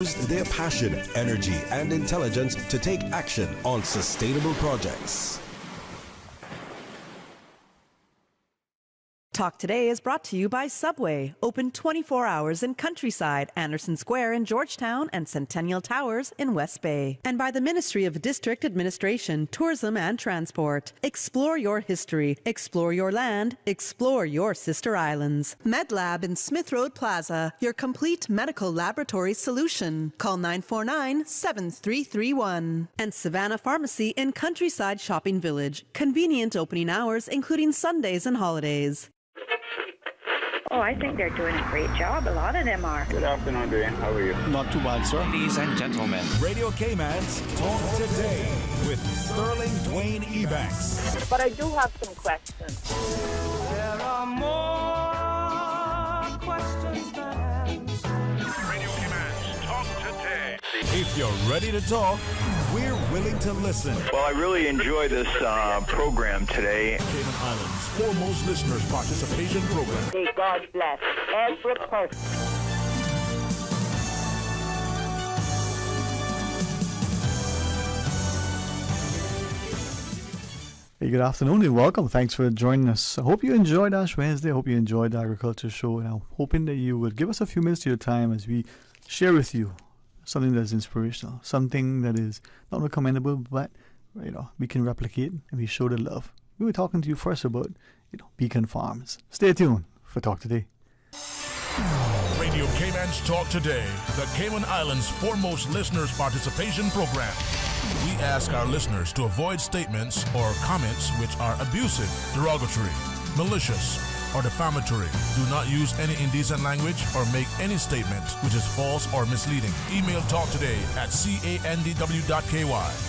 Use their passion, energy, and intelligence to take action on sustainable projects. Talk Today is brought to you by Subway, open 24 hours in Countryside, Anderson Square in Georgetown, and Centennial Towers in West Bay. And by the Ministry of District Administration, Tourism and Transport. Explore your history, explore your land, explore your sister islands. MedLab in Smith Road Plaza, your complete medical laboratory solution. Call 949-7331. And Savannah Pharmacy in Countryside Shopping Village, convenient opening hours including Sundays and holidays. Oh, I think they're doing a great job. A lot of them are. Good afternoon, Dwayne. How are you? Not too bad, sir. Ladies and gentlemen, Radio Cayman's Talk Today with Sterling Dwayne Ebanks. But I do have some questions. There are more questions than answers. Radio Cayman's Talk Today. If you're ready to talk, we're willing to listen. Well, I really enjoy this program today. Cayman Islands' foremost listeners participation program. May God bless every person. Hey, good afternoon and welcome. Thanks for joining us. I hope you enjoyed Ash Wednesday. I hope you enjoyed the agriculture show. And I'm hoping that you would give us a few minutes of your time as we share with you something that's inspirational, something that is not only commendable, but we can replicate and we show the love. We were talking to you first about Beacon Farms. Stay tuned for Talk Today. Radio Cayman's Talk Today, the Cayman Islands' foremost listeners participation program. We ask our listeners to avoid statements or comments which are abusive, derogatory, malicious, or defamatory. Do not use any indecent language or make any statement which is false or misleading. Email talktoday@candw.ky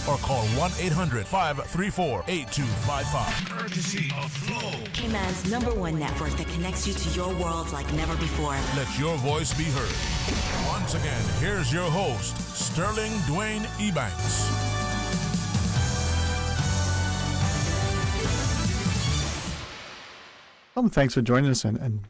or call 1-800-534-8255. Courtesy of Flow. Cayman's #1 network that connects you to your world like never before. Let your voice be heard. Once again, here's your host, Sterling Dwayne Ebanks. Thanks for joining us and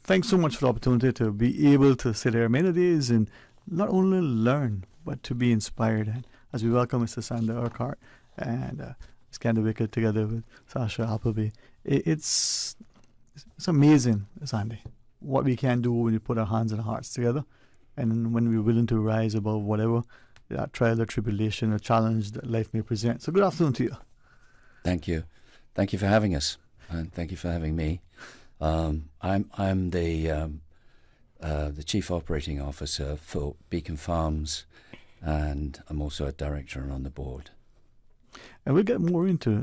thanks so much for the opportunity to be able to sit here many days and not only learn but to be inspired. And as we welcome Mr. Sander Urquhart and Skander Wicker together with Sasha Appleby, it's amazing, Sandy, what we can do when we put our hands and hearts together and when we're willing to rise above whatever that trial or tribulation or challenge that life may present. So good afternoon to you. thank you. Thank you for having us. And thank you for having me. I'm the Chief Operating Officer for Beacon Farms, and I'm also a director on the board. And we'll get more into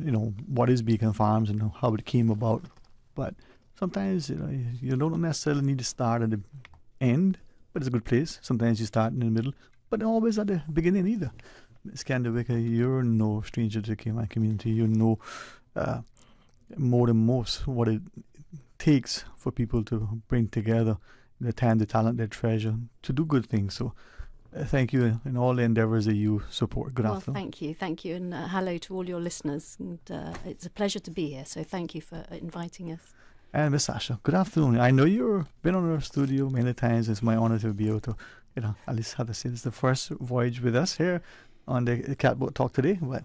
what is Beacon Farms and how it came about. But sometimes you don't necessarily need to start at the end, but it's a good place. Sometimes you start in the middle, but not always at the beginning either. Skander Wicker, you're no stranger to the Cayman community. You know more than most what it takes for people to bring together the time, the talent, their treasure to do good things. So thank you in all the endeavours that you support. Good afternoon. Thank you, and hello to all your listeners. And it's a pleasure to be here. So thank you for inviting us. And Miss Sasha, good afternoon. I know you've been on our studio many times. It's my honour to be able to, at least have to say it's the first voyage with us here on the Catboat Talk Today. But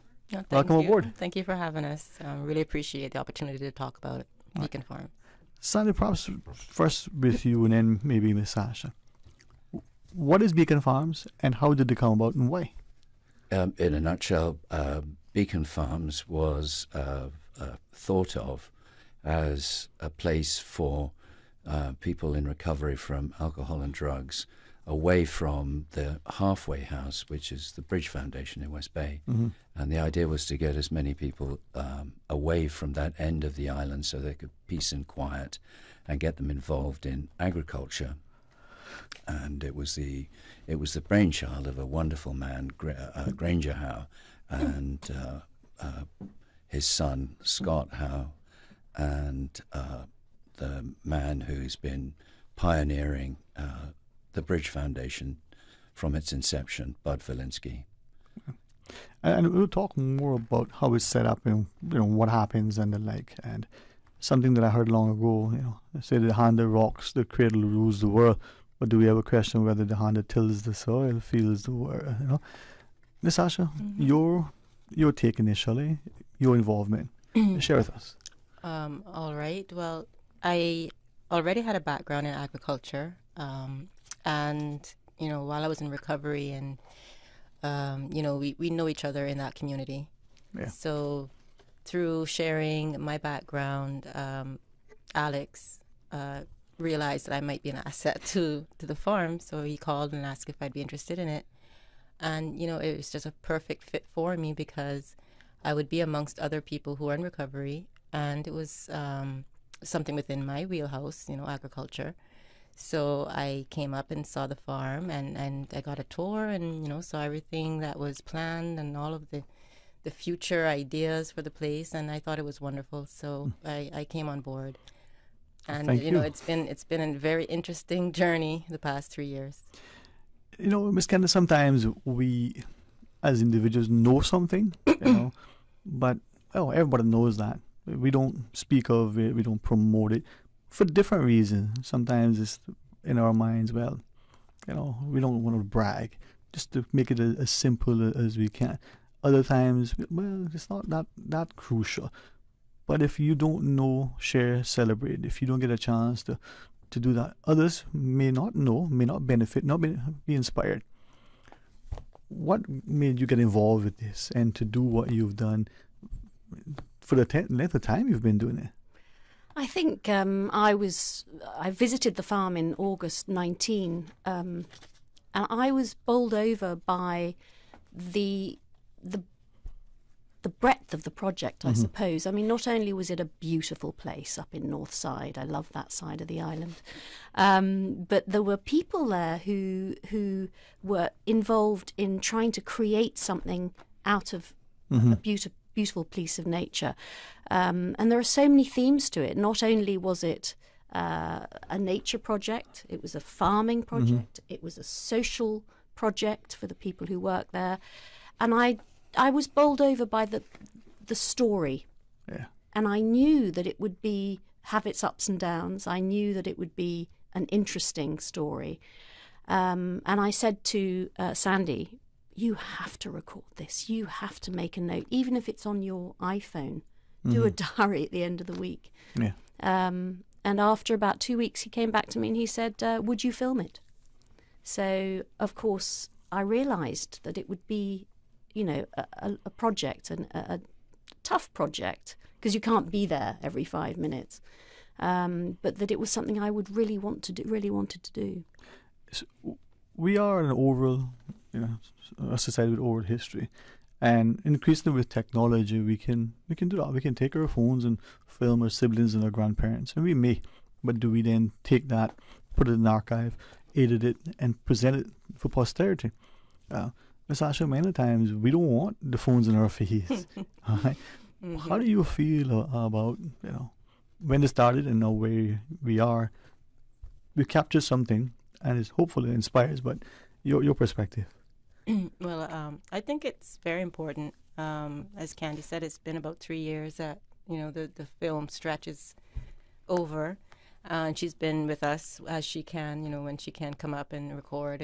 welcome aboard. Thank you for having us. Really appreciate the opportunity to talk about Beacon Farm. Sandy, perhaps first with you and then maybe Miss Sasha. What is Beacon Farms and how did they come about and why? In a nutshell, Beacon Farms was thought of as a place for people in recovery from alcohol and drugs, away from the halfway house, which is the Bridge Foundation in West Bay. Mm-hmm. And the idea was to get as many people away from that end of the island so they could peace and quiet and get them involved in agriculture. And it was the brainchild of a wonderful man, Granger Howe, and his son, Scott Howe, and the man who's been pioneering the Bridge Foundation from its inception, Bud Valinsky. And we'll talk more about how it's set up and what happens and the like. And something that I heard long ago, they say the hand that rocks the cradle rules the world. But do we ever question whether the hand that tills the soil feels the work? Miss Asha, your take initially, your involvement. Share with us. All right. Well, I already had a background in agriculture, and while I was in recovery, and we know each other in that community. Yeah. So through sharing my background, Alex realized that I might be an asset to the farm, so he called and asked if I'd be interested in it. And, it was just a perfect fit for me because I would be amongst other people who are in recovery, and it was something within my wheelhouse, agriculture. So I came up and saw the farm, and I got a tour and, saw everything that was planned and all of the future ideas for the place, and I thought it was wonderful. So I came on board. And, it's been a very interesting journey the past 3 years. Miss Candace, sometimes we, as individuals, know something, but everybody knows that. We don't speak of it, we don't promote it for different reasons. Sometimes it's in our minds, we don't want to brag, just to make it as simple as we can. Other times, it's not that crucial. But if you don't know, share, celebrate. If you don't get a chance to do that, others may not know, may not benefit, not be inspired. What made you get involved with this and to do what you've done for the length of time you've been doing it? I think I visited the farm in August 19, and I was bowled over by the breadth of the project, I suppose. I mean, not only was it a beautiful place up in North Side, I love that side of the island, but there were people there who were involved in trying to create something out of a beautiful piece of nature. And there are so many themes to it. Not only was it a nature project, it was a farming project, it was a social project for the people who work there. And I was bowled over by the story. Yeah. And I knew that it would have its ups and downs. I knew that it would be an interesting story. And I said to Sandy, you have to record this. You have to make a note, even if it's on your iPhone. Do a diary at the end of the week. Yeah. And after about 2 weeks, he came back to me and he said, would you film it? So, of course, I realised that it would be a project, and a tough project, because you can't be there every 5 minutes. But that it was something I would really wanted to do. So we are an oral, a society with oral history, and increasingly with technology, we can do that. We can take our phones and film our siblings and our grandparents, and we may. But do we then take that, put it in an archive, edit it, and present it for posterity? Miss Asha, many times we don't want the phones in our face. Right? How do you feel about when it started and now where we are? We capture something, and it's hopefully inspires. But your perspective. Well, I think it's very important. As Candy said, it's been about 3 years that the film stretches over, and she's been with us as she can. When she can come up and record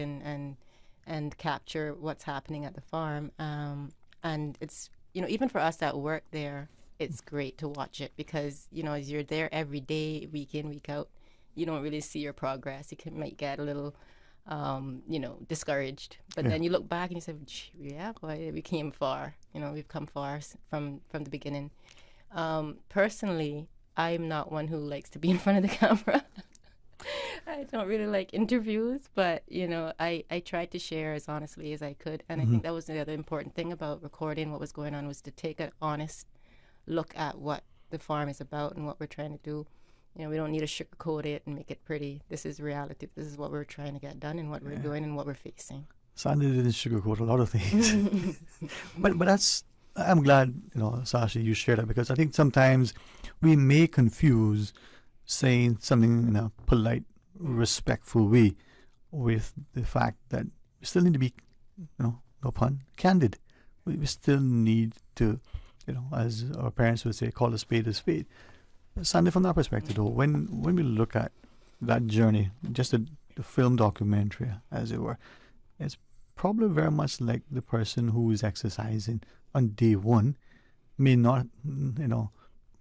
and capture what's happening at the farm. And it's, even for us that work there, it's great to watch it because, as you're there every day, week in, week out, you don't really see your progress. You might get a little, discouraged. But then you look back and you say, yeah, boy, we came far. We've come far from the beginning. Personally, I'm not one who likes to be in front of the camera. I don't really like interviews, but I tried to share as honestly as I could, and I think that was the other important thing about recording what was going on, was to take an honest look at what the farm is about and what we're trying to do. We don't need to sugarcoat it and make it pretty. This is reality. This is what we're trying to get done and what we're doing and what we're facing. Sandy didn't sugarcoat a lot of things, but that's. I'm glad Sasha, you shared that, because I think sometimes we may confuse saying something in a polite, respectful way with the fact that we still need to be, no pun, candid. We still need to, as our parents would say, call a spade. Sandy, from that perspective, though, when we look at that journey, just to the film documentary, as it were. It's probably very much like the person who is exercising on day one may not,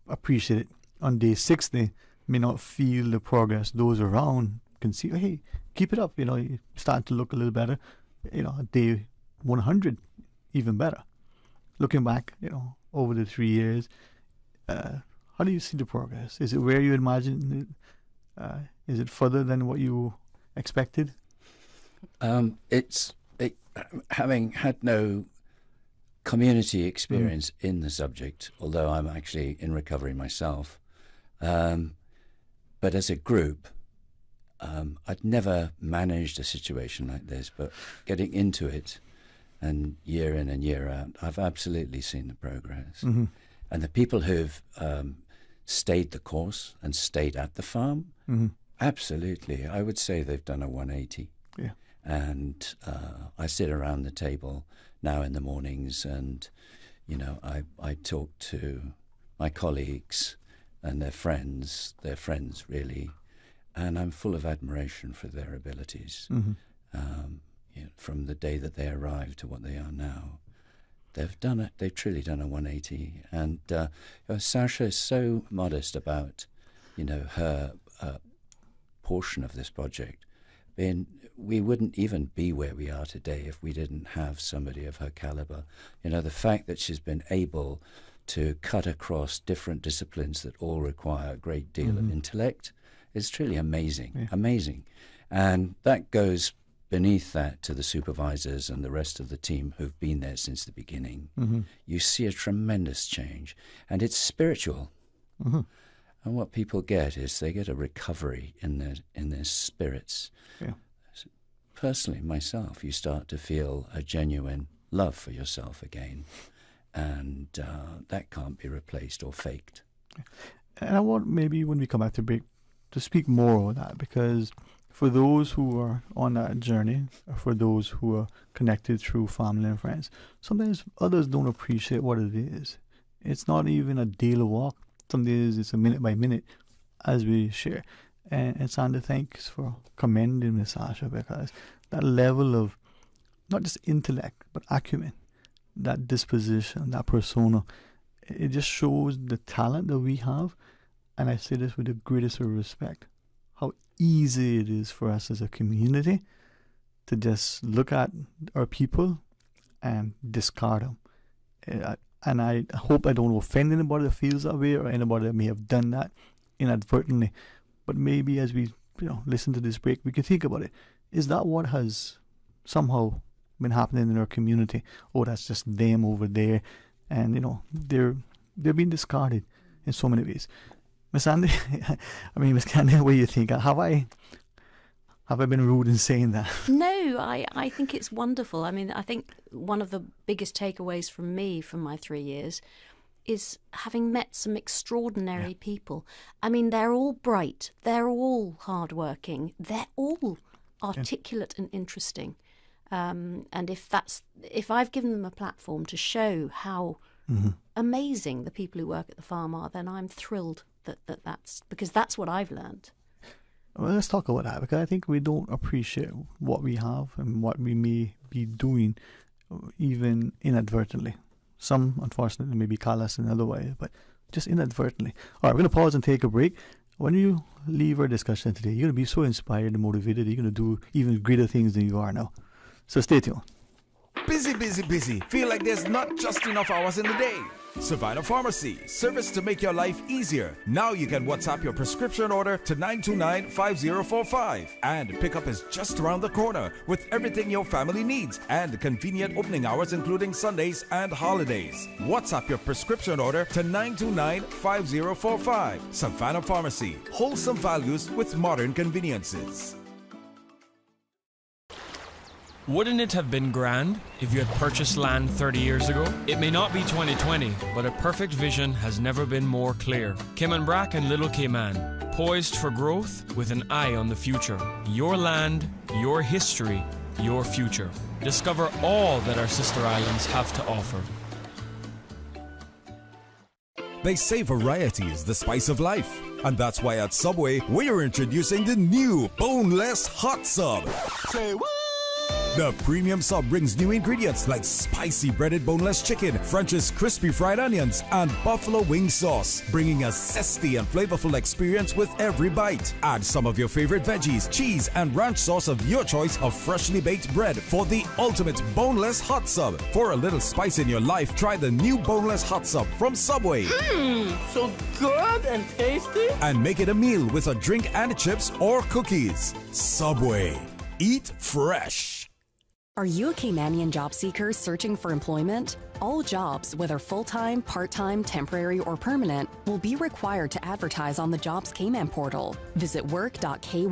appreciate it. On day 60, may not feel the progress. Those around can see, hey, keep it up. You start to look a little better. At day 100, even better. Looking back, over the 3 years, how do you see the progress? Is it where you imagined it? Is it further than what you expected? Having had no community experience in the subject, although I'm actually in recovery myself, but as a group, I'd never managed a situation like this, but getting into it and year in and year out, I've absolutely seen the progress. Mm-hmm. And the people who've stayed the course and stayed at the farm, mm-hmm. absolutely, I would say they've done a 180. Yeah. And I sit around the table now in the mornings and, I talk to my colleagues and their friends really, and I'm full of admiration for their abilities. Mm-hmm. From the day that they arrived to what they are now, they've truly done a 180. And Sasha is so modest about, her portion of this project. We wouldn't even be where we are today if we didn't have somebody of her caliber. The fact that she's been able to cut across different disciplines that all require a great deal mm-hmm. of intellect is truly amazing, yeah. amazing. And that goes beneath that to the supervisors and the rest of the team who've been there since the beginning. Mm-hmm. You see a tremendous change, and it's spiritual. Mm-hmm. And what people get is they get a recovery in their spirits. Yeah. Personally, myself, you start to feel a genuine love for yourself again, and that can't be replaced or faked. And I want maybe when we come back to break to speak more on that, because for those who are on that journey, or for those who are connected through family and friends, sometimes others don't appreciate what it is. It's not even a daily walk. Some days it's a minute by minute as we share. And Sandra, thanks for commending Miss Sasha, because that level of not just intellect, but acumen, that disposition, that persona, it just shows the talent that we have. And I say this with the greatest of respect, how easy it is for us as a community to just look at our people and discard them. And I hope I don't offend anybody that feels that way, or anybody that may have done that inadvertently. But maybe as we listen to this break, we can think about it. Is that what has somehow been happening in our community? Oh, that's just them over there, and they're being discarded in so many ways. Miss Andy, Miss Candy, what do you think? Have I been rude in saying that? No, I think it's wonderful. I think one of the biggest takeaways from me from my 3 years is having met some extraordinary people. They're all bright, they're all hardworking, they're all articulate and interesting. And if I've given them a platform to show how mm-hmm. amazing the people who work at the farm are, then I'm thrilled that's because that's what I've learned. Well, let's talk about that, because I think we don't appreciate what we have and what we may be doing, even inadvertently. Some, unfortunately, may be callous in other ways, but just inadvertently. All right, we're going to pause and take a break. When you leave our discussion today, you're going to be so inspired and motivated, you're going to do even greater things than you are now. So stay tuned. Busy, busy, busy. Feel like there's not just enough hours in the day. Savannah Pharmacy, service to make your life easier. Now you can WhatsApp your prescription order to 929-5045. And pickup is just around the corner with everything your family needs and convenient opening hours including Sundays and holidays. WhatsApp your prescription order to 929-5045. Savannah Pharmacy, wholesome values with modern conveniences. Wouldn't it have been grand if you had purchased land 30 years ago? It may not be 2020, but a perfect vision has never been more clear. Cayman Brac and Little Cayman, poised for growth with an eye on the future. Your land, your history, your future. Discover all that our sister islands have to offer. They say variety is the spice of life. And that's why at Subway, we're introducing the new Boneless Hot Sub. Say what? The premium sub brings new ingredients like spicy breaded boneless chicken, French's crispy fried onions, and buffalo wing sauce, bringing a zesty and flavorful experience with every bite. Add some of your favorite veggies, cheese, and ranch sauce of your choice of freshly baked bread for the ultimate boneless hot sub. For a little spice in your life, try the new boneless hot sub from Subway. So good and tasty. And make it a meal with a drink and chips or cookies. Subway. Eat fresh. Are you a Caymanian job seeker searching for employment? All jobs, whether full-time, part-time, temporary, or permanent, will be required to advertise on the Jobs Cayman portal. Visit work.ky.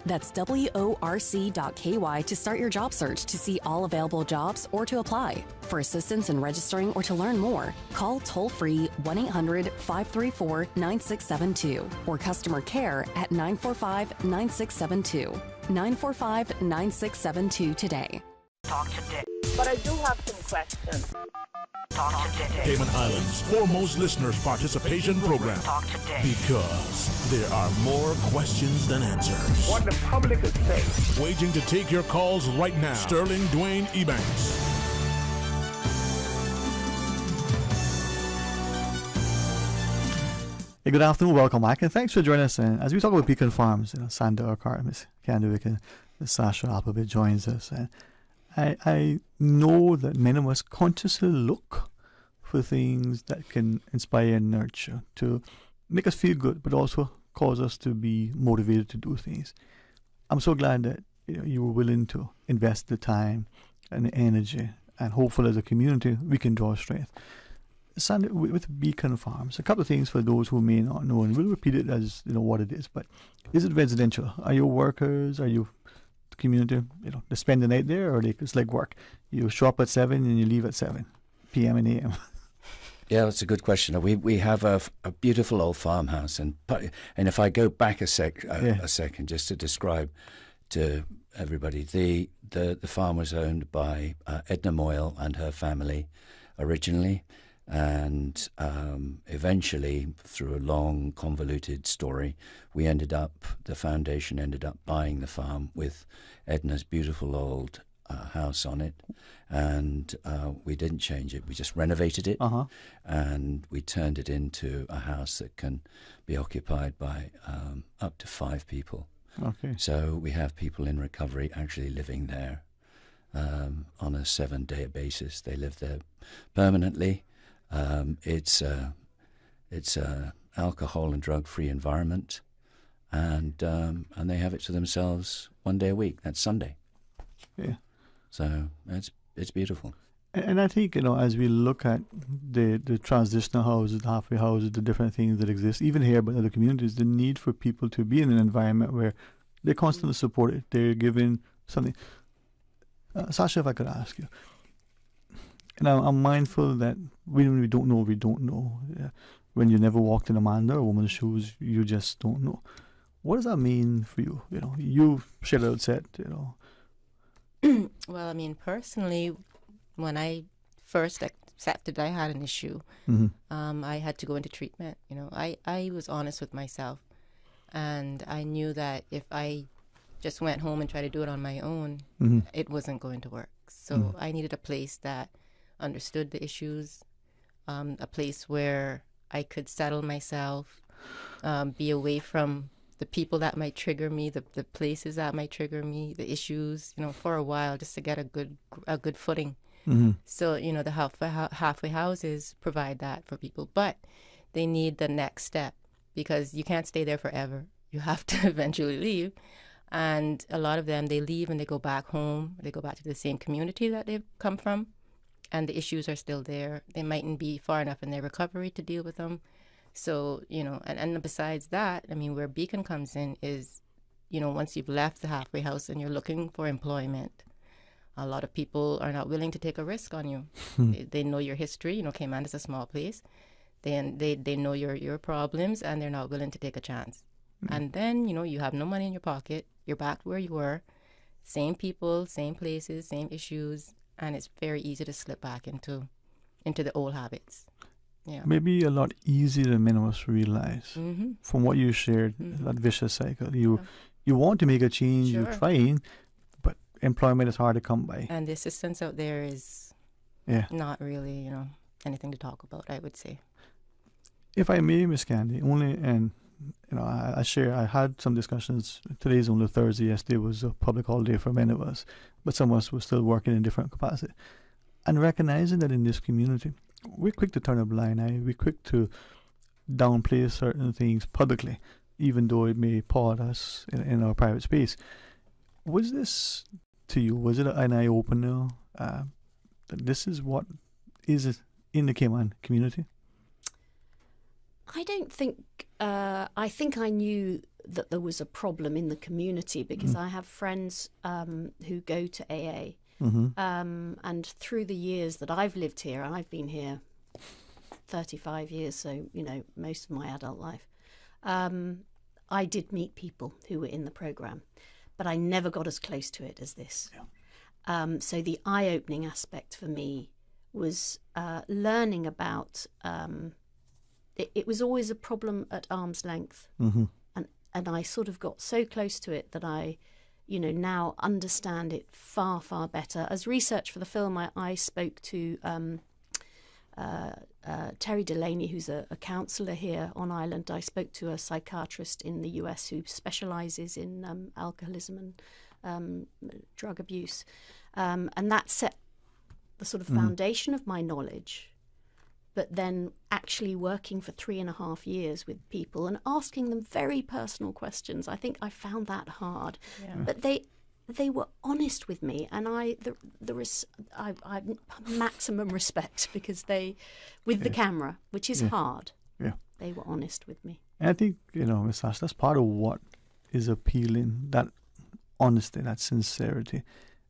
That's worc.ky to start your job search to see all available jobs or to apply. For assistance in registering or to learn more, call toll-free 1-800-534-9672 or customer care at 945-9672. 945-9672 today. Talk today. But I do have some questions. Talk today. Cayman Islands' foremost listeners participation program. Talk today. Because there are more questions than answers. What the public is saying. Waging to take your calls right now. Sterling Dwayne Ebanks. Hey, good afternoon, welcome back, and thanks for joining us. And as we talk about Beacon Farms, Sandra Urquhart, Miss Candivic, and Miss Sasha Applebit joins us. And I know that many of us consciously look for things that can inspire and nurture to make us feel good, but also cause us to be motivated to do things. I'm so glad that you were willing to invest the time and the energy, and hopefully as a community we can draw strength. Sandra, with Beacon Farms, a couple of things for those who may not know, and we'll repeat it as what it is. But is it residential? Are your workers? Are you the community? They spend the night there, or it's like work? You show up at 7 and you leave at 7 p.m. and a.m. Yeah, that's a good question. We have a beautiful old farmhouse, and if I go back a second, just to describe to everybody, the farm was owned by Edna Moyle and her family originally. And eventually, through a long, convoluted story, the foundation ended up buying the farm with Edna's beautiful old house on it. And we didn't change it. We just renovated it. And we turned it into a house that can be occupied by up to 5 people. Okay. So we have people in recovery actually living there on a 7-day basis. They live there permanently. It's a alcohol and drug-free environment, and they have it to themselves 1 day a week. That's Sunday. Yeah. So it's beautiful. And I think as we look at the transitional houses, the halfway houses, the different things that exist, even here but in other communities, the need for people to be in an environment where they're constantly supported, they're given something. Sasha, if I could ask you. And I'm mindful that when we don't know, we don't know. When you never walked in a man or a woman's shoes, you just don't know. What does that mean for you? You shared out set, Well, I mean, personally, when I first accepted I had an issue, I had to go into treatment. I was honest with myself, and I knew that if I just went home and tried to do it on my own, it wasn't going to work. So I needed a place that understood the issues, a place where I could settle myself, be away from the people that might trigger me, the places that might trigger me, the issues, for a while, just to get a good footing. So, the halfway houses provide that for people, but they need the next step, because you can't stay there forever. You have to eventually leave. And a lot of them, they leave and they go back home. They go back to the same community that they've come from. And the issues are still there. They mightn't be far enough in their recovery to deal with them. So, and besides that, I mean, where Beacon comes in is, once you've left the halfway house and you're looking for employment, a lot of people are not willing to take a risk on you. They know your history. Cayman is a small place. They know your problems, and they're not willing to take a chance. And then, you have no money in your pocket. You're back where you were. Same people, same places, same issues. And it's very easy to slip back into the old habits. Yeah. maybe a lot easier than many of us realize. Mm-hmm. From what you shared, that vicious cycle. You want to make a change, Sure. you're trying, but employment is hard to come by. And the assistance out there is not really, anything to talk about, I would say. If I may, Miss Candy, I had some discussions. Today's only Thursday. Yesterday was a public holiday for many of us, but some of us were still working in different capacity. And recognizing that in this community, we're quick to turn a blind eye. We're quick to downplay certain things publicly, even though it may part us in our private space. Was this to you? Was it an eye opener? That this is what is in the Cayman community? I don't think. I think I knew that there was a problem in the community because I have friends who go to AA, and through the years that I've lived here, and I've been here 35 years, so most of my adult life, I did meet people who were in the program, but I never got as close to it as this. Yeah. So the eye-opening aspect for me was learning about. It was always a problem at arm's length, and I sort of got so close to it that I, now understand it far, far better. As research for the film, I spoke to Terry Delaney, who's a counsellor here on island. I spoke to a psychiatrist in the US who specialises in alcoholism and drug abuse, and that set the sort of foundation of my knowledge. But then actually working for 3.5 years with people and asking them very personal questions, I think I found that hard. Yeah. But they were honest with me, and I maximum respect because they, with the camera, which is hard. Yeah, they were honest with me. And I think Ms. Ash, that's part of what is appealing. That honesty, that sincerity.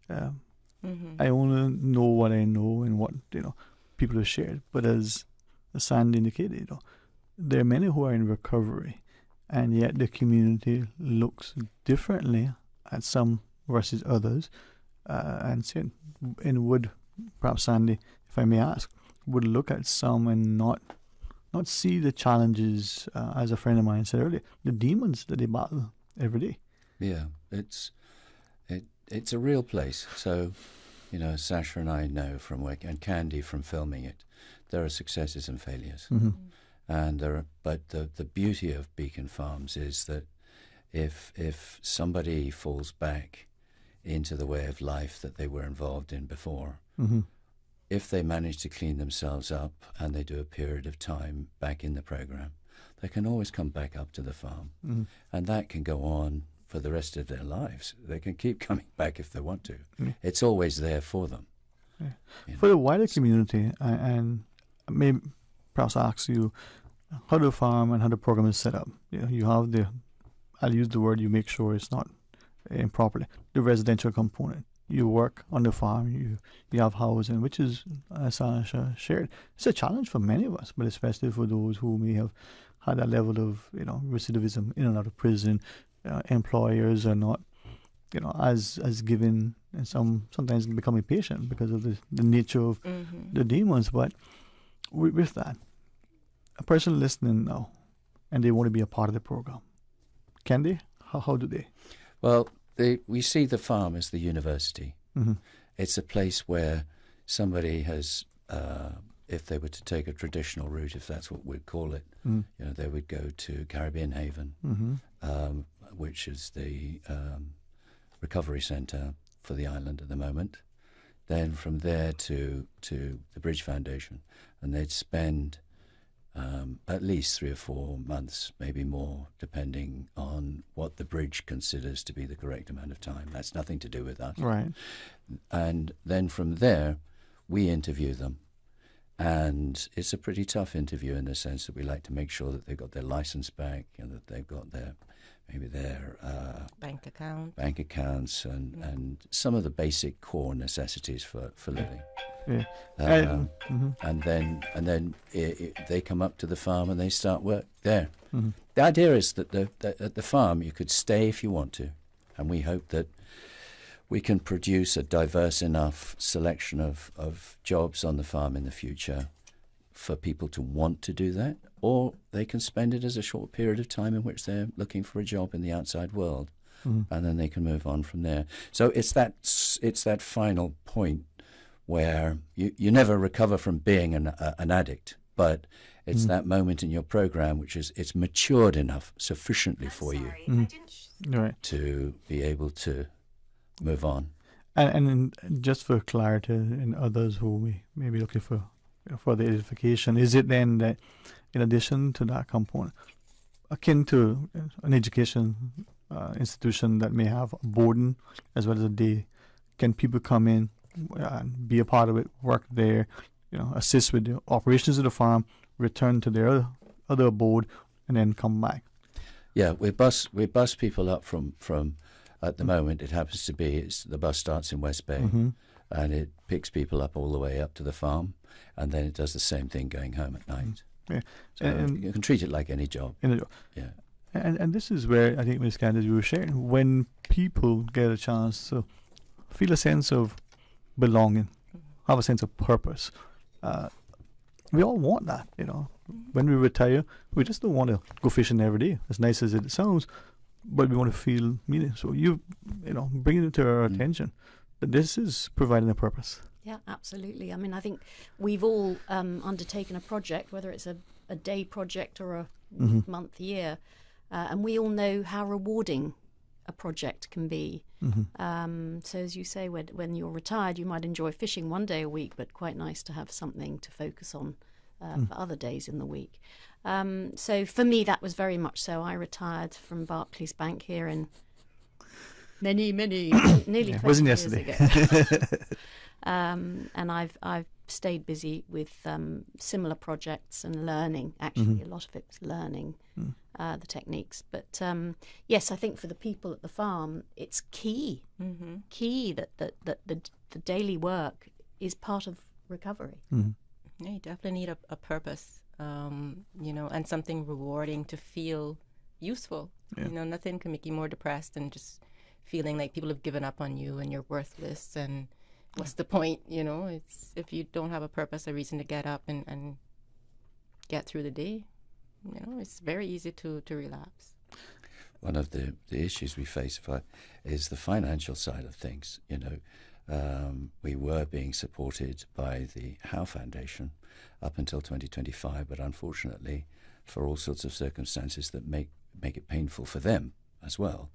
I only know what I know and what people have shared, but as Sandy indicated, there are many who are in recovery, and yet the community looks differently at some versus others, and would perhaps Sandy, if I may ask, would look at some and not see the challenges, as a friend of mine said earlier, the demons that they battle every day. Yeah, it's a real place. So. Sasha and I know from work, and Candy from filming it, there are successes and failures. And but the beauty of Beacon Farms is that if somebody falls back into the way of life that they were involved in before, if they manage to clean themselves up and they do a period of time back in the program, they can always come back up to the farm, and that can go on for the rest of their lives. They can keep coming back if they want to. It's always there for them. For the wider community, and maybe perhaps ask you how the farm and how the program is set up. You have I'll use the word, you make sure it's not improperly, the residential component. You work on the farm, you have housing, which is, as Sasha shared, it's a challenge for many of us, but especially for those who may have had that level of recidivism in and out of prison. Employers are not, as given, and sometimes become impatient because of the nature of the demons. But with that, a person listening now, and they want to be a part of the program, can they? How do they? Well, we see the farm as the university. It's a place where somebody has, if they were to take a traditional route, if that's what we'd call it, they would go to Caribbean Haven, which is the recovery centre for the island at the moment. Then from there to the Bridge Foundation, and they'd spend at least 3 or 4 months, maybe more, depending on what the Bridge considers to be the correct amount of time. That's nothing to do with us. Right. And then from there, we interview them. And it's a pretty tough interview in the sense that we like to make sure that they've got their license back and that they've got their bank accounts and some of the basic core necessities for living. Yeah. And then they come up to the farm and they start work there. The idea is that at the farm you could stay if you want to, and we hope that we can produce a diverse enough selection of jobs on the farm in the future for people to want to do that, or they can spend it as a short period of time in which they're looking for a job in the outside world, and then they can move on from there. So it's that final point where you never recover from being an addict, but it's that moment in your program which is it's matured enough sufficiently for you to be able to move on. And just for clarity, and others who may be looking for further edification, is it then that in addition to that component, akin to an education institution that may have a boarding as well as a day, can people come in and be a part of it, work there, assist with the operations of the farm, return to their other abode, and then come back? Yeah, we bus people up from at the moment. It happens to be the bus starts in West Bay, and it picks people up all the way up to the farm, and then it does the same thing going home at night. Yeah, so you can treat it like any job. Yeah, and this is where I think, Ms. Candace, you were sharing, when people get a chance to feel a sense of belonging, have a sense of purpose. We all want that, When we retire, we just don't want to go fishing every day, as nice as it sounds, but we want to feel meaning. So bringing it to our attention that this is providing a purpose. Yeah, absolutely. I mean, I think we've all undertaken a project, whether it's a day project or a month, year, and we all know how rewarding a project can be. So as you say, when you're retired, you might enjoy fishing one day a week, but quite nice to have something to focus on for other days in the week. So for me, that was very much so. I retired from Barclays Bank here in nearly 20 years ago. And I've stayed busy with similar projects and learning. Actually, a lot of it was learning the techniques. But yes, I think for the people at the farm, it's key that the daily work is part of recovery. Yeah, you definitely need a purpose, and something rewarding to feel useful. Yeah. Nothing can make you more depressed than just feeling like people have given up on you and you're worthless and what's the point? It's if you don't have a purpose, a reason to get up and get through the day, it's very easy to relapse. One of the issues we face is the financial side of things. We were being supported by the Howe Foundation up until 2025, but unfortunately, for all sorts of circumstances that make it painful for them as well,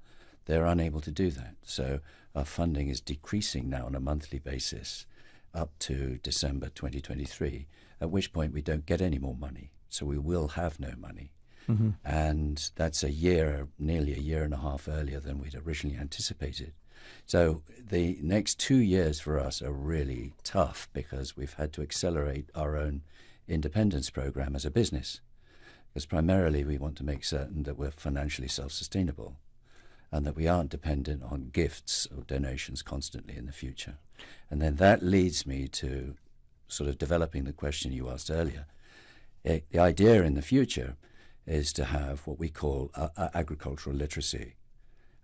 they're unable to do that. So our funding is decreasing now on a monthly basis up to December 2023, at which point we don't get any more money. So we will have no money. And that's nearly a year and a half earlier than we'd originally anticipated. So the next 2 years for us are really tough because we've had to accelerate our own independence program as a business. Because primarily we want to make certain that we're financially self-sustainable and that we aren't dependent on gifts or donations constantly in the future. And then that leads me to sort of developing the question you asked earlier. The idea in the future is to have what we call agricultural literacy.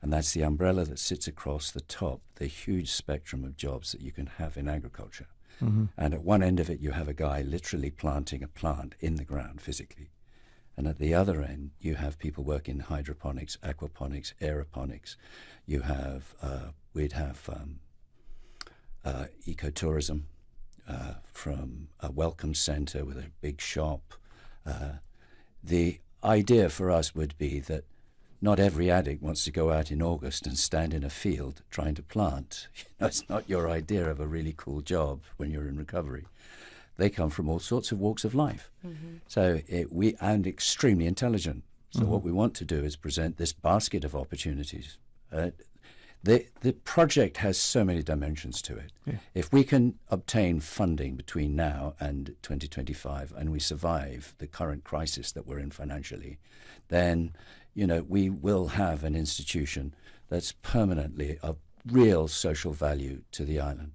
And that's the umbrella that sits across the top, the huge spectrum of jobs that you can have in agriculture. And at one end of it, you have a guy literally planting a plant in the ground physically. And at the other end, you have people working in hydroponics, aquaponics, aeroponics. You have, we'd have ecotourism from a welcome center with a big shop. The idea for us would be that not every addict wants to go out in August and stand in a field trying to plant. It's not your idea of a really cool job when you're in recovery. They come from all sorts of walks of life. So and extremely intelligent. So what we want to do is present this basket of opportunities. The project has so many dimensions to it. Yeah. If we can obtain funding between now and 2025 and we survive the current crisis that we're in financially, then we will have an institution that's permanently of real social value to the island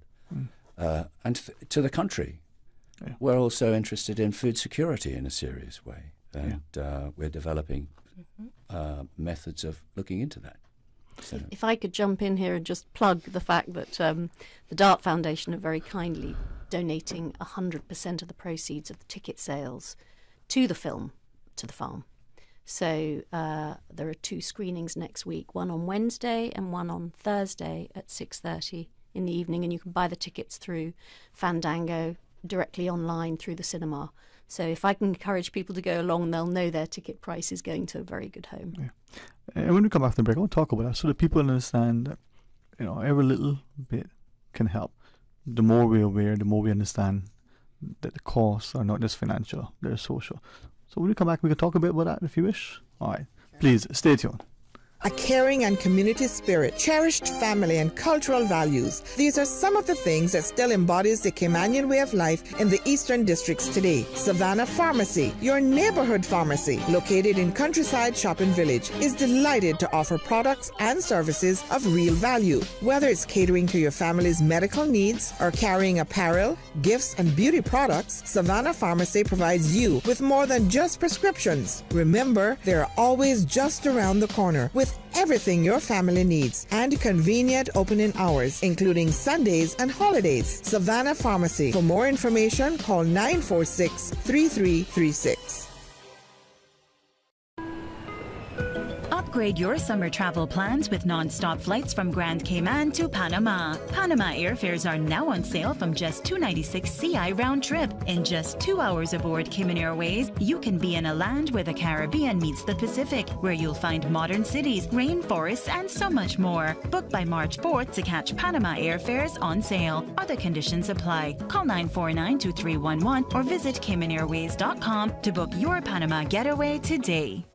and to the country. Yeah. We're also interested in food security in a serious way, and we're developing methods of looking into that. So. If I could jump in here and just plug the fact that the DART Foundation have very kindly donating 100% of the proceeds of the ticket sales to the film, to the farm. So there are 2 screenings next week, one on Wednesday and one on Thursday at 6:30 in the evening, and you can buy the tickets through Fandango directly online through the cinema. So if I can encourage people to go along, they'll know their ticket price is going to a very good home. Yeah. And when we come back from the break, I want to talk about that so that people understand that, every little bit can help. The more we're aware, the more we understand that the costs are not just financial, they're social. So when we come back, we can talk a bit about that if you wish. All right. Please stay tuned. A caring and community spirit, cherished family and cultural values. These are some of the things that still embodies the Caymanian way of life in the Eastern Districts today. Savannah Pharmacy, your neighborhood pharmacy, located in Countryside Shopping Village, is delighted to offer products and services of real value. Whether it's catering to your family's medical needs or carrying apparel, gifts, and beauty products, Savannah Pharmacy provides you with more than just prescriptions. Remember, they're always just around the corner with everything your family needs and convenient opening hours, including Sundays and holidays. Savannah Pharmacy. For more information, call 946-3336. Upgrade your summer travel plans with non-stop flights from Grand Cayman to Panama. Panama airfares are now on sale from just $296 CI round trip. In just 2 hours aboard Cayman Airways, you can be in a land where the Caribbean meets the Pacific, where you'll find modern cities, rainforests, and so much more. Book by March 4th to catch Panama airfares on sale. Other conditions apply. Call 949-2311 or visit CaymanAirways.com to book your Panama getaway today.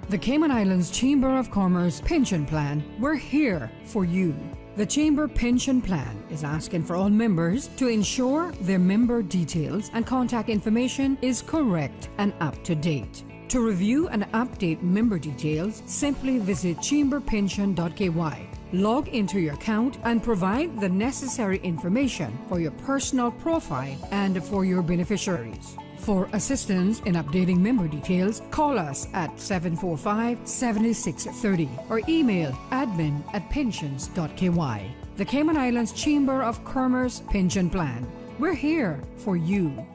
The Cayman Islands Chamber of Commerce Pension Plan, we're here for you. The Chamber Pension Plan is asking for all members to ensure their member details and contact information is correct and up to date. To review and update member details, simply visit chamberpension.ky. Log into your account and provide the necessary information for your personal profile and for your beneficiaries. For assistance in updating member details, call us at 745-7630 or email admin@pensions.ky. The Cayman Islands Chamber of Commerce Pension Plan. We're here for you.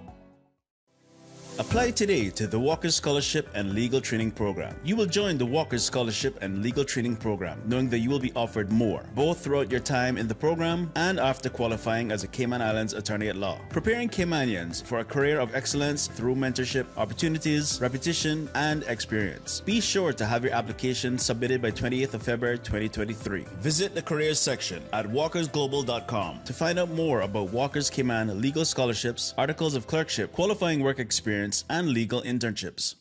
Apply today to the Walker Scholarship and Legal Training Program. You will join the Walker Scholarship and Legal Training Program, knowing that you will be offered more, both throughout your time in the program and after qualifying as a Cayman Islands attorney at law. Preparing Caymanians for a career of excellence through mentorship, opportunities, repetition, and experience. Be sure to have your application submitted by 28th of February 2023. Visit the careers section at walkersglobal.com to find out more about Walker's Cayman legal scholarships, articles of clerkship, qualifying work experience, and legal internships.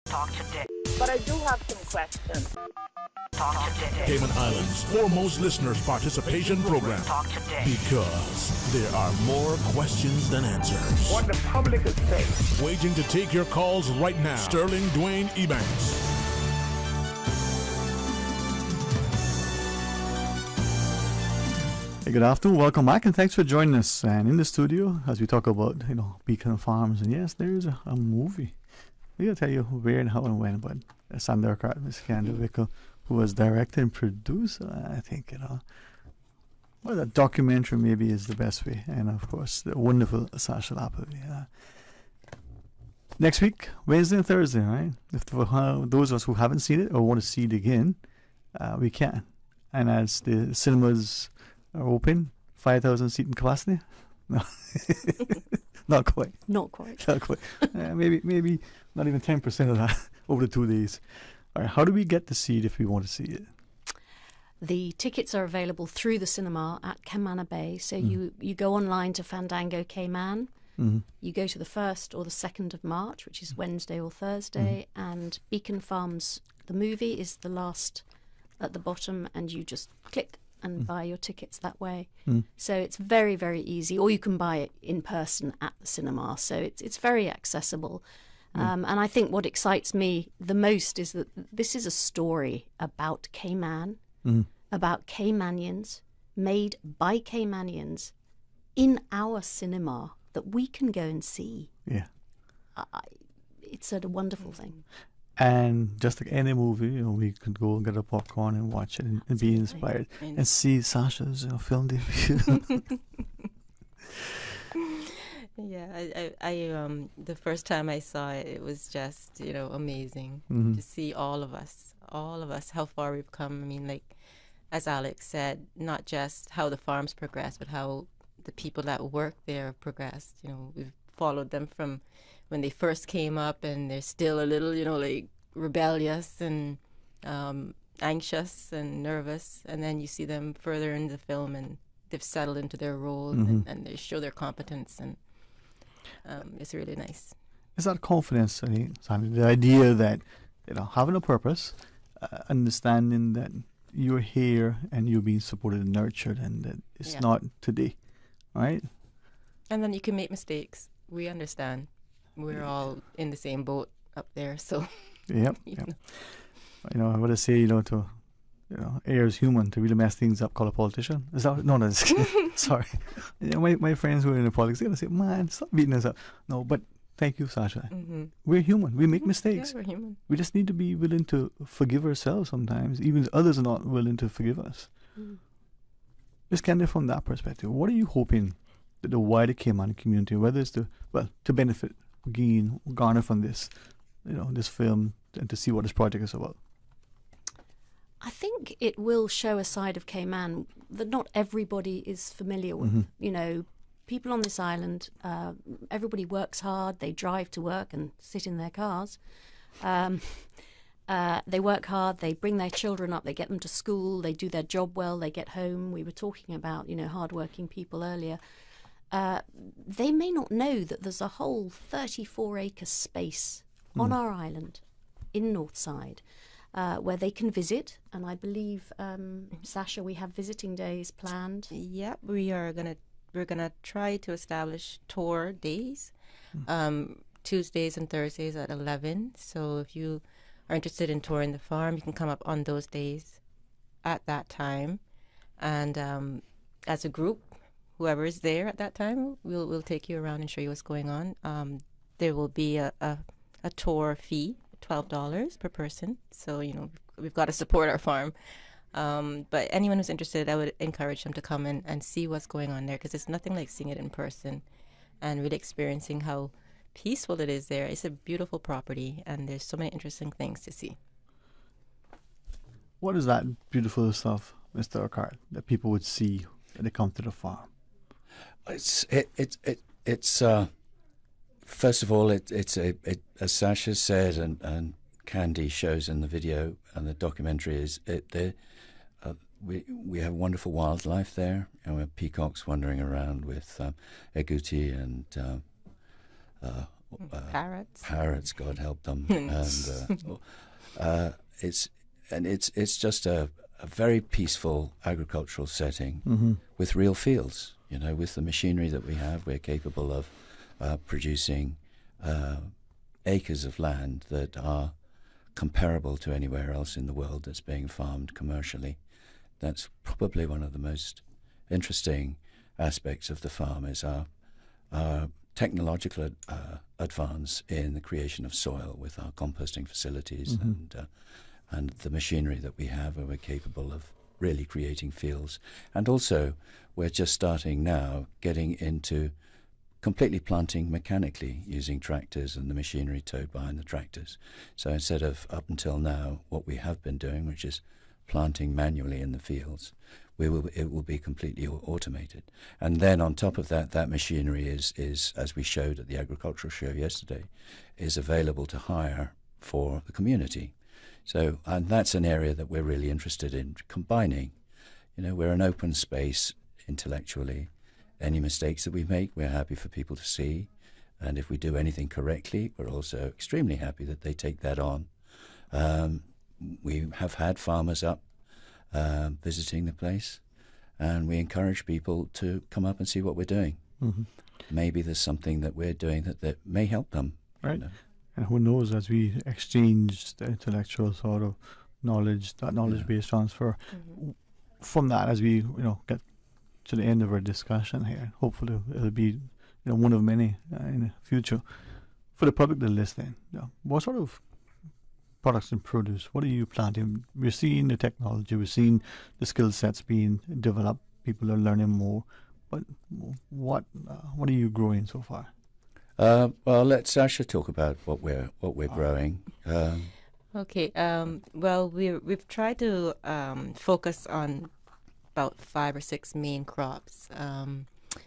Talk today. But I do have some questions. Talk today. Cayman Islands' foremost listeners participation program. Talk today. Because there are more questions than answers. What the public is saying. Waiting to take your calls right now. Sterling Dwayne Ebanks. Hey, good afternoon. Welcome back, and thanks for joining us. And in the studio, as we talk about, Beacon Farms, and yes, there is a movie. We gotta tell you where and how and when, but Sandra Carter, Miss Candy Wickle, who was director and producer, I think, well, that documentary maybe is the best way, and of course, the wonderful Sasha Lappi. Next week, Wednesday and Thursday, right? If those of us who haven't seen it or want to see it again, we can. And as the cinemas are open, 5,000 seating capacity? No, not quite. Not quite. Not quite. Maybe not even 10% of that over the 2 days. All right, how do we get the seat if we want to see it? The tickets are available through the cinema at Camana Bay. So you go online to Fandango Cayman. You go to the 1st or the 2nd of March, which is Wednesday or Thursday, and Beacon Farms, the movie, is the last at the bottom, and you just click and buy your tickets that way. So it's very, very easy. Or you can buy it in person at the cinema. So it's very accessible. And I think what excites me the most is that this is a story about Cayman, about Caymanians, made by Caymanians in our cinema that we can go and see. Yeah. It's a wonderful thing. And just like any movie, we could go and get a popcorn and watch it and be inspired and see Sasha's film debut. Yeah, I the first time I saw it, it was just, amazing to see all of us, how far we've come. I mean, like, as Alex said, not just how the farms progressed, but how the people that work there progressed. We've followed them from when they first came up, and they're still a little, like rebellious and anxious and nervous. And then you see them further in the film, and they've settled into their roles, and they show their competence, and it's really nice. It's that confidence, Sandy, the idea that, having a purpose, understanding that you're here and you're being supported and nurtured, and that it's not today, right? And then you can make mistakes. We understand. We're all in the same boat up there, so. Yep. I would say, to, air is human. To really mess things up, call a politician. Is that no? That's sorry. My friends who are in the politics, they're gonna say, "Man, stop beating us up." No, but thank you, Sasha. We're human. We make mistakes. Yeah, we're human. We just need to be willing to forgive ourselves sometimes, even if others are not willing to forgive us. Just kind of from that perspective, what are you hoping that the wider Cayman community, whether it's to benefit, garner from this, this film, and to see what this project is about? I think it will show a side of Cayman that not everybody is familiar with. People on this island, everybody works hard. They drive to work and sit in their cars. They work hard. They bring their children up. They get them to school. They do their job well. They get home. We were talking about, hardworking people earlier. They may not know that there's a whole 34-acre space on our island in Northside where they can visit. And I believe, Sasha, we have visiting days planned. Yep, we're gonna try to establish tour days, Tuesdays and Thursdays at 11. So if you are interested in touring the farm, you can come up on those days at that time, and as a group, whoever is there at that time, we'll take you around and show you what's going on. There will be a tour fee, $12 per person. So we've got to support our farm. But anyone who's interested, I would encourage them to come and see what's going on there, because it's nothing like seeing it in person and really experiencing how peaceful it is there. It's a beautiful property, and there's so many interesting things to see. What is that beautiful stuff, Mr. Ockart, that people would see when they come to the farm? It's first of all, it's as Sasha said, and Candy shows in the video and the documentary, we have wonderful wildlife there. We have peacocks wandering around with agouti and parrots. God help them. And it's just a very peaceful agricultural setting with real fields. With the machinery that we have, we're capable of producing acres of land that are comparable to anywhere else in the world that's being farmed commercially. That's probably one of the most interesting aspects of the farm, is our technological advance in the creation of soil with our composting facilities and the machinery that we have, where we're capable of really creating fields. And also, we're just starting now getting into completely planting mechanically using tractors and the machinery towed behind the tractors. So instead of up until now what we have been doing, which is planting manually in the fields, it will be completely automated. And then on top of that, that machinery is, as we showed at the agricultural show yesterday, is available to hire for the community. So, and that's an area that we're really interested in combining. We're an open space intellectually. Any mistakes that we make, we're happy for people to see. And if we do anything correctly, we're also extremely happy that they take that on. We have had farmers up visiting the place, and we encourage people to come up and see what we're doing. Maybe there's something that we're doing that may help them. Right. And who knows, as we exchange the intellectual sort of knowledge, that knowledge-based transfer, from that, as we get to the end of our discussion here, hopefully it'll be one of many in the future for the public to listen. What sort of products and produce, what are you planting? We're seeing the technology, we're seeing the skill sets being developed, people are learning more. But what are you growing so far? Well, let Sasha talk about what we're growing. Okay. Well, we've tried to focus on about 5 or 6 main crops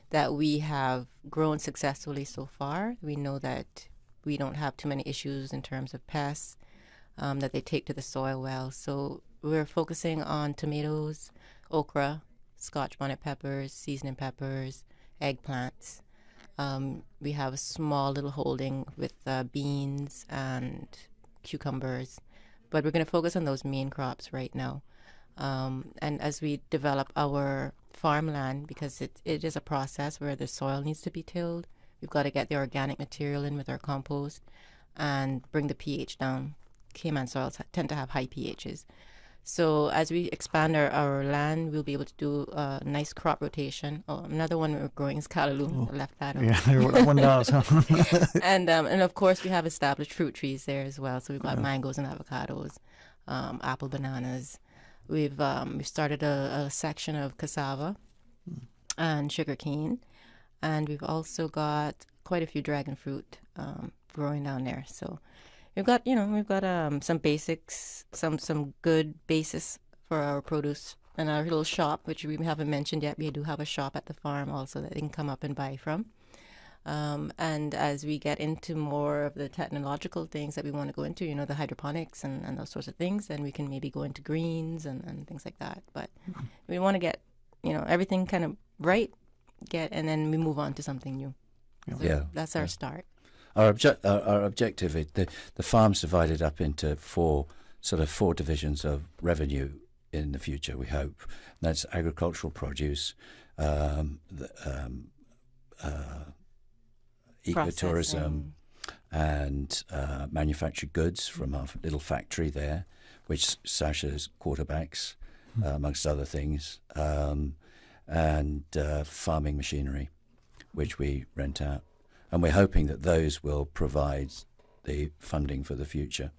that we have grown successfully so far. We know that we don't have too many issues in terms of pests, that they take to the soil well. So we're focusing on tomatoes, okra, Scotch bonnet peppers, seasoning peppers, eggplants. We have a small little holding with beans and cucumbers, but we're going to focus on those main crops right now. And as we develop our farmland, because it is a process where the soil needs to be tilled, we've got to get the organic material in with our compost and bring the pH down. Cayman soils tend to have high pHs. So as we expand our land, we'll be able to do a nice crop rotation. Oh, another one we're growing is callaloo. I left that out. Yeah, I wrote that one down. So. And of course we have established fruit trees there as well. So we've got mangoes and avocados, apple, bananas. We've started a section of cassava and sugarcane, and we've also got quite a few dragon fruit growing down there. So we've got some basics, some good basis for our produce, and our little shop, which we haven't mentioned yet. We do have a shop at the farm also that they can come up and buy from. And as we get into more of the technological things that we want to go into, the hydroponics and those sorts of things, then we can maybe go into greens and things like that. But we want to get, everything kind of right, and then we move on to something new. So that's our start. Our objective is the farm's divided up into four divisions of revenue in the future, we hope. And that's agricultural produce, ecotourism, and manufactured goods from our little factory there, which Sasha's quarterbacks, amongst other things, and farming machinery, which we rent out. And we're hoping that those will provide the funding for the future.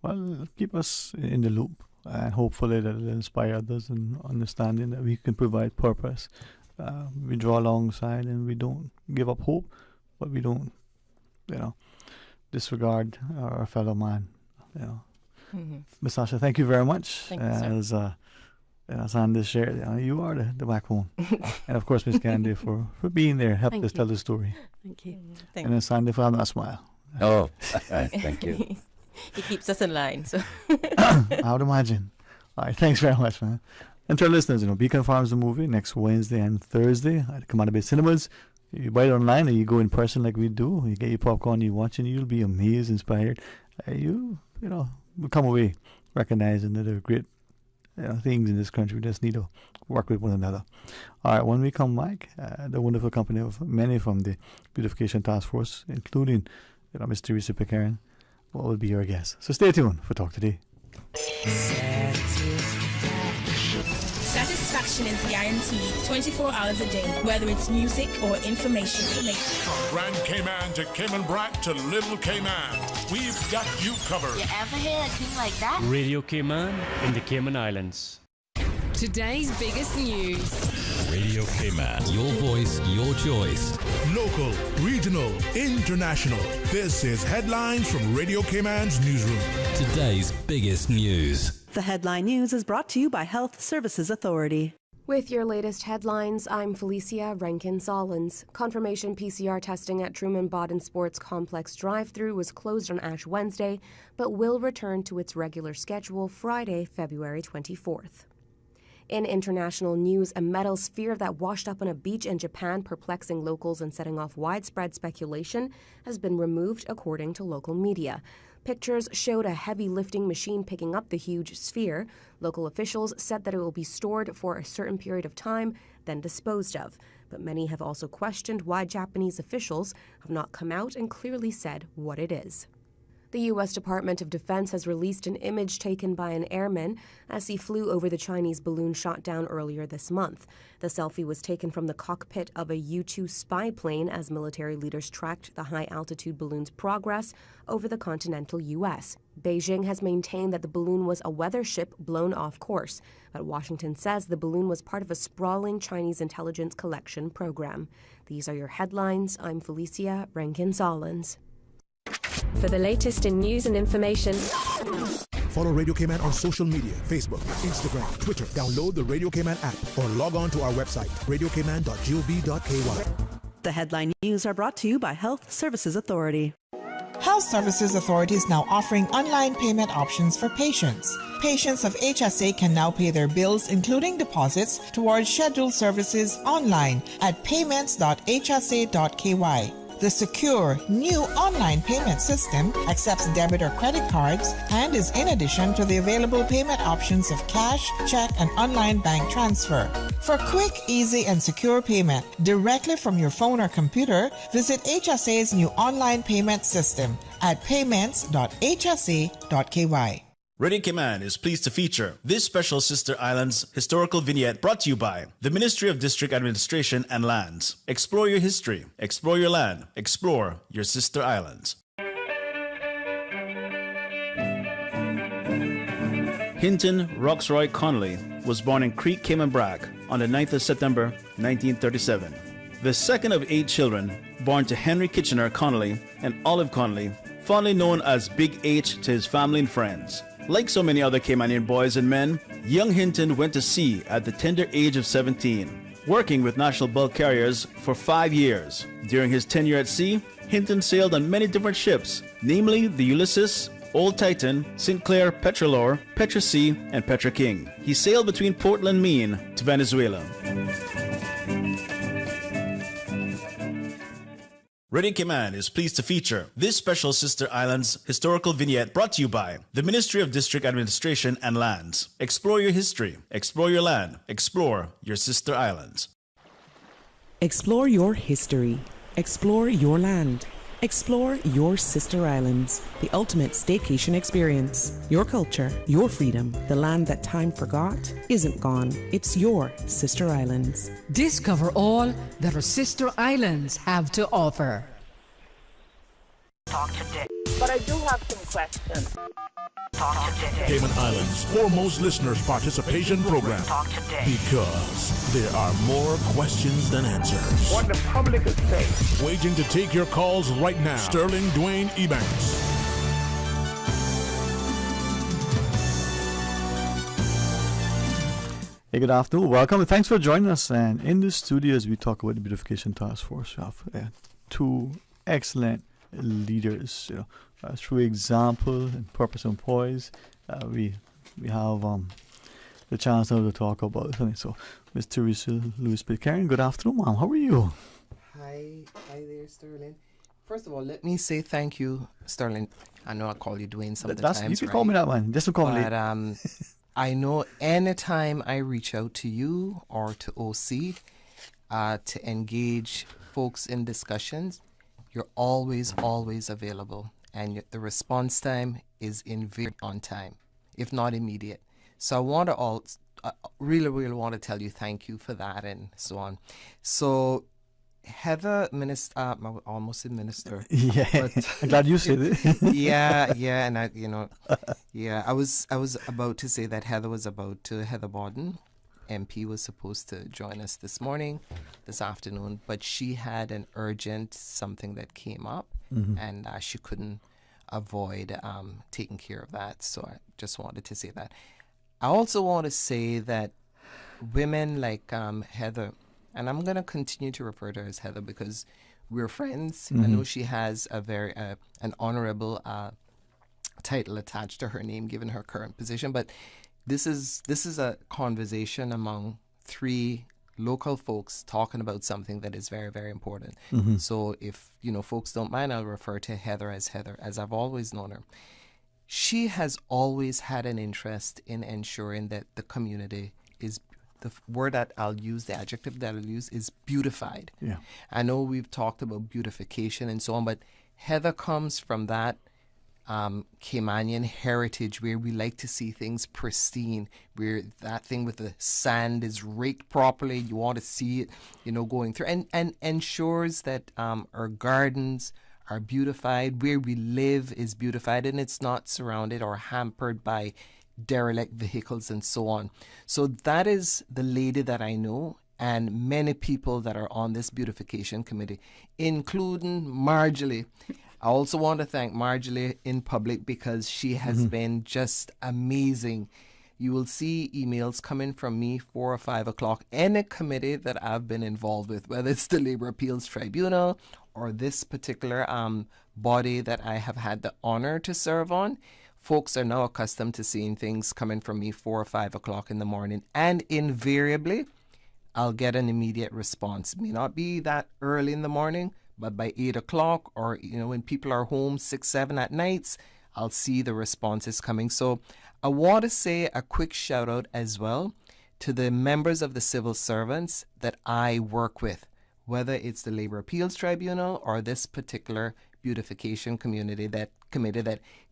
Well, keep us in the loop, and hopefully that will inspire others in understanding that we can provide purpose. We draw alongside, and we don't give up hope, but we don't, disregard our fellow man. Ms. Sasha, thank you very much. Thank you, sir. As Andy shared, you are the backbone. And of course, Ms. Candy, for being there, helped us tell the story. Thank you. And then Sandy for having that smile. Oh, thank you. He keeps us in line. So I would imagine. All right, thanks very much, man. And to our listeners, Beacon Farms the movie next Wednesday and Thursday at Commander Bay Cinemas. You buy it online or you go in person like we do. You get your popcorn, you watch it, you'll be amazed, inspired. You will come away recognizing that there are great things in this country. We just need to work with one another. All right, when we come back, the wonderful company of many from the Beautification Task Force, including Ms. Teresa Picarin, will be your guest. So stay tuned for Talk Today. Satisfaction is guaranteed 24 hours a day, whether it's music or information. From Grand Cayman to Cayman Brac to Little Cayman, we've got you covered. You ever hear a thing like that? Radio Cayman in the Cayman Islands. Today's biggest news. Radio Cayman. Your voice, your choice. Local, regional, international. This is Headlines from Radio Cayman's newsroom. Today's biggest news. The headline news is brought to you by Health Services Authority. With your latest headlines, I'm Felicia Rankin-Solins. Confirmation PCR testing at Truman Bodden Sports Complex drive-thru was closed on Ash Wednesday, but will return to its regular schedule Friday, February 24th. In international news, a metal sphere that washed up on a beach in Japan, perplexing locals and setting off widespread speculation, has been removed, according to local media. Pictures showed a heavy lifting machine picking up the huge sphere. Local officials said that it will be stored for a certain period of time, then disposed of. But many have also questioned why Japanese officials have not come out and clearly said what it is. The U.S. Department of Defense has released an image taken by an airman as he flew over the Chinese balloon shot down earlier this month. The selfie was taken from the cockpit of a U-2 spy plane as military leaders tracked the high-altitude balloon's progress over the continental U.S. Beijing has maintained that the balloon was a weather ship blown off course, but Washington says the balloon was part of a sprawling Chinese intelligence collection program. These are your headlines. I'm Felicia Rankin-Solins. For the latest in news and information, follow Radio Cayman on social media, Facebook, Instagram, Twitter. Download the Radio Cayman app or log on to our website, radiocayman.gov.ky. The headline news are brought to you by Health Services Authority. Health Services Authority is now offering online payment options for patients. Patients of HSA can now pay their bills, including deposits, towards scheduled services online at payments.hsa.ky. The secure, new online payment system accepts debit or credit cards and is in addition to the available payment options of cash, check, and online bank transfer. For quick, easy, and secure payment directly from your phone or computer, visit HSA's new online payment system at payments.hsa.ky. Radio Cayman is pleased to feature this special Sister Islands historical vignette brought to you by the Ministry of District Administration and Lands. Explore your history, explore your land, explore your Sister Islands. Hinton Roxroy Connolly was born in Creek, Cayman Brac on the 9th of September 1937. The second of 8 children born to Henry Kitchener Connolly and Olive Connolly, fondly known as Big H to his family and friends. Like so many other Caymanian boys and men, young Hinton went to sea at the tender age of 17, working with national bulk carriers for 5 years. During his tenure at sea, Hinton sailed on many different ships, namely the Ulysses, Old Titan, St. Clair, Petrolor, Petra Sea, and Petra King. He sailed between Portland, Maine to Venezuela. Radio Cayman is pleased to feature this special Sister Islands historical vignette brought to you by the Ministry of District Administration and Lands. Explore your history, explore your land, explore your Sister Islands. Explore your history, explore your land, explore your Sister Islands, the ultimate staycation experience. Your culture, your freedom, the land that time forgot isn't gone. It's your Sister Islands. Discover all that our Sister Islands have to offer. Talk today. But I do have some questions. Talk today. Cayman Islands' foremost listeners participation program. Talk today. Because there are more questions than answers. What the public is saying. Waiting to take your calls right now. Sterling Dwayne Ebanks. Hey, good afternoon. Welcome and thanks for joining us. And in the studio, as we talk about the Beautification Task Force, we have 2 excellent leaders, through example and purpose and poise. We have the chance now to talk about something. So, Ms. Teresa Lewis-Pitcairn, good afternoon, ma'am. How are you? Hi there, Sterling. First of all, let me say thank you, Sterling. I know I call you Dwayne some of the times. You can call me that, man. Just call me. But I know anytime I reach out to you or to OC to engage folks in discussions, you're always available. And the response time is very on time, if not immediate. So I want to really want to tell you thank you for that and so on. So Heather, minister, I almost said minister. Yeah, but I'm glad you said it. yeah, and I was about to say that Heather Borden, MP, was supposed to join us this afternoon, but she had an urgent something that came up, and she couldn't avoid taking care of that. So I just wanted to say that. I also want to say that women like Heather, and I'm going to continue to refer to her as Heather because we're friends. I know she has a very an honorable title attached to her name given her current position, but this is a conversation among 3 local folks talking about something that is very, very important. So if folks don't mind, I'll refer to Heather as I've always known her. She has always had an interest in ensuring that the community is, the word that I'll use, the adjective that I'll use is beautified. Yeah. I know we've talked about beautification and so on, but Heather comes from that Caymanian heritage, where we like to see things pristine, where that thing with the sand is raked properly. You want to see it, going through, and ensures that our gardens are beautified, where we live is beautified, and it's not surrounded or hampered by derelict vehicles and so on. So that is the lady that I know, and many people that are on this beautification committee, including Marjorie. I also want to thank Marjorie in public because she has been just amazing. You will see emails coming from me 4 or 5 o'clock. Any committee that I've been involved with, whether it's the Labor Appeals Tribunal or this particular body that I have had the honor to serve on, folks are now accustomed to seeing things coming from me 4 or 5 o'clock in the morning. And invariably, I'll get an immediate response. It may not be that early in the morning, but by 8 o'clock or, when people are home 6, 7 at nights, I'll see the responses coming. So I want to say a quick shout out as well to the members of the civil servants that I work with, whether it's the Labor Appeals Tribunal or this particular beautification committee that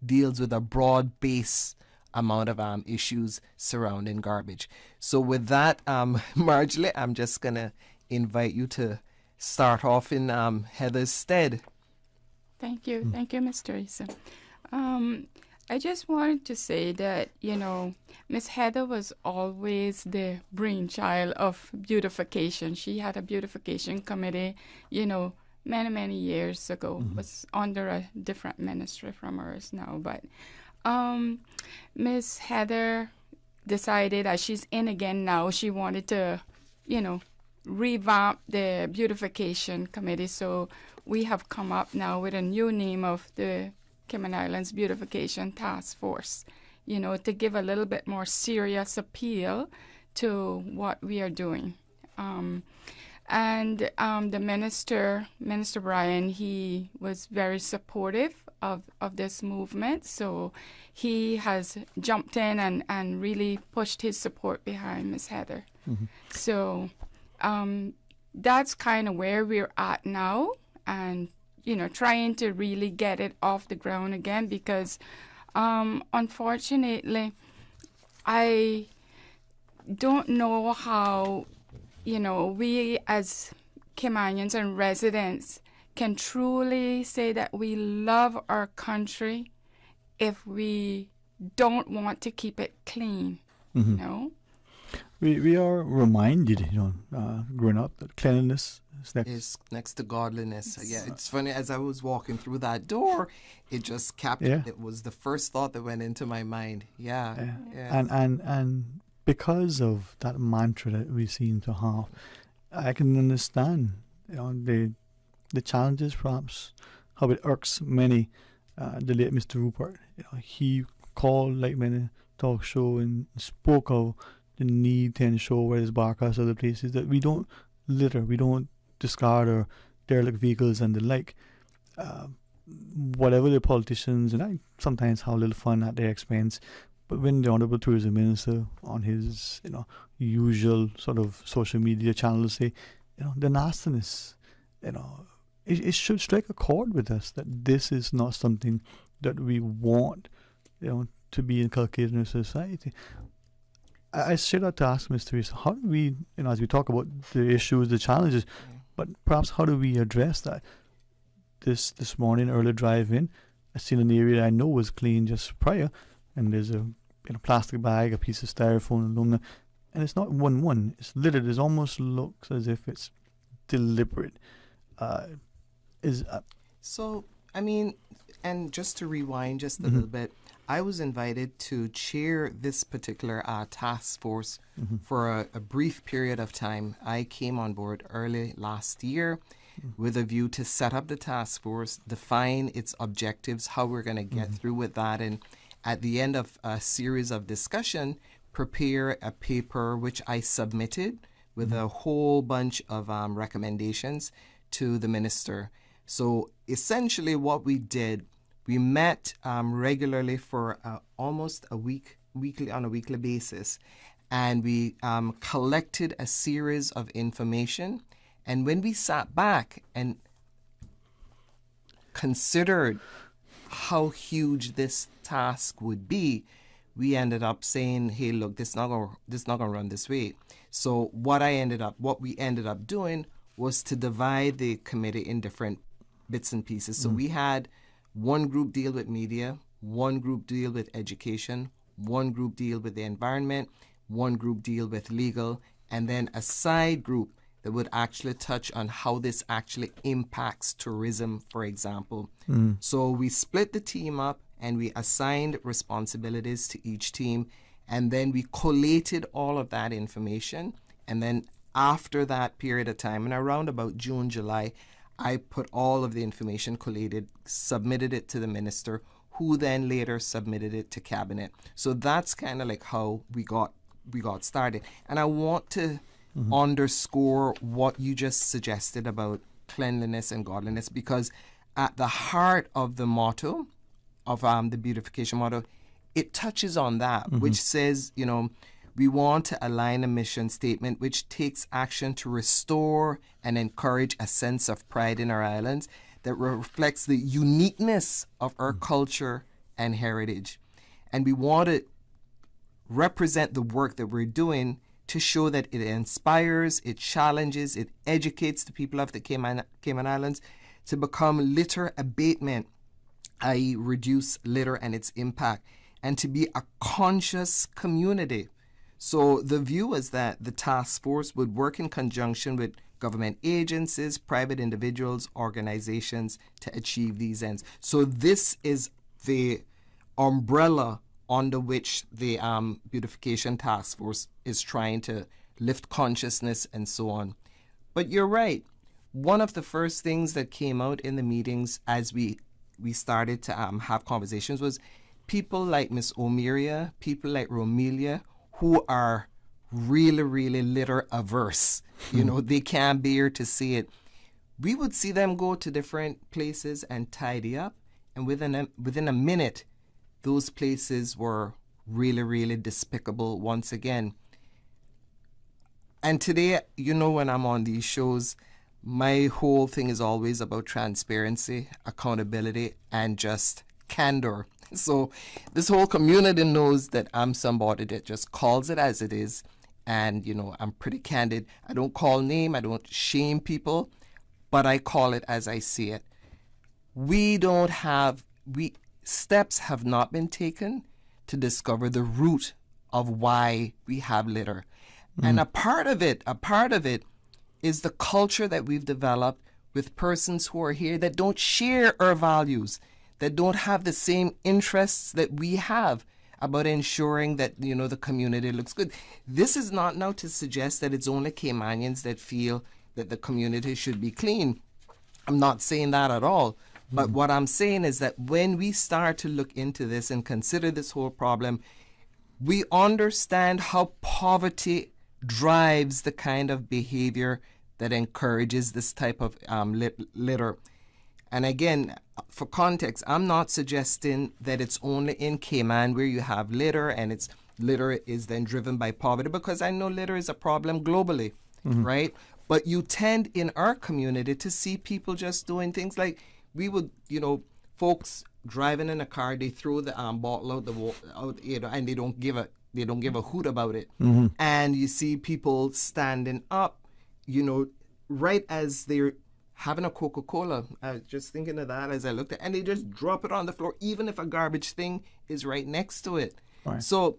deals with a broad base amount of issues surrounding garbage. So with that, Marjorie, I'm just going to invite you to start off in Heather's stead. Thank you. Thank you, Ms. Teresa. I just wanted to say that, Miss Heather was always the brainchild of beautification. She had a beautification committee, many, many years ago. Was under a different ministry from ours now. But Miss Heather decided, as she's in again now, she wanted to, revamp the beautification committee. So we have come up now with a new name of the Cayman Islands Beautification Task Force, to give a little bit more serious appeal to what we are doing. The Minister Brian, he was very supportive of this movement. So he has jumped in and really pushed his support behind Ms. Heather. So that's kind of where we're at now, and trying to really get it off the ground again, because unfortunately I don't know how we as Caymanians and residents can truly say that we love our country if we don't want to keep it clean. We are reminded, growing up, that cleanliness is next to godliness. Yeah, it's funny, as I was walking through that door, it just captured. It was the first thought that went into my mind. Yeah. And because of that mantra that we seem to have, I can understand, the challenges, perhaps how it irks many. The late Mr. Rupert, he called like many talk show and spoke of the need to ensure, whether it's Barcas or other places, that we don't litter, we don't discard our derelict vehicles and the like. Whatever the politicians, and I sometimes have a little fun at their expense, but when the Honourable Tourism Minister on his usual sort of social media channels say, the nastiness, it should strike a chord with us that this is not something that we want, to be inculcated in our society. I should have to ask Ms. Teresa, how do we, as we talk about the issues, the challenges, but perhaps how do we address that? This morning, early drive-in, I seen an area I know was clean just prior, and there's a plastic bag, a piece of styrofoam, aluminum, and it's not one. It's littered. It almost looks as if it's deliberate. So, I mean, and just to rewind just a little bit, I was invited to chair this particular task force for a brief period of time. I came on board early last year with a view to set up the task force, define its objectives, how we're going to get through with that, and at the end of a series of discussion, prepare a paper which I submitted with a whole bunch of recommendations to the minister. So essentially what we did, we met regularly for almost a weekly basis, and we collected a series of information. And when we sat back and considered how huge this task would be, we ended up saying, hey, look, this is not gonna run this way. So what we ended up doing was to divide the committee in different bits and pieces. So we had one group deal with media, one group deal with education, one group deal with the environment, one group deal with legal, and then a side group that would actually touch on how this actually impacts tourism, for example. So we split the team up and we assigned responsibilities to each team, and then we collated all of that information. And then after that period of time, and around about June, July, I put all of the information collated, submitted it to the minister, who then later submitted it to cabinet. So that's kind of like how we got started. And I want to underscore what you just suggested about cleanliness and godliness, because at the heart of the motto of the beautification motto, it touches on that, which says, we want to align a mission statement which takes action to restore and encourage a sense of pride in our islands that reflects the uniqueness of our culture and heritage. And we want to represent the work that we're doing to show that it inspires, it challenges, it educates the people of the Cayman Islands to become litter abatement, i.e. reduce litter and its impact, and to be a conscious community. So the view was that the task force would work in conjunction with government agencies, private individuals, organizations to achieve these ends. So this is the umbrella under which the beautification task force is trying to lift consciousness and so on. But you're right. One of the first things that came out in the meetings as we started to have conversations was people like Miss Omiria, people like Romelia, who are really, really litter averse. They can't bear to see it. We would see them go to different places and tidy up, and within a minute, those places were really, really despicable once again. And today, when I'm on these shows, my whole thing is always about transparency, accountability, and just candor. So this whole community knows that I'm somebody that just calls it as it is. And, I'm pretty candid. I don't call name. I don't shame people, but I call it as I see it. Steps have not been taken to discover the root of why we have litter. And a part of it is the culture that we've developed with persons who are here that don't share our values, that don't have the same interests that we have about ensuring that, the community looks good. This is not now to suggest that it's only Caymanians that feel that the community should be clean. I'm not saying that at all. But what I'm saying is that when we start to look into this and consider this whole problem, we understand how poverty drives the kind of behavior that encourages this type of litter. And again, for context, I'm not suggesting that it's only in Cayman where you have litter and litter is then driven by poverty, because I know litter is a problem globally, right? But you tend in our community to see people just doing things like, we would, folks driving in a car, they throw the bottle out, and they don't give a hoot about it. And you see people standing up, right as they're having a Coca-Cola. I was just thinking of that as I looked at, and they just drop it on the floor, even if a garbage thing is right next to it. Right. So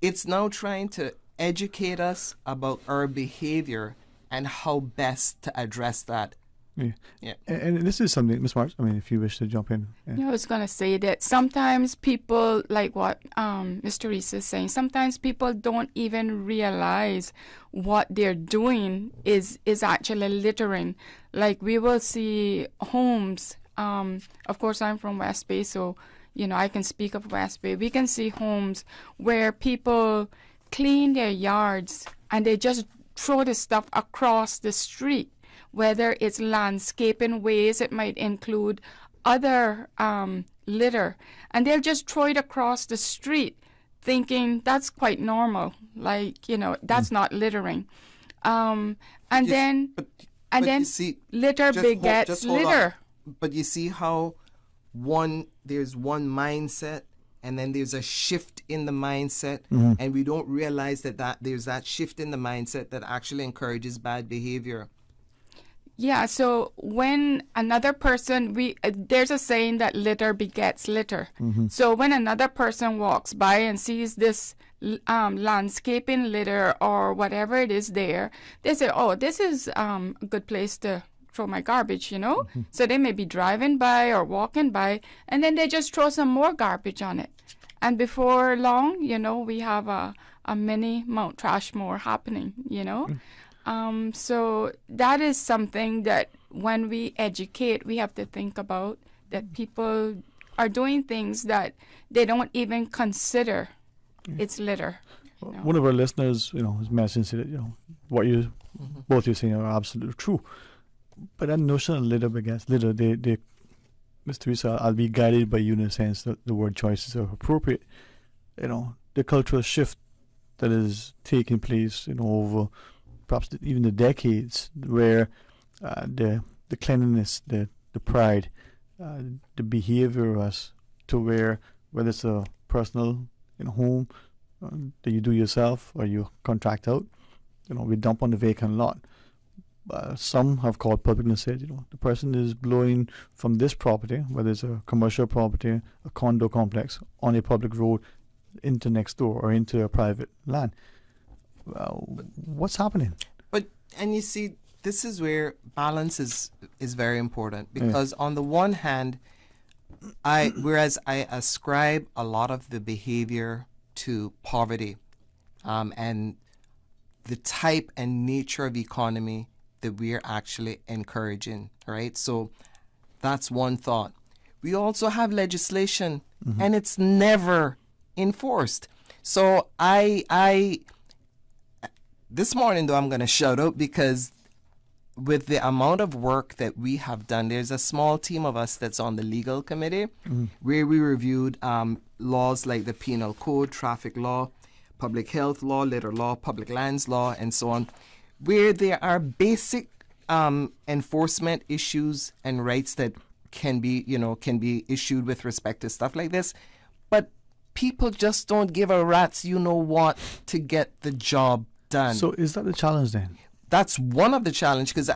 it's now trying to educate us about our behavior and how best to address that. Yeah. And this is something, Ms. Marks, if you wish to jump in. Yeah. I was going to say that sometimes people, like what Mr. Reese is saying, sometimes people don't even realize what they're doing is actually littering. Like we will see homes, of course I'm from West Bay, so, I can speak of West Bay. We can see homes where people clean their yards and they just throw the stuff across the street. Whether it's landscaping ways, it might include other litter. And they'll just throw it across the street thinking that's quite normal. Like, that's not littering. And then litter begets litter. But you see how there's one mindset, and then there's a shift in the mindset, and we don't realize that there's that shift in the mindset that actually encourages bad behavior. Yeah, so when another person, there's a saying that litter begets litter. So when another person walks by and sees this landscaping litter or whatever it is there, they say, oh, this is a good place to throw my garbage, you know? So they may be driving by or walking by, and then they just throw some more garbage on it. And before long, you know, we have a mini Mount Trashmore happening, you know? So that is something that when we educate, we have to think about, that people are doing things that they don't even consider it's litter. You know? One of our listeners, you know, has mentioned that, you know, what you both you're saying are absolutely true. But that notion of litter begets litter, they Ms. Teresa, I'll be guided by you in the sense that the word choices are appropriate. You know, the cultural shift that is taking place, you know, over perhaps even the decades, where the cleanliness, the pride, the behavior of us, to where whether it's a personal, you know, home that you do yourself or you contract out, you know, we dump on the vacant lot. Some have called public and said, you know, the person is blowing from this property, whether it's a commercial property, a condo complex, on a public road, into next door or into a private land. What's happening? And you see, this is where balance is very important, because on the one hand, whereas I ascribe a lot of the behavior to poverty, and the type and nature of economy that we're actually encouraging, right? So that's one thought. We also have legislation, and it's never enforced. So this morning, though, I'm going to shout out, because with the amount of work that we have done, there's a small team of us that's on the legal committee, where we reviewed laws like the penal code, traffic law, public health law, litter law, public lands law, and so on, where there are basic enforcement issues and rights that can be issued with respect to stuff like this. But people just don't give a rat's you-know-what to get the job done. So is that the challenge then? That's one of the challenges, because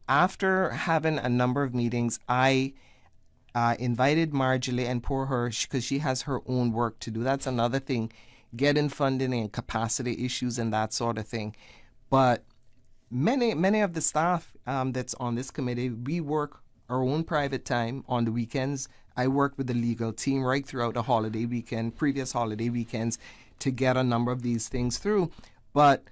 after having a number of meetings, I invited Marjorie and pour her, because she has her own work to do. That's another thing, getting funding and capacity issues and that sort of thing. But many of the staff that's on this committee, we work our own private time on the weekends. I work with the legal team right throughout the holiday weekend, previous holiday weekends, to get a number of these things through. But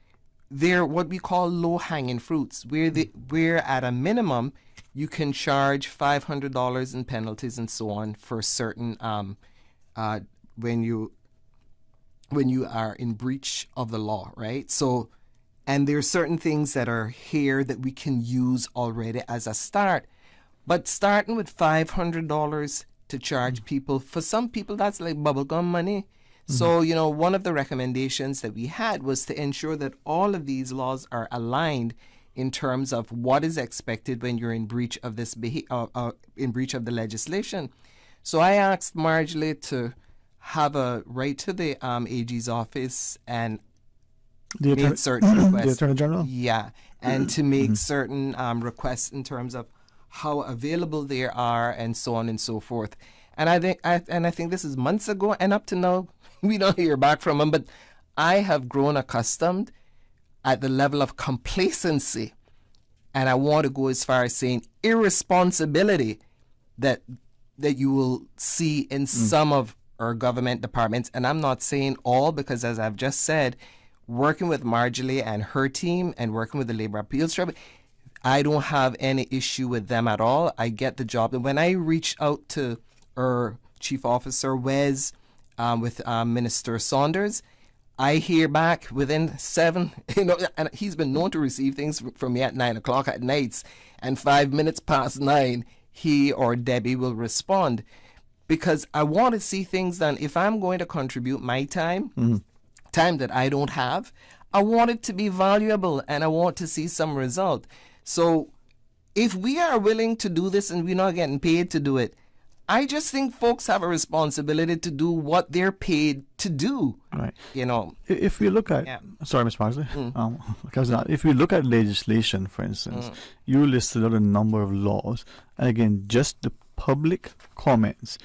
they're what we call low-hanging fruits, where at a minimum you can charge $500 in penalties and so on for certain when you are in breach of the law, right? So, and there are certain things that are here that we can use already as a start. But starting with $500 to charge people, for some people that's like bubblegum money. So, you know, one of the recommendations that we had was to ensure that all of these laws are aligned in terms of what is expected when you're in breach of this in breach of the legislation. So I asked Marjorie to have a write to the AG's office and make certain requests. The Attorney General? Yeah, and to make certain requests in terms of how available they are and so on and so forth. And I think this is months ago, and up to now, we don't hear back from them. But I have grown accustomed at the level of complacency, and I want to go as far as saying irresponsibility that you will see in some of our government departments. And I'm not saying all, because as I've just said, working with Marjorie and her team and working with the Labor Appeals Tribunal, I don't have any issue with them at all. I get the job. And when I reach out to our Chief Officer Wes with Minister Saunders, I hear back within 7, and he's been known to receive things from me at 9 o'clock at nights, and 5 minutes past 9, he or Debbie will respond, because I want to see things done. If I'm going to contribute my time, time that I don't have, I want it to be valuable, and I want to see some result. So if we are willing to do this and we're not getting paid to do it, I just think folks have a responsibility to do what they're paid to do. Right. You know. If you look at, sorry, Ms. Parsley, because if you look at legislation, for instance, you listed out a number of laws, and again, just the public comments,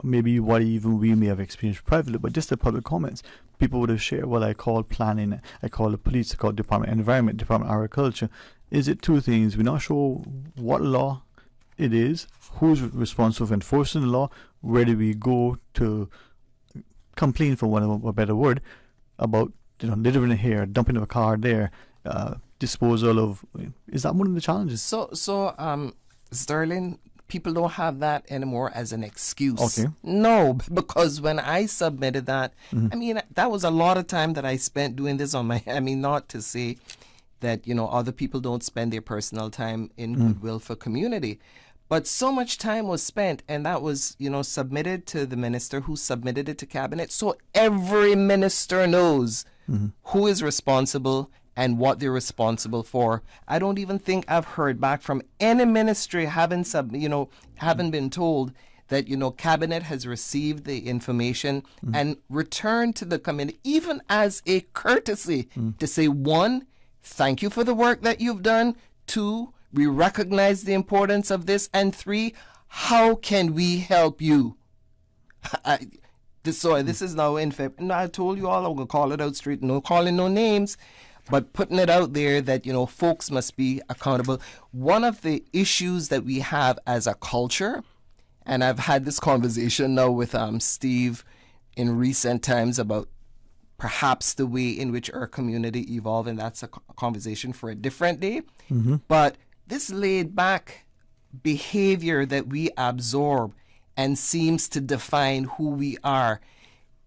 maybe what even we may have experienced privately, but just the public comments, people would have shared what I call planning, I call the police, I call Department of Environment, Department of Agriculture. Is it two things? We're not sure what law it is, who's responsible for enforcing the law, where do we go to complain, for one of a better word, about littering here, dumping of a car there, disposal of. Is that one of the challenges? So Sterling, people don't have that anymore as an excuse. Okay. No, because when I submitted that, I mean, that was a lot of time that I spent doing this on my. I mean, not to say that other people don't spend their personal time in goodwill for community. But so much time was spent, and that was, submitted to the minister who submitted it to cabinet. So every minister knows who is responsible and what they're responsible for. I don't even think I've heard back from any ministry having been told that, cabinet has received the information and returned to the committee, even as a courtesy to say, 1, thank you for the work that you've done. 2, we recognize the importance of this. And 3, how can we help you? This is now in February. No, I told you all I'm going to call it out straight. No calling no names, but putting it out there that, folks must be accountable. One of the issues that we have as a culture, and I've had this conversation now with Steve in recent times about perhaps the way in which our community evolved, and that's a conversation for a different day. But this laid back behavior that we absorb and seems to define who we are,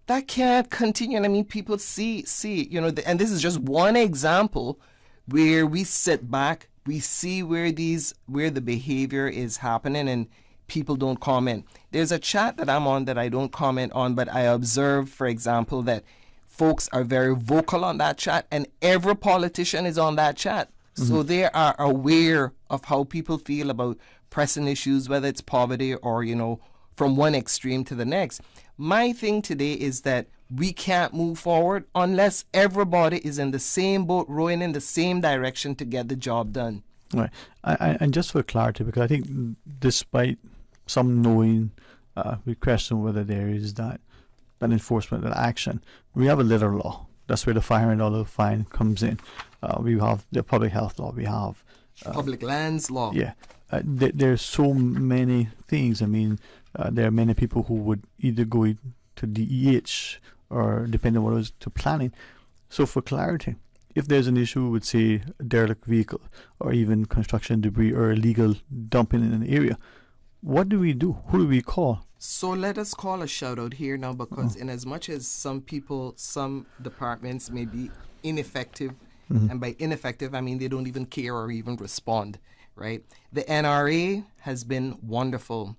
that can't continue. And I mean, people see, and this is just one example where we sit back, we see where the behavior is happening, and people don't comment. There's a chat that I'm on that I don't comment on, but I observe, for example, that folks are very vocal on that chat, and every politician is on that chat. So they are aware of how people feel about pressing issues, whether it's poverty or, from one extreme to the next. My thing today is that we can't move forward unless everybody is in the same boat, rowing in the same direction to get the job done. Right. And just for clarity, because I think despite some knowing, we question whether there is that enforcement, that action. We have a litter law. That's where the $500 fine comes in. We have the public health law. We have public lands law. Yeah. There's so many things. I mean, there are many people who would either go to DEH or, depending on what it was, to planning. So for clarity, if there's an issue with, say, a derelict vehicle or even construction debris or illegal dumping in an area, what do we do? Who do we call? So let us call a shout out here now, because in as much as some departments may be ineffective, and by ineffective I mean they don't even care or even respond, right? The NRA has been wonderful.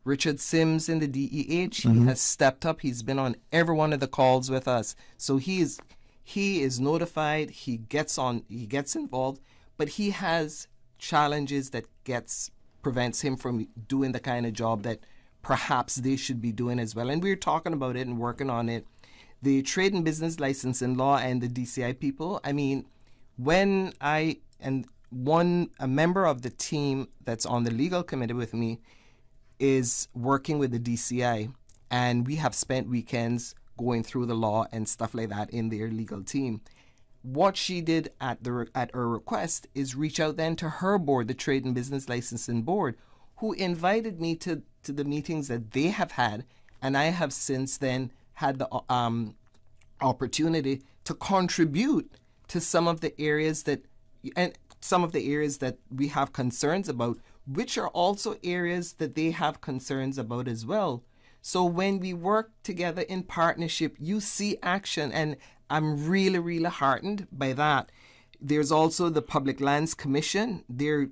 Richard Sims in the DEH, he has stepped up. He's been on every one of the calls with us. So he is notified, he gets involved, but he has challenges that prevents him from doing the kind of job that perhaps they should be doing as well. And we're talking about it and working on it. The trade and business licensing law and the DCI people, I mean, when a member of the team that's on the legal committee with me is working with the DCI, and we have spent weekends going through the law and stuff like that in their legal team. What she did at her request is reach out then to her board, the Trade and Business Licensing Board, who invited me to the meetings that they have had, and I have since then had the opportunity to contribute to some of the areas that we have concerns about, which are also areas that they have concerns about as well. So when we work together in partnership, you see action, and I'm really, really heartened by that. There's also the Public Lands Commission. They've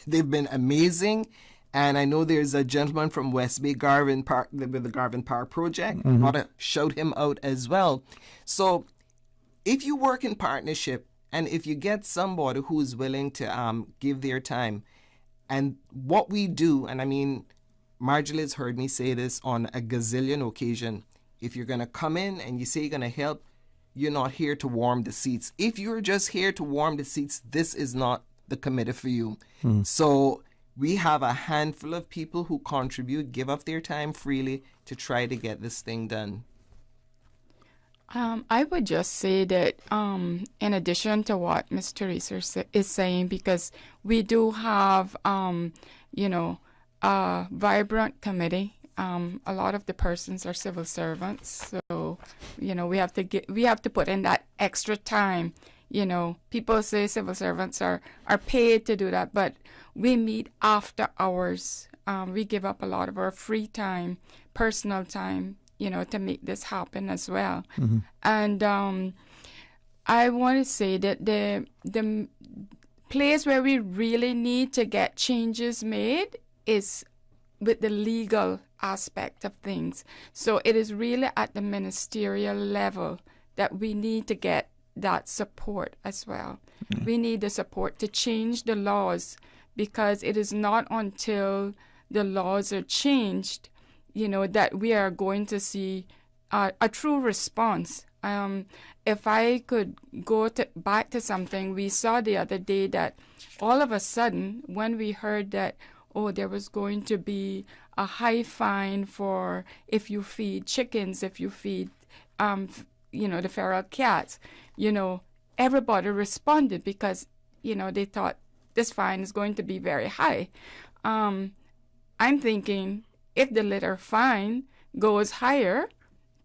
been amazing. And I know there's a gentleman from West Bay, Garvin Park, with the Garvin Park project. I want to shout him out as well. So if you work in partnership, and if you get somebody who is willing to give their time, and what we do, and I mean, Marjolie's heard me say this on a gazillion occasions. If you're going to come in and you say you're going to help, you're not here to warm the seats. If you're just here to warm the seats, this is not the committee for you. So we have a handful of people who contribute, give up their time freely to try to get this thing done. I would just say that in addition to what Ms. Teresa is saying, because we do have, a vibrant committee. A lot of the persons are civil servants, so we have to put in that extra time. People say civil servants are paid to do that, but we meet after hours. We give up a lot of our free time, personal time, to make this happen as well. And I want to say that the place where we really need to get changes made is with the legal aspect of things. So it is really at the ministerial level that we need to get that support as well. We need the support to change the laws, because it is not until the laws are changed, that we are going to see a true response. If I could go back to something we saw the other day, that all of a sudden, when we heard that, there was going to be a high fine for if you feed chickens, if you feed, the feral cats, everybody responded because, they thought this fine is going to be very high. I'm thinking if the litter fine goes higher,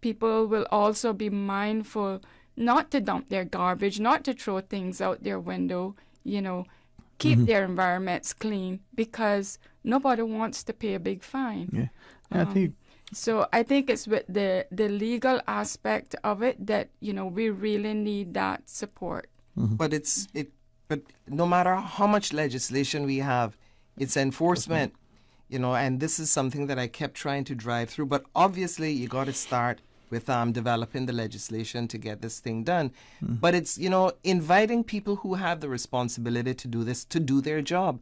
people will also be mindful not to dump their garbage, not to throw things out their window, keep their environments clean, because nobody wants to pay a big fine. Yeah, I think. So I think it's with the legal aspect of it that we really need that support. But but no matter how much legislation we have, it's enforcement. And this is something that I kept trying to drive through. But obviously, you got to start with developing the legislation to get this thing done. But it's, inviting people who have the responsibility to do this, to do their job.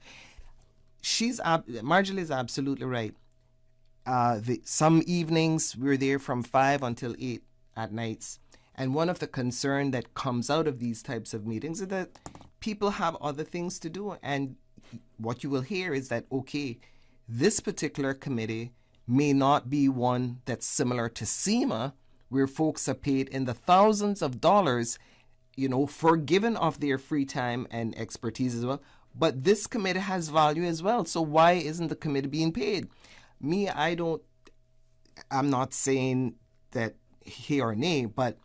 Marjorie is absolutely right. Some evenings we're there from 5 until 8 at nights. And one of the concern that comes out of these types of meetings is that people have other things to do. And what you will hear is that, okay, this particular committee may not be one that's similar to SEMA, where folks are paid in the thousands of dollars, for giving of their free time and expertise as well. But this committee has value as well. So why isn't the committee being paid? I'm not saying that hey or nay, but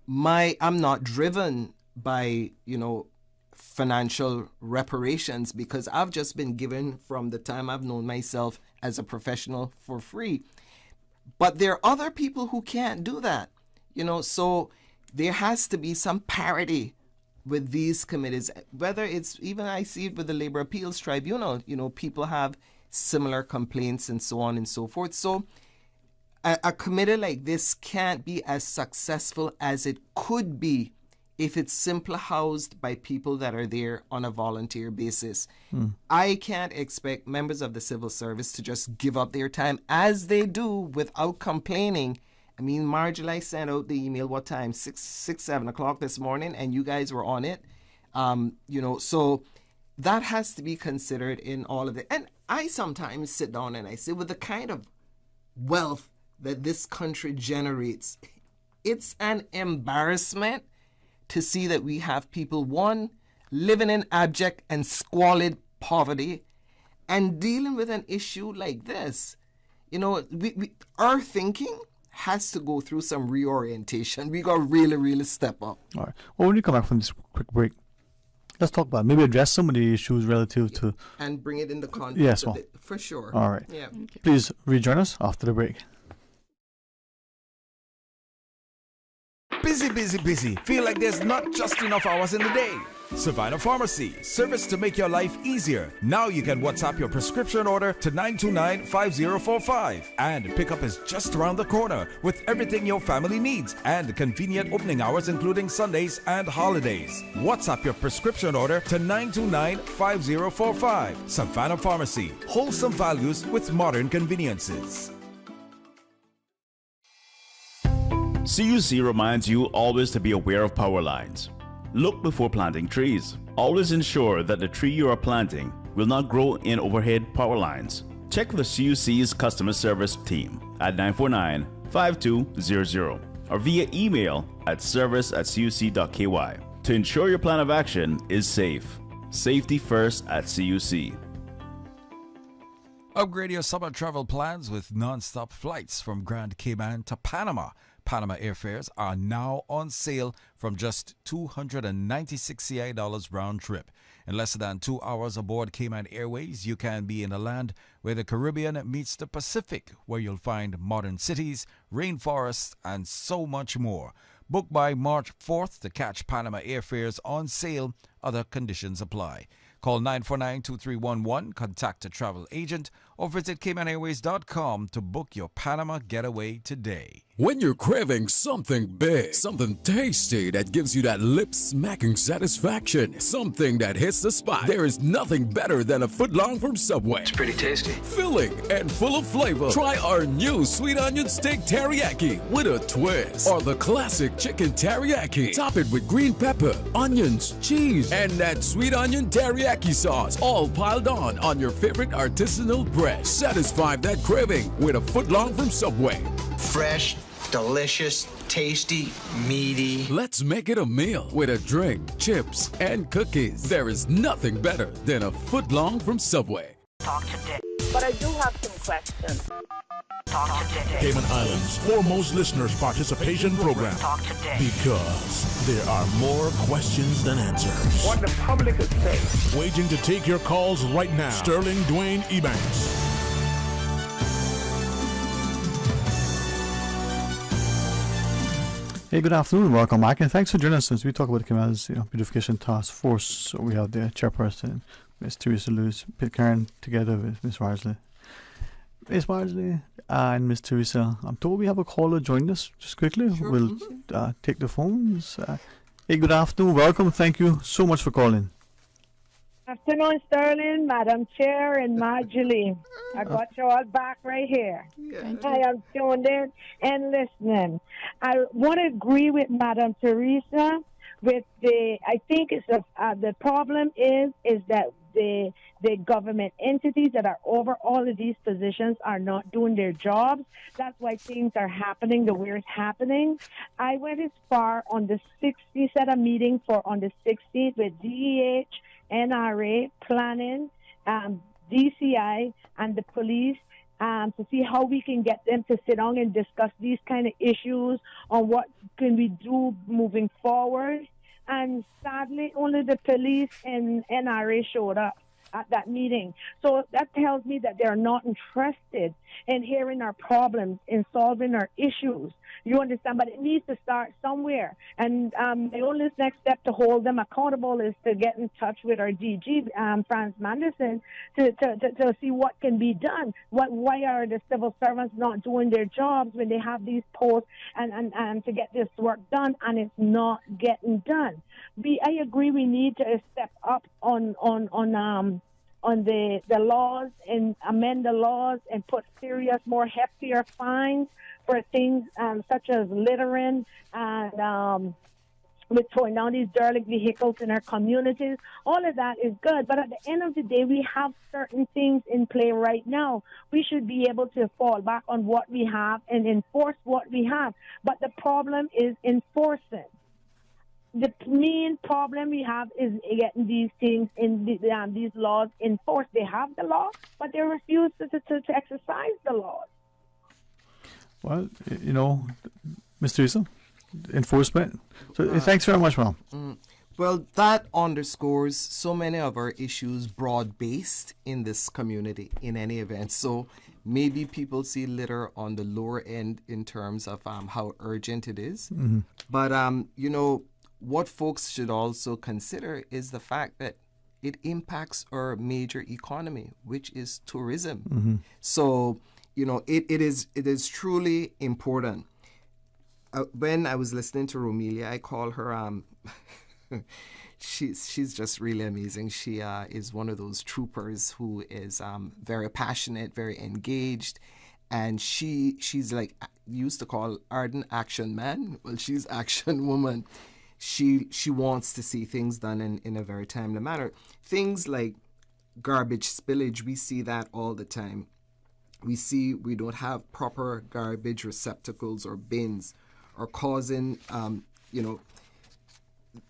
I'm not driven by, financial reparations, because I've just been given from the time I've known myself as a professional for free. But there are other people who can't do that, so there has to be some parity with these committees, whether it's even I see it with the Labor Appeals Tribunal, people have similar complaints and so on and so forth. So a committee like this can't be as successful as it could be if it's simply housed by people that are there on a volunteer basis. I can't expect members of the civil service to just give up their time as they do without complaining. I mean, Marjorie sent out the email, what time? 7 o'clock this morning, and you guys were on it. So that has to be considered in all of it. And I sometimes sit down and I say, with the kind of wealth that this country generates, it's an embarrassment to see that we have people, one, living in abject and squalid poverty and dealing with an issue like this. Our thinking has to go through some reorientation. We got to really, really step up. All right. Well, when you come back from this quick break, let's talk about maybe address some of the issues relative to... And bring it in the context yes, of it, for sure. All right. Yeah. Please rejoin us after the break. busy, busy, busy. Feel like there's not just enough hours in the day. Savannah Pharmacy, service to make your life easier. Now you can WhatsApp your prescription order to 929-5045. And pickup is just around the corner with everything your family needs and convenient opening hours including Sundays and holidays. WhatsApp your prescription order to 929-5045. Savannah Pharmacy, wholesome values with modern conveniences. CUC reminds you always to be aware of power lines. Look before planting trees. Always ensure that the tree you are planting will not grow in overhead power lines. Check with the CUC's customer service team at 949-5200 or via email at service@cuc.ky to ensure your plan of action is safe. Safety first at CUC. Upgrade your summer travel plans with non-stop flights from Grand Cayman to Panama. Panama airfares are now on sale from just $296 CI round trip. In less than 2 hours aboard Cayman Airways, you can be in a land where the Caribbean meets the Pacific, where you'll find modern cities, rainforests, and so much more. Book by March 4th to catch Panama airfares on sale. Other conditions apply. Call 949-2311, contact a travel agent, or visit CaymanAirways.com to book your Panama getaway today. When you're craving something big, something tasty that gives you that lip-smacking satisfaction, something that hits the spot, there is nothing better than a footlong from Subway. It's pretty tasty. Filling and full of flavor. Try our new sweet onion steak teriyaki with a twist, or the classic chicken teriyaki. Top it with green pepper, onions, cheese, and that sweet onion teriyaki sauce, all piled on your favorite artisanal bread. Satisfy that craving with a footlong from Subway. Fresh, delicious, tasty, meaty. Let's make it a meal with a drink, chips, and cookies. There is nothing better than a footlong from Subway. Talk today. But I do have some questions. Talk today. Cayman Islands' foremost listeners participation program. Talk today. Because there are more questions than answers. What the public is saying. Waiting to take your calls right now. Sterling Dwayne Ebanks. Hey, good afternoon. Welcome back, and thanks for joining us as we talk about the Cayman's Beautification Task Force. So we have the chairperson, Ms. Teresa Lewis Pitcairn, together with Ms. Marsley. Ms. Marsley and Ms. Teresa, I'm told we have a caller joining us just quickly. Sure. We'll take the phones. Hey, good afternoon. Welcome. Thank you so much for calling. Afternoon, Sterling, Madam Chair, and Marjorie. I got you all back right here. I am tuned in and listening. I want to agree with Madam Teresa with I think it's the problem is that the government entities that are over all of these positions are not doing their jobs. That's why things are happening the way it's happening. I went as far on the 60th at a meeting on the 16th with DEH, NRA, planning, DCI, and the police to see how we can get them to sit down and discuss these kind of issues on what can we do moving forward. And sadly, only the police and NRA showed up at that meeting. So that tells me that they're not interested in hearing our problems, in solving our issues. You understand? But it needs to start somewhere. And the only next step to hold them accountable is to get in touch with our DG, Franz Manderson, to see what can be done. Why are the civil servants not doing their jobs when they have these posts and to get this work done, and it's not getting done? I agree we need to step up on the laws and amend the laws and put serious, more heftier fines for things such as littering and with throwing down these derelict vehicles in our communities. All of that is good, but at the end of the day, we have certain things in play right now. We should be able to fall back on what we have and enforce what we have. But the problem is enforcing. The main problem we have is getting these things in these laws enforced. They have the law, but they refuse to exercise the laws. Well, Ms. Teresa, enforcement. So thanks very much, ma'am. Well, that underscores so many of our issues broad-based in this community in any event. So maybe people see litter on the lower end in terms of how urgent it is. Mhm. But, what folks should also consider is the fact that it impacts our major economy, which is tourism. Mhm. So, it is truly important. When I was listening to Romelia, I call her, she's just really amazing. She is one of those troopers who is very passionate, very engaged. And she's like, used to call Arden action man. Well, she's action woman. She wants to see things done in a very timely manner. Things like garbage spillage, we see that all the time. We don't have proper garbage receptacles or bins, or causing,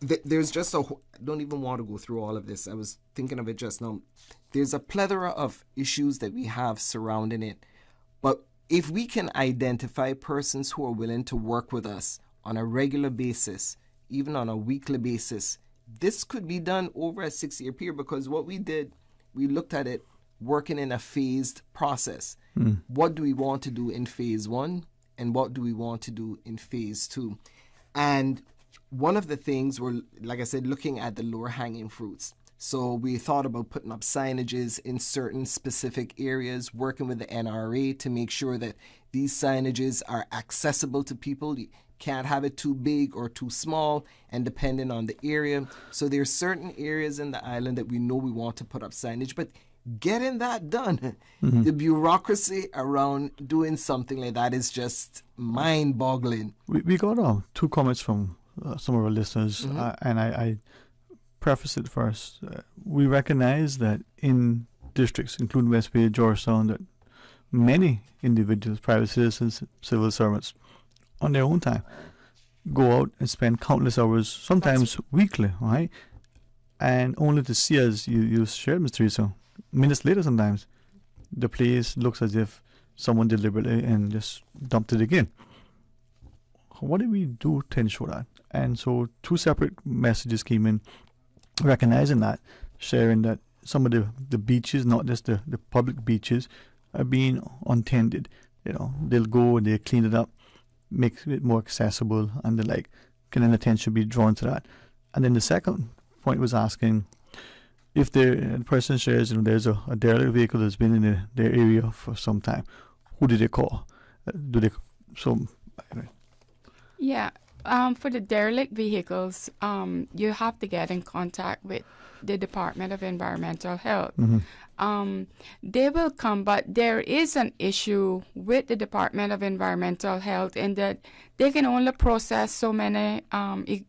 there's just I don't even want to go through all of this. I was thinking of it just now. There's a plethora of issues that we have surrounding it. But if we can identify persons who are willing to work with us on a regular basis, even on a weekly basis, this could be done over a 6-year period, because what we did, we looked at it working in a phased process. What do we want to do in phase 1 and what do we want to do in phase 2? And one of the things were, like I said, looking at the lower hanging fruits. So we thought about putting up signages in certain specific areas, working with the NRA to make sure that these signages are accessible to people. You can't have it too big or too small, and depending on the area. So there's certain areas in the island that we know we want to put up signage, but getting that done, the bureaucracy around doing something like that is just mind-boggling. We got 2 comments from some of our listeners, and I preface it first. We recognize that in districts, including West Bay, Georgetown, that many individuals, private citizens, civil servants, on their own time, go out and spend countless hours, sometimes weekly, right? And only to see, as you shared, Mr. Teresa, minutes later sometimes, the place looks as if someone deliberately and just dumped it again. What do we do to ensure that? And so 2 separate messages came in, recognizing that, sharing that some of the beaches, not just the public beaches, are being untended. They'll go and they clean it up, make it more accessible, and can an attention be drawn to that? And then the second point was asking if the person shares, there's a derelict vehicle that's been in their area for some time. Who do they call? Yeah. For the derelict vehicles, you have to get in contact with the Department of Environmental Health. They will come, but there is an issue with the Department of Environmental Health in that they can only process so many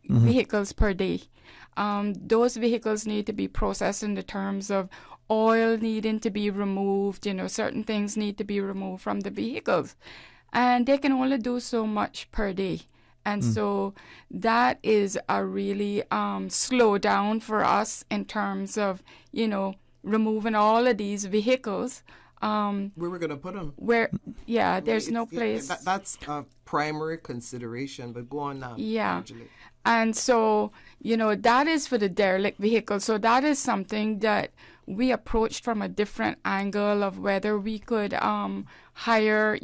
vehicles per day. Those vehicles need to be processed in the terms of oil needing to be removed, certain things need to be removed from the vehicles. And they can only do so much per day. And so that is a really slow down for us in terms of, removing all of these vehicles. Where we're going to put them? There's no place. That's a primary consideration, but go on now. Yeah. Angela. And so, that is for the derelict vehicle. So that is something that we approached from a different angle of whether we could hire,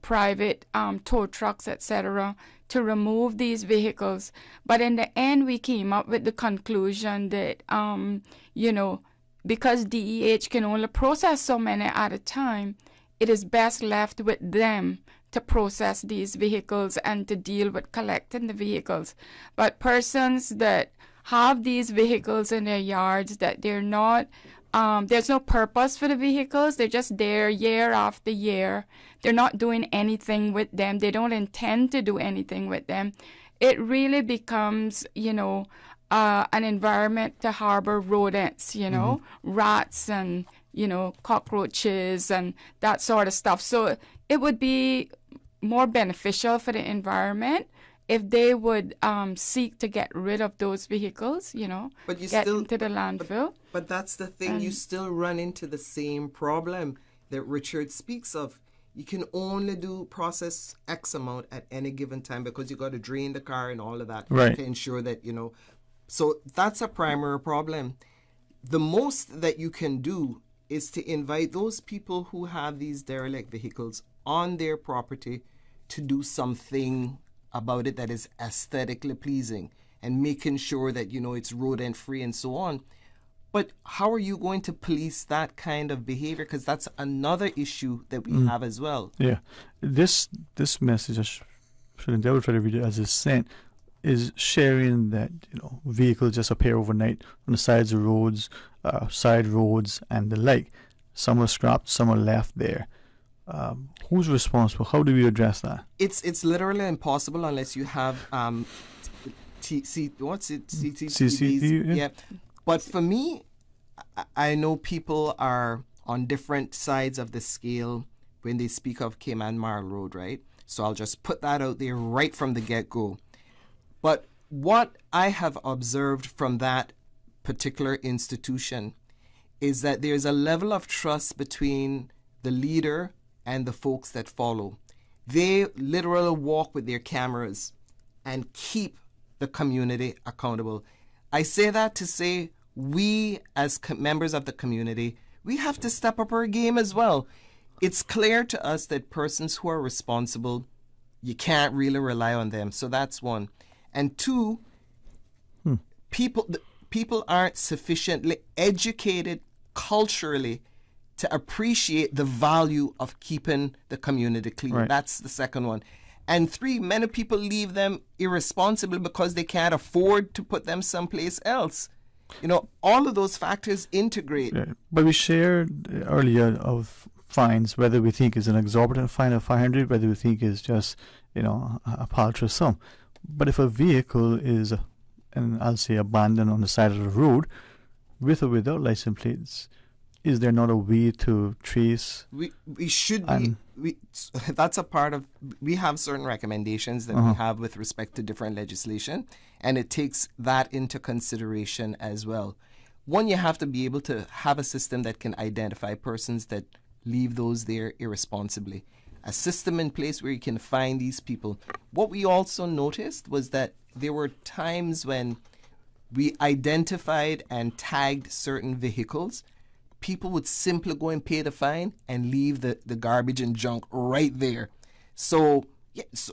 private tow trucks, etc., to remove these vehicles. But in the end, we came up with the conclusion that, because DEH can only process so many at a time, it is best left with them to process these vehicles and to deal with collecting the vehicles. But persons that have these vehicles in their yards, that they're not, there's no purpose for the vehicles, they're just there year after year, they're not doing anything with them, they don't intend to do anything with them, it really becomes, an environment to harbor rodents, rats and, cockroaches and that sort of stuff. So it would be more beneficial for the environment if they would seek to get rid of those vehicles, but you get still, into the landfill. But that's the thing, you still run into the same problem that Richard speaks of. You can only process X amount at any given time because you got to drain the car and all of that to ensure that, So that's a primary problem. The most that you can do is to invite those people who have these derelict vehicles on their property to do something about it that is aesthetically pleasing and making sure that, it's rodent free and so on. But how are you going to police that kind of behavior? Because that's another issue that we have as well. Yeah. This message, I should endeavor to try to read it as it's sent, is sharing that, vehicles just appear overnight on the sides of roads, side roads, and the like. Some are scrapped, some are left there. Who's responsible? How do we address that? It's literally impossible unless you have CCTV? Yeah. But for me, I know people are on different sides of the scale when they speak of Cayman Marl Road, right? So I'll just put that out there right from the get-go. But what I have observed from that particular institution is that there's a level of trust between the leader and the folks that follow. They literally walk with their cameras and keep the community accountable. I say that to say we as members of the community, we have to step up our game as well. It's clear to us that persons who are responsible, you can't really rely on them. So that's one. And two, people aren't sufficiently educated culturally to appreciate the value of keeping the community clean. Right. That's the second one. And three, many people leave them irresponsible because they can't afford to put them someplace else. All of those factors integrate. Yeah. But we shared earlier of fines, whether we think is an exorbitant fine of 500, whether we think is just, a paltry sum. But if a vehicle is, and I'll say abandoned on the side of the road, with or without license plates, is there not a way to trace? We should be. That's a part of. We have certain recommendations that we have with respect to different legislation, and it takes that into consideration as well. One, you have to be able to have a system that can identify persons that leave those there irresponsibly. A system in place where you can find these people. What we also noticed was that there were times when we identified and tagged certain vehicles. People would simply go and pay the fine and leave the garbage and junk right there. So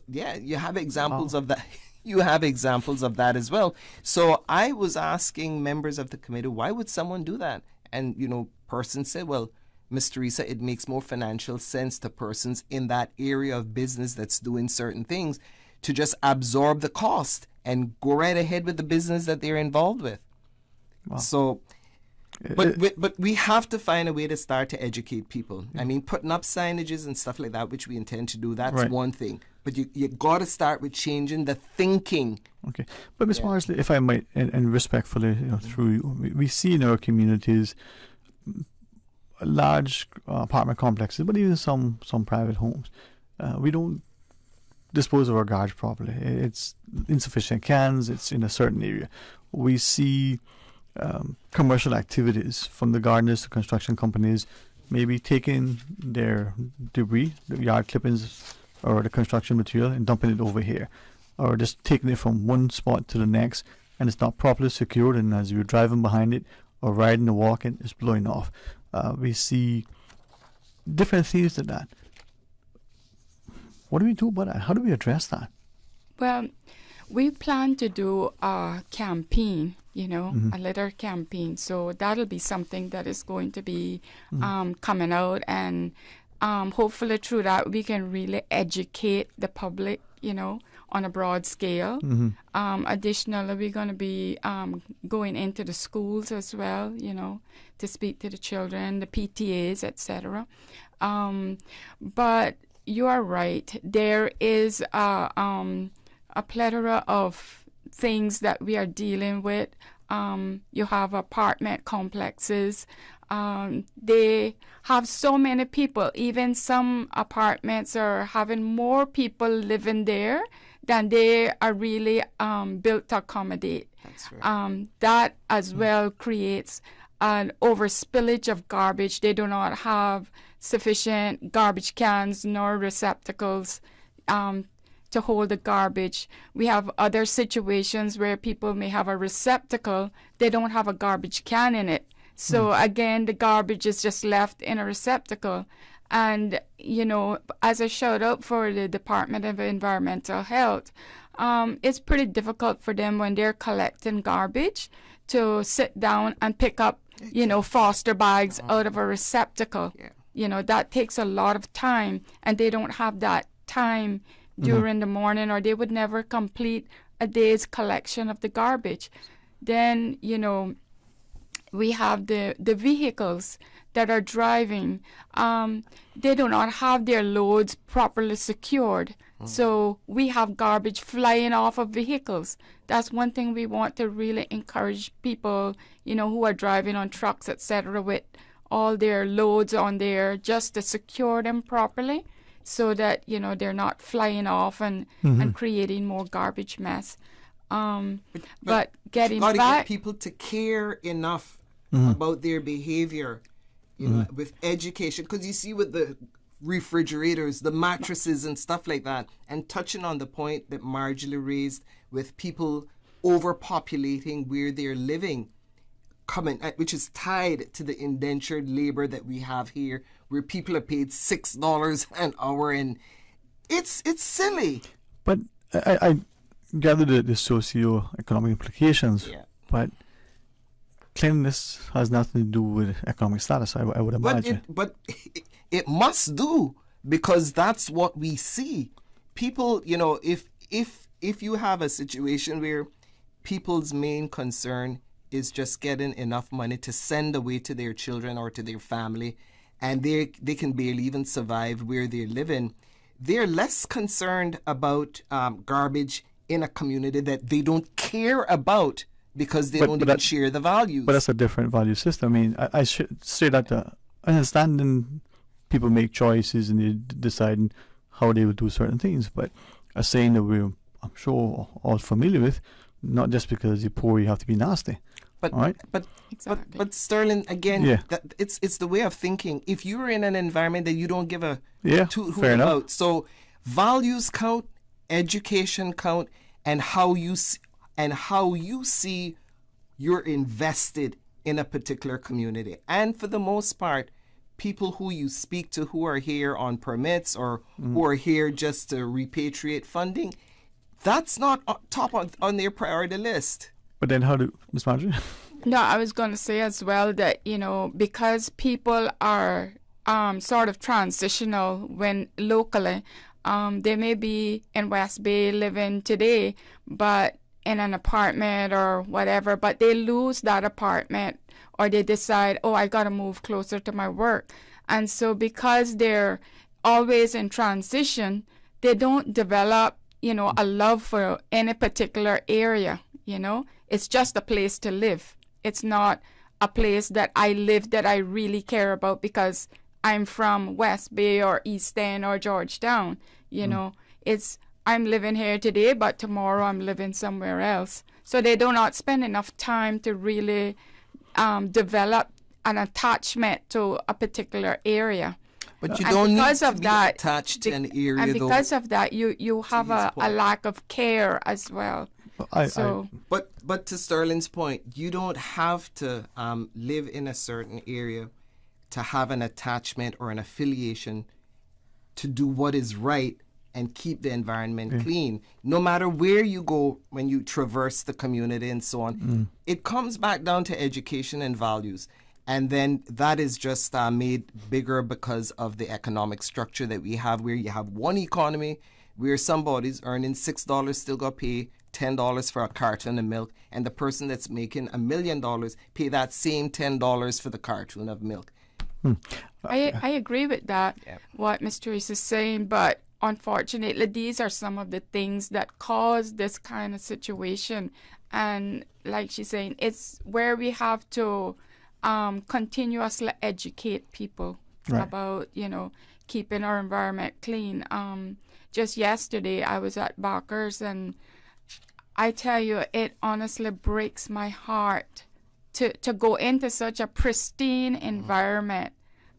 you have examples of that. You have examples of that as well. So I was asking members of the committee, why would someone do that? And, person said, well, Ms. Teresa, it makes more financial sense to persons in that area of business that's doing certain things to just absorb the cost and go right ahead with the business that they're involved with. Wow. So... But we have to find a way to start to educate people. I mean, putting up signages and stuff like that, which we intend to do, that's one thing. But you got to start with changing the thinking. Okay. But Ms. Marsley, if I might, and respectfully, through you, we see in our communities large apartment complexes, but even some private homes. We don't dispose of our garbage properly. It's insufficient cans. It's in a certain area. We see commercial activities from the gardeners to construction companies, maybe taking their debris, the yard clippings or the construction material, and dumping it over here, or just taking it from one spot to the next, and it's not properly secured, and as you're driving behind it or riding or walking, it's blowing off. We see different things to that. What do we do about that? How do we address that? Well, we plan to do a campaign, a litter campaign. So that'll be something that is going to be coming out. And hopefully through that, we can really educate the public, on a broad scale. Additionally, we're going to be going into the schools as well, to speak to the children, the PTAs, etc. But you are right. There is a plethora of things that we are dealing with. You have apartment complexes. They have so many people. Even some apartments are having more people living there than they are really built to accommodate. That's right. That as well creates an overspillage of garbage. They do not have sufficient garbage cans nor receptacles to hold the garbage. We have other situations where people may have a receptacle, they don't have a garbage can in it. So again, the garbage is just left in a receptacle. And, as a shout out for the Department of Environmental Health, it's pretty difficult for them when they're collecting garbage to sit down and pick up, Foster bags out of a receptacle. That takes a lot of time, and they don't have that time during the morning, or they would never complete a day's collection of the garbage. Then, we have the vehicles that are driving. They do not have their loads properly secured. So we have garbage flying off of vehicles. That's one thing we want to really encourage people, who are driving on trucks, etc., with all their loads on there, just to secure them properly so that, they're not flying off and creating more garbage mess. But getting back, get people to care enough about their behavior, with education, because you see with the refrigerators, the mattresses and stuff like that, and touching on the point that Marjorie raised with people overpopulating where they're living, which is tied to the indentured labor that we have here, where people are paid $6 an hour, and it's silly. But I gather the socio-economic implications, but cleanliness has nothing to do with economic status, I would imagine. But it must do, because that's what we see. People, if you have a situation where people's main concern is just getting enough money to send away to their children or to their family, and they can barely even survive where they're living, they're less concerned about garbage in a community that they don't care about, because they don't even share the values. But that's a different value system. I mean, I should say that understanding people make choices and they decide how they would do certain things, but a saying that I'm sure, all familiar with, not just because you're poor you have to be nasty. But Sterling, again, it's the way of thinking. If you're in an environment that you don't give a hoot about, so values count, education count, and how you see you're invested in a particular community. And for the most part, people who you speak to who are here on permits or who are here just to repatriate funding, that's not top on their priority list. But then how do, Ms. Marjorie? No, I was going to say as well that, because people are sort of transitional when locally, they may be in West Bay living today, but in an apartment or whatever, but they lose that apartment, or they decide, I got to move closer to my work. And so because they're always in transition, they don't develop, a love for any particular area, It's just a place to live. It's not a place that I live that I really care about because I'm from West Bay or East End or Georgetown, It's I'm living here today, but tomorrow I'm living somewhere else. So they do not spend enough time to really develop an attachment to a particular area. But you don't need to be attached to an area, and because of that, you have a lack of care as well. But to Sterling's point, you don't have to live in a certain area to have an attachment or an affiliation to do what is right and keep the environment clean. No matter where you go when you traverse the community and so on, it comes back down to education and values. And then that is just made bigger because of the economic structure that we have, where you have one economy where somebody's earning $6 still got to pay $10 for a carton of milk, and the person that's making $1 million pay that same $10 for the carton of milk. I agree with that, what Mr. Reese is saying, but unfortunately, these are some of the things that cause this kind of situation. And like she's saying, it's where we have to continuously educate people about, keeping our environment clean. Just yesterday, I was at Barker's, and I tell you, it honestly breaks my heart to go into such a pristine environment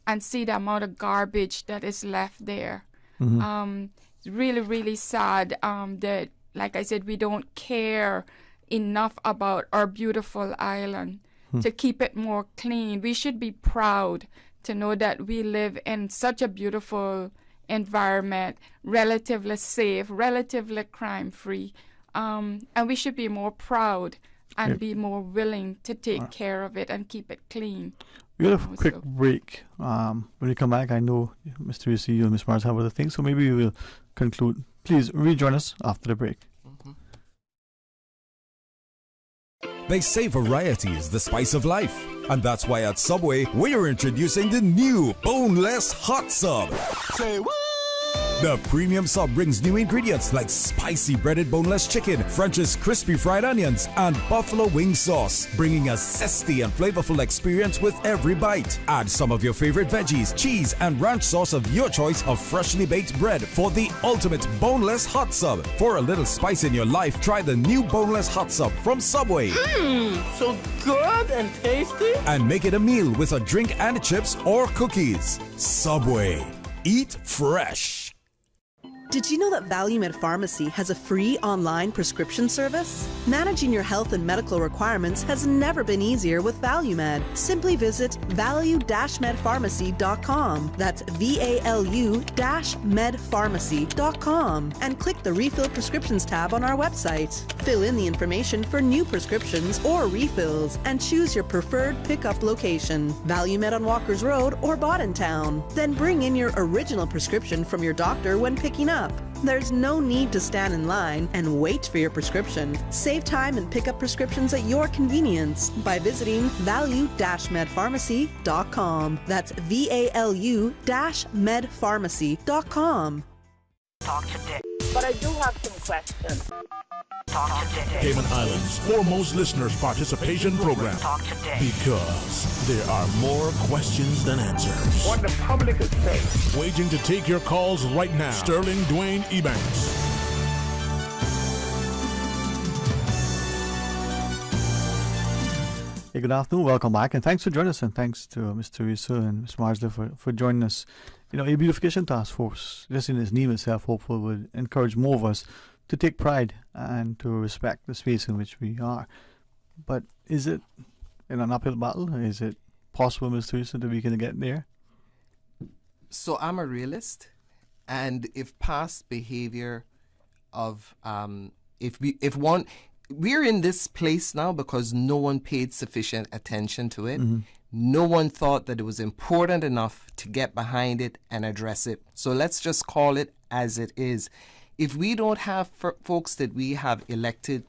and see the amount of garbage that is left there. It's really, really sad that, like I said, we don't care enough about our beautiful island. to keep it more clean. We should be proud to know that we live in such a beautiful environment, relatively safe, relatively crime-free, and we should be more proud and be more willing to take care of it and keep it clean. We'll have a quick break. When we come back, I know Ms. Teresa, you and Ms. Mars have other things, so maybe we will conclude. Please rejoin us after the break. They say variety is the spice of life. And that's why at Subway, we're introducing the new Boneless Hot Sub. Say what? The premium sub brings new ingredients like spicy breaded boneless chicken, French's crispy fried onions, and buffalo wing sauce, bringing a zesty and flavorful experience with every bite. Add some of your favorite veggies, cheese, and ranch sauce of your choice of freshly baked bread for the ultimate boneless hot sub. For a little spice in your life, try the new Boneless Hot Sub from Subway. So good and tasty. And make it a meal with a drink and chips or cookies. Subway. Eat fresh. Did you know that ValueMed Pharmacy has a free online prescription service? Managing your health and medical requirements has never been easier with ValueMed. Simply visit value-medpharmacy.com. That's VALU-medpharmacy.com and click the Refill Prescriptions tab on our website. Fill in the information for new prescriptions or refills and choose your preferred pickup location. ValueMed on Walkers Road or Town. Then bring in your original prescription from your doctor when picking up. There's no need to stand in line and wait for your prescription. Save time and pick up prescriptions at your convenience by visiting value-medpharmacy.com. That's VALU-medpharmacy.com. Talk today. But I do have some questions. Talk today. Cayman Islands' foremost listeners participation program. Talk today. Because there are more questions than answers. What the public is saying. Waging to take your calls right now. Sterling Dwayne Ebanks. Hey, good afternoon. Welcome back, and thanks for joining us. And thanks to Ms. Teresa and Ms. Marsley for joining us. You know, a beautification task force, just in its name itself, hopefully would encourage more of us to take pride and to respect the space in which we are. But is it in an uphill battle? Is it possible, Ms. Teresa, that we can get there? So I'm a realist, and if past behavior of we're in this place now because no one paid sufficient attention to it. Mm-hmm. No one thought that it was important enough to get behind it and address it. So let's just call it as it is. If we don't have folks that we have elected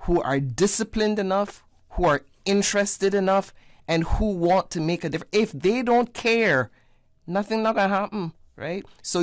who are disciplined enough, who are interested enough, and who want to make a difference, if they don't care, nothing not gonna happen, right? So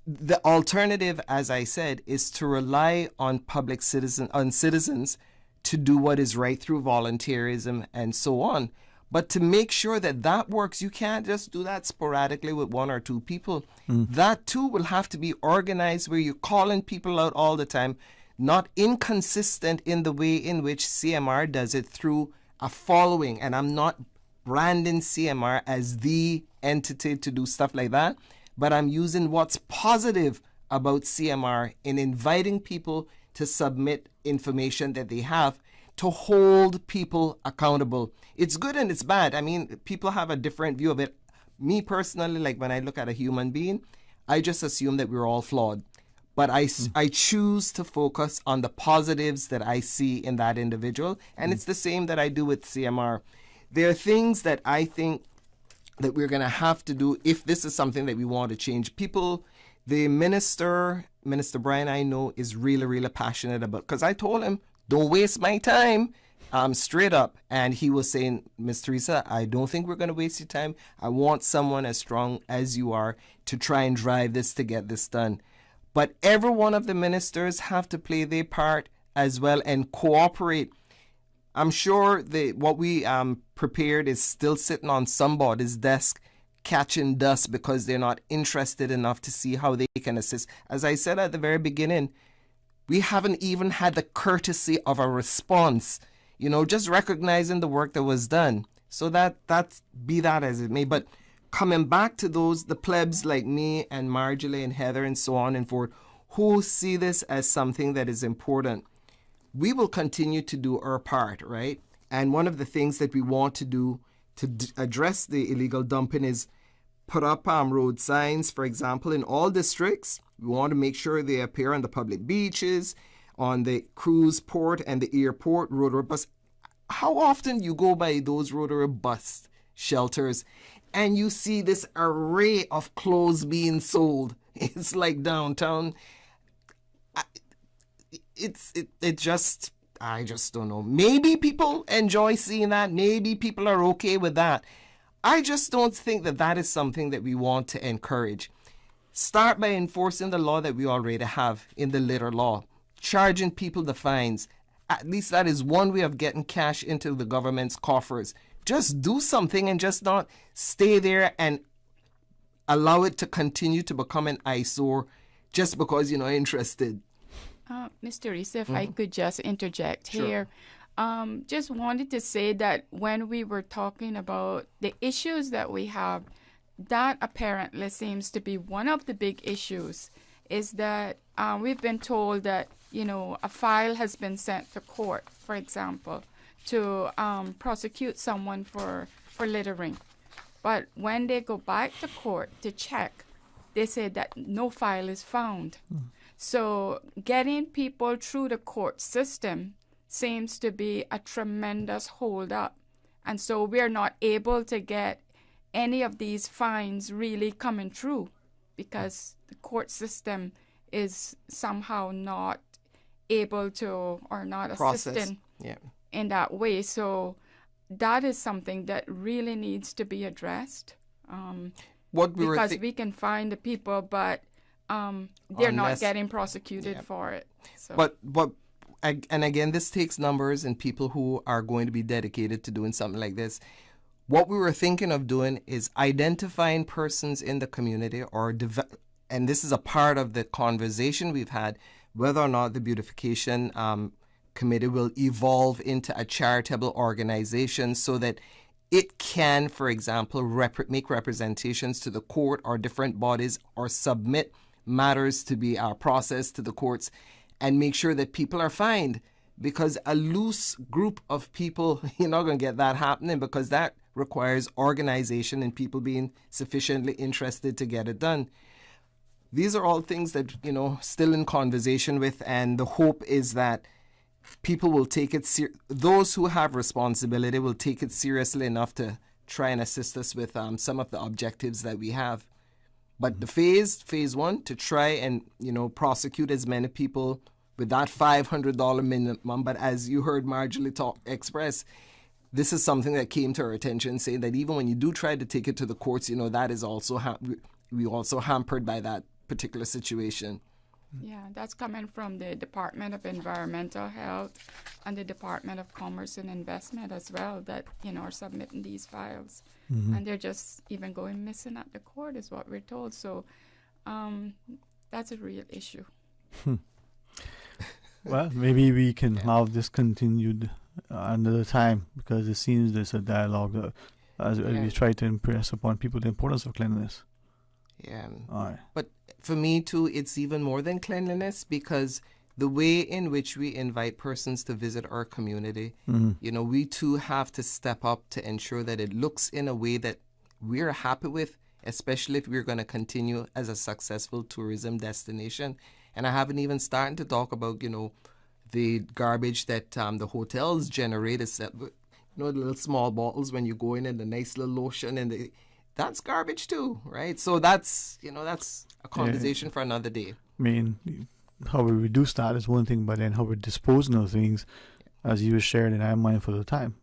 the alternative, as I said, is to rely on citizens to do what is right through volunteerism and so on. But to make sure that that works, you can't just do that sporadically with one or two people. That too will have to be organized where you're calling people out all the time, not inconsistent in the way in which CMR does it through a following. And I'm not branding CMR as the entity to do stuff like that, but I'm using what's positive about CMR in inviting people to submit information that they have to hold people accountable. It's good and it's bad. I mean, people have a different view of it. Me personally, like when I look at a human being, I just assume that we're all flawed. But I choose to focus on the positives that I see in that individual. And it's the same that I do with CMR. There are things that I think that we're going to have to do if this is something that we want to change. The Minister Brian, I know, is really, really passionate about, because I told him, don't waste my time, straight up. And he was saying, Ms. Teresa, I don't think we're going to waste your time. I want someone as strong as you are to try and drive this to get this done. But every one of the ministers have to play their part as well and cooperate. I'm sure what we prepared is still sitting on somebody's desk catching dust because they're not interested enough to see how they can assist. As I said at the very beginning, we haven't even had the courtesy of a response, just recognizing the work that was done. So that's be that as it may. But coming back to the plebs like me and Marjorie and Heather and so on and forth, who see this as something that is important, we will continue to do our part, right? And one of the things that we want to do to address the illegal dumping is put up road signs, for example, in all districts. We want to make sure they appear on the public beaches, on the cruise port and the airport rotary bus. How often you go by those rotary bus shelters and you see this array of clothes being sold? It's like downtown. I just don't know. Maybe people enjoy seeing that. Maybe people are okay with that. I just don't think that that is something that we want to encourage. Start by enforcing the law that we already have in the litter law, charging people the fines. At least that is one way of getting cash into the government's coffers. Just do something and just not stay there and allow it to continue to become an eyesore just because you're not interested. Mr. Reese, if I could just interject Sure. here. Just wanted to say that when we were talking about the issues that we have, that apparently seems to be one of the big issues, is that we've been told that, a file has been sent to court, for example, to prosecute someone for littering. But when they go back to court to check, they say that no file is found. So getting people through the court system seems to be a tremendous hold-up. And so we're not able to get any of these fines really coming through because the court system is somehow not able to or not assisting in that way. So that is something that really needs to be addressed. Because we can find the people, but they're not getting prosecuted for it. So. But and again, this takes numbers and people who are going to be dedicated to doing something like this. What we were thinking of doing is identifying persons in the community, and this is a part of the conversation we've had, whether or not the beautification committee will evolve into a charitable organization so that it can, for example, make representations to the court or different bodies or submit matters to be processed to the courts and make sure that people are fined. Because a loose group of people, you're not going to get that happening, because that requires organization and people being sufficiently interested to get it done. These are all things that, still in conversation with, and the hope is that people will take it those who have responsibility will take it seriously enough to try and assist us with some of the objectives that we have. But the phase one, to try and, prosecute as many people with that $500 minimum. But as you heard Marjorie express, this is something that came to our attention, saying that even when you do try to take it to the courts, that is also we also hampered by that particular situation. Yeah, that's coming from the Department of Environmental Health and the Department of Commerce and Investment as well that, are submitting these files. Mm-hmm. And they're just even going missing at the court is what we're told. So that's a real issue. Well, maybe we can have this continued another time, because it seems there's a dialogue as we try to impress upon people the importance of cleanliness. Yeah. All right. But for me, too, it's even more than cleanliness, because the way in which we invite persons to visit our community, we too have to step up to ensure that it looks in a way that we're happy with, especially if we're going to continue as a successful tourism destination. And I haven't even started to talk about, the garbage that the hotels generate, the little small bottles when you go in and the nice little lotion, and that's garbage too, right? So that's a conversation for another day. I mean, how we reduce that is one thing, but then how we're disposing of things, as you were sharing, and I'm mindful of the time.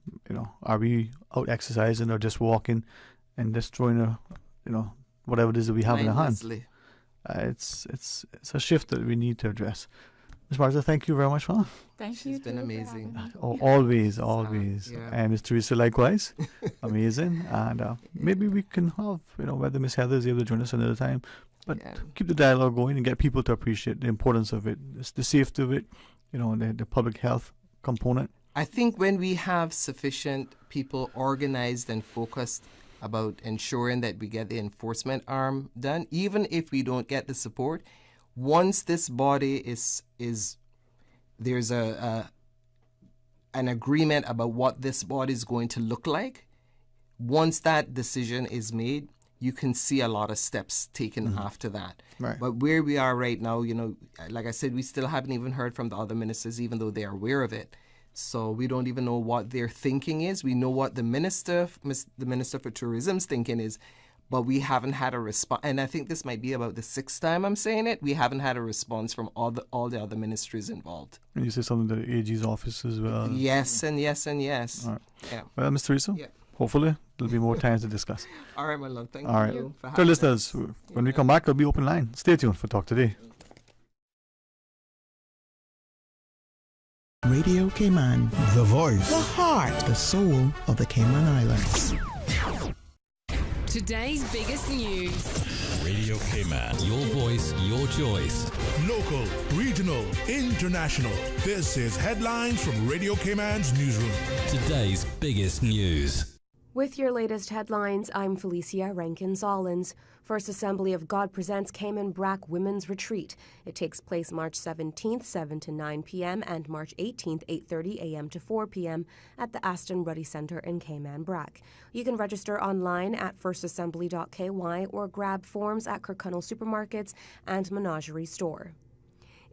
Are we out exercising or just walking and destroying whatever it is that we have in our hands? It's a shift that we need to address. Ms. Martha, thank you very much, Ron. Thank you. It's been amazing. Always. Yeah. And Ms. Teresa, likewise. Amazing. And maybe we can have, whether Ms. Heather is able to join us another time, but keep the dialogue going and get people to appreciate the importance of it, the safety of it, the public health component. I think when we have sufficient people organized and focused about ensuring that we get the enforcement arm done, even if we don't get the support, once this body is there's a an agreement about what this board is going to look like, once that decision is made, you can see a lot of steps taken after that. Right. But where we are right now, like I said, we still haven't even heard from the other ministers, even though they are aware of it. So we don't even know what their thinking is. We know what the Minister for Tourism's thinking is, but we haven't had a response. And I think this might be about the 6th time I'm saying it. We haven't had a response from all the other ministries involved. And you say something to the AG's office as well. Yes, and yes, and yes. All right. Yeah. Well, Ms. Teresa, hopefully there'll be more time to discuss. All right, my love. Thank all right. you. For So, listeners, when we come back, there'll be open line. Stay tuned for Talk Today. Radio Cayman, the voice, the heart, the soul of the Cayman Islands. Today's biggest news. Radio Cayman, your voice, your choice. Local, regional, international. This is Headlines from Radio Cayman's newsroom. Today's biggest news. With your latest headlines, I'm Felicia Rankin-Zollins. First Assembly of God presents Cayman Brac Women's Retreat. It takes place March 17th, 7 to 9 p.m. and March 18th, 8:30 a.m. to 4 p.m. at the Aston Ruddy Center in Cayman Brac. You can register online at firstassembly.ky or grab forms at Kirkconnell Supermarkets and Menagerie Store.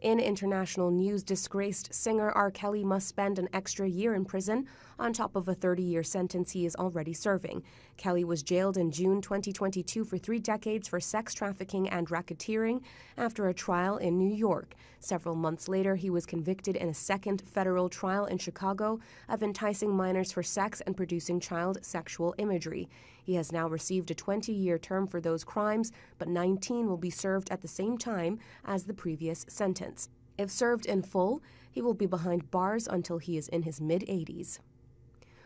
In international news, disgraced singer R. Kelly must spend an extra year in prison on top of a 30-year sentence he is already serving. Kelly was jailed in June 2022 for 3 decades for sex trafficking and racketeering after a trial in New York. Several months later, he was convicted in a second federal trial in Chicago of enticing minors for sex and producing child sexual imagery. He has now received a 20-year term for those crimes, but 19 will be served at the same time as the previous sentence. If served in full, he will be behind bars until he is in his mid-80s.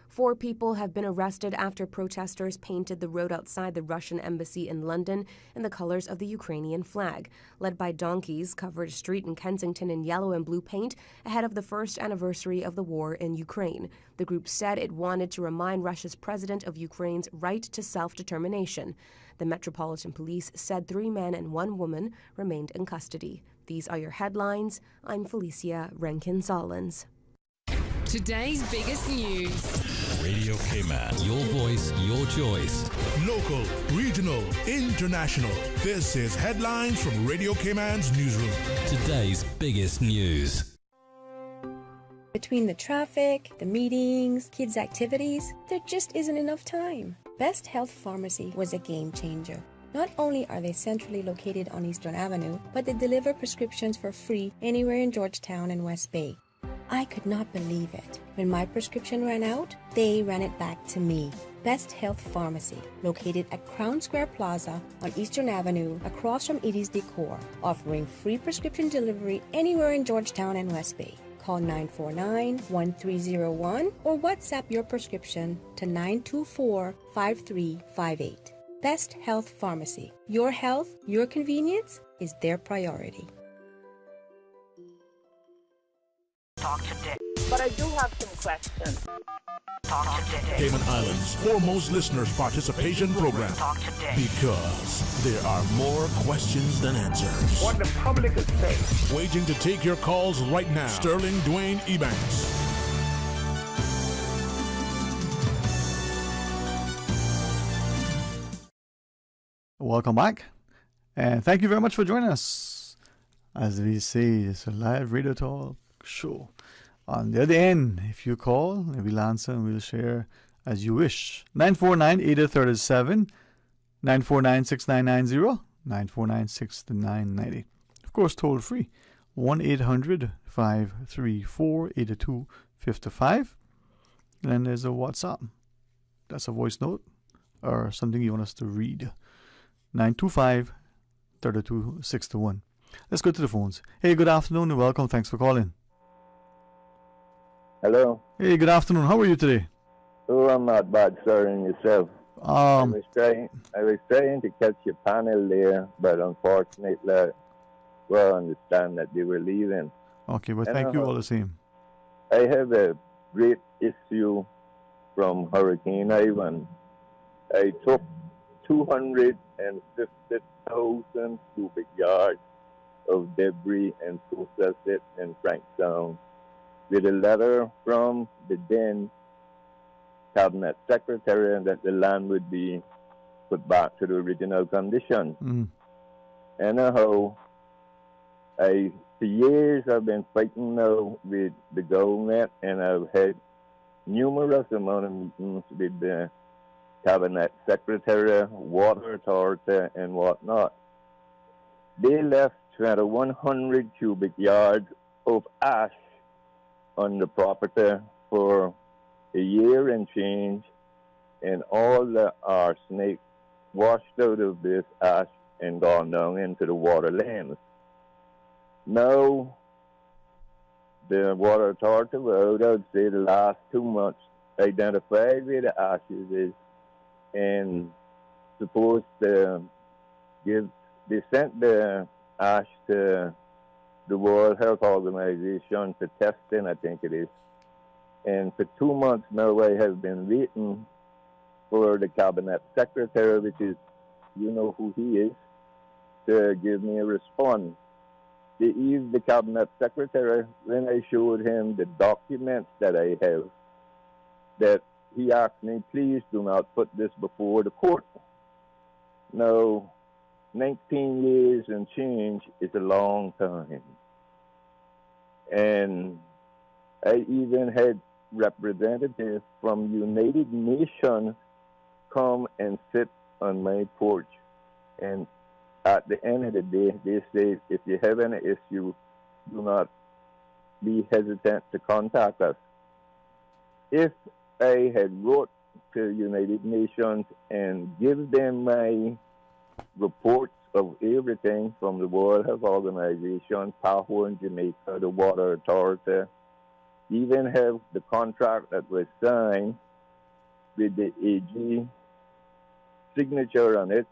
4 people have been arrested after protesters painted the road outside the Russian embassy in London in the colors of the Ukrainian flag. Led by donkeys, covered a street in Kensington in yellow and blue paint ahead of the first anniversary of the war in Ukraine. The group said it wanted to remind Russia's president of Ukraine's right to self-determination. The Metropolitan Police said 3 men and 1 woman remained in custody. These are your headlines. I'm Felicia Rankin-Zollins. Today's biggest news. Radio Cayman, your voice, your choice. Local, regional, international. This is Headlines from Radio Cayman's newsroom. Today's biggest news. Between the traffic, the meetings, kids' activities, there just isn't enough time. Best Health Pharmacy was a game changer. Not only are they centrally located on Eastern Avenue, but they deliver prescriptions for free anywhere in Georgetown and West Bay. I could not believe it. When my prescription ran out, they ran it back to me. Best Health Pharmacy, located at Crown Square Plaza on Eastern Avenue, across from Edie's Decor, offering free prescription delivery anywhere in Georgetown and West Bay. Call 949-1301 or WhatsApp your prescription to 924-5358. Best Health Pharmacy. Your health, your convenience is their priority. Talk today. But I do have some questions. Talk today. Cayman Islands' foremost listeners' participation program. Talk today. Because there are more questions than answers. What the public is saying. Waiting to take your calls right now. Sterling Dwayne Ebanks. Welcome back, and thank you very much for joining us. As we say, it's a live radio talk show. On the other end, if you call, we'll answer and we'll share as you wish. 949-8037, 949-6990, 949-6990. Of course, toll free, 1-800-534-8255. And then there's a WhatsApp. That's a voice note or something you want us to read. 925-3261. Let's go to the phones. Hey, good afternoon and welcome. Thanks for calling. Hello. Hey, good afternoon. How are you today? Oh, I'm not bad, sir, and yourself. I was trying to catch your panel there, but unfortunately, I understand that they were leaving. Okay, well, thank you all the same. I have a great issue from Hurricane Ivan. I took 250,000 cubic yards of debris and processed it in Franktown. with a letter from the then cabinet secretary that the land would be put back to the original condition. Anyhow, for years I've been fighting now with the government, and I've had numerous amount of meetings with the cabinet secretary, water authority, and whatnot. They left 100 cubic yards of ash on the property for a year and change, and all the arsenic washed out of this ash and gone down into the water lanes. Now, the water authority, well, I would say the last 2 months, identified where the ashes is and supposed to they sent the ash to the World Health Organization for testing, I think it is. And for 2 months now, I have been waiting for the cabinet secretary, which is, you know who he is, to give me a response. The cabinet secretary, when I showed him the documents that I have, that he asked me, please do not put this before the court. Now, 19 years and change is a long time. And I even had representatives from United Nations come and sit on my porch. And at the end of the day, they say, if you have any issue, do not be hesitant to contact us. If I had wrote to United Nations and give them my reports of everything from the World Health Organization, PAHO in Jamaica, the Water Authority, even have the contract that was signed with the AG signature on it,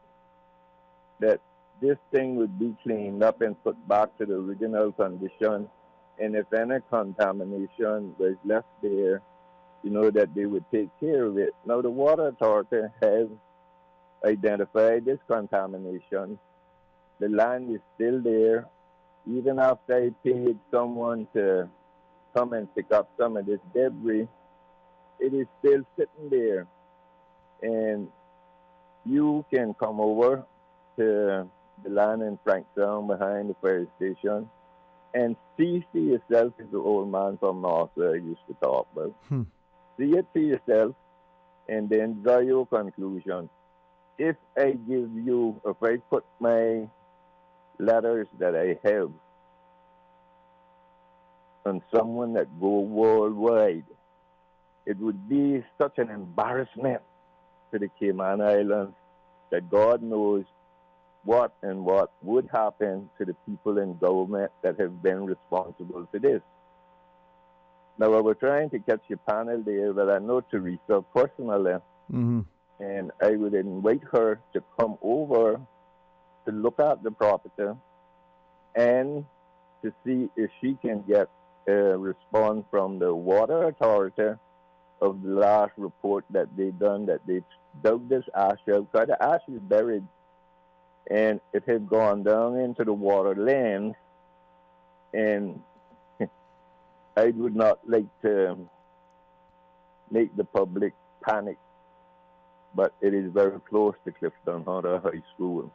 that this thing would be cleaned up and put back to the original condition, and if any contamination was left there, you know, that they would take care of it. Now, the Water Authority has identified this contamination. The land is still there. Even after I paid someone to come and pick up some of this debris, it is still sitting there. And you can come over to the land in Frankstown behind the fire station and see for yourself, as the old man from North used to talk about. See it for yourself and then draw your conclusion. If I put my letters that I have on someone that go worldwide, it would be such an embarrassment to the Cayman Islands that God knows what would happen to the people in government that have been responsible for this. Now, I was trying to catch your panel there, but I know Teresa personally, and I would invite her to come over to look at the property and to see if she can get a response from the Water Authority of the last report that they done, that they dug this ash out, because the ash is buried, and it had gone down into the water lanes, and I would not like to make the public panic, but it is very close to Clifton Hunter High School.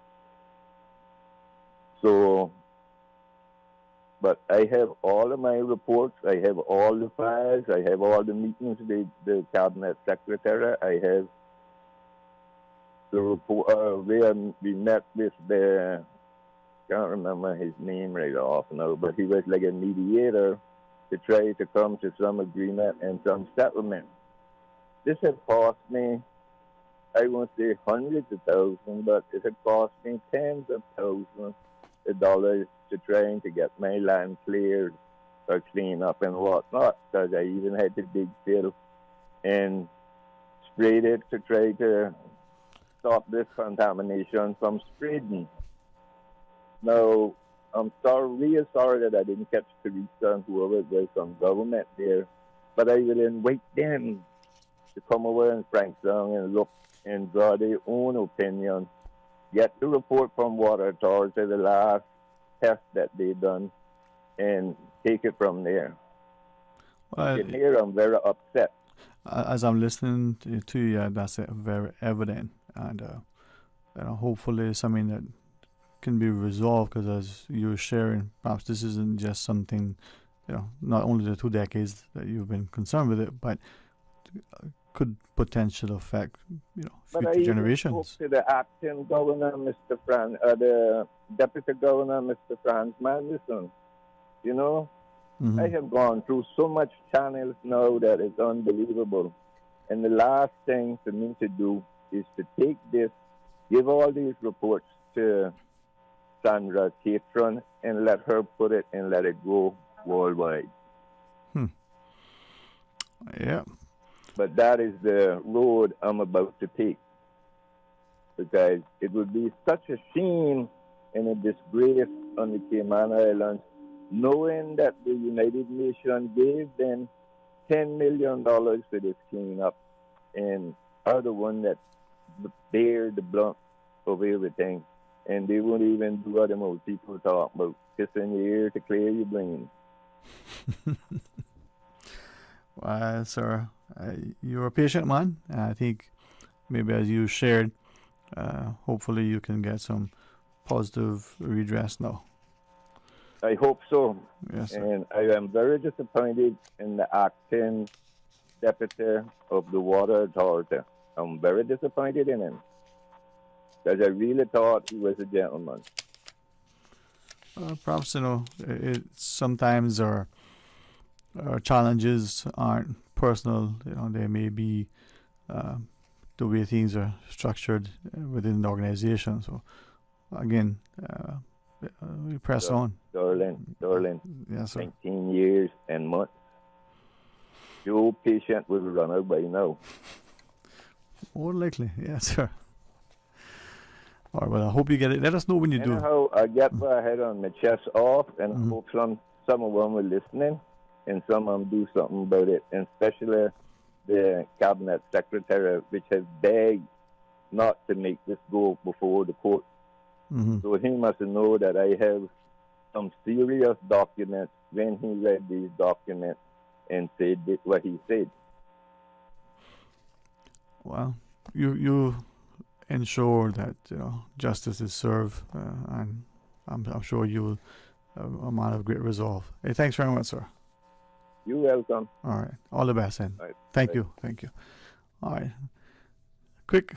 So, but I have all of my reports, I have all the files, I have all the meetings with the cabinet secretary, I have the report where we met with the, can't remember his name right off now, but he was like a mediator to try to come to some agreement and some settlement. This had cost me, I won't say hundreds of thousands, but it had cost me tens of thousands of dollars to trying to get my land cleared or clean up and whatnot, because I even had to dig fill and sprayed it to try to stop this contamination from spreading. Now, I'm real sorry that I didn't catch Teresa and whoever it was from government there, but I will invite them to come over in Frankstown and look and draw their own opinion, get the report from Water Authority, the last test that they done, and take it from there. You can hear I'm very upset. As I'm listening to you, that's very evident, and hopefully something that can be resolved. Because as you're sharing, perhaps this isn't just something, not only the 2 decades that you've been concerned with it, but could potentially affect, future generations. But I spoke to the acting governor, the deputy governor, Mr. Franz Manderson. I have gone through so much channels now that it's unbelievable. And the last thing for me to do is to take this, give all these reports to Sandra Catron and let her put it and let it go worldwide. Yeah. But that is the road I'm about to take. Because it would be such a shame and a disgrace on the Cayman Islands, knowing that the United Nations gave them $10 million for this cleanup and are the one that bear the brunt of everything. And they won't even do what the most people talk about, kissing your ear to clear your brain. Well, sir, you're a patient man. I think maybe as you shared, hopefully you can get some positive redress now. I hope so. Yes, sir. And I am very disappointed in the acting deputy of the Water Authority. I'm very disappointed in him. Because I really thought he was a gentleman. Perhaps, sometimes our challenges aren't personal. They may be the way things are structured within the organization. So, again, we press on. Darling. Yes, sir. 19 years and months. Your patient will run out by now. More likely, yes, sir. All right, well, I hope you get it. Let us know when you do. Anyhow, I get my head on my chest off, and I hope some of them were listening, and some of them do something about it, and especially the cabinet secretary, which has begged not to make this go before the court. So he must know that I have some serious documents when he read these documents and said what he said. Well, you ensure that justice is served, and I'm sure you'll a man of great resolve. Hey, thanks very much, sir. You're welcome. All right, all the best, then. Right. Thank you. All right, quick,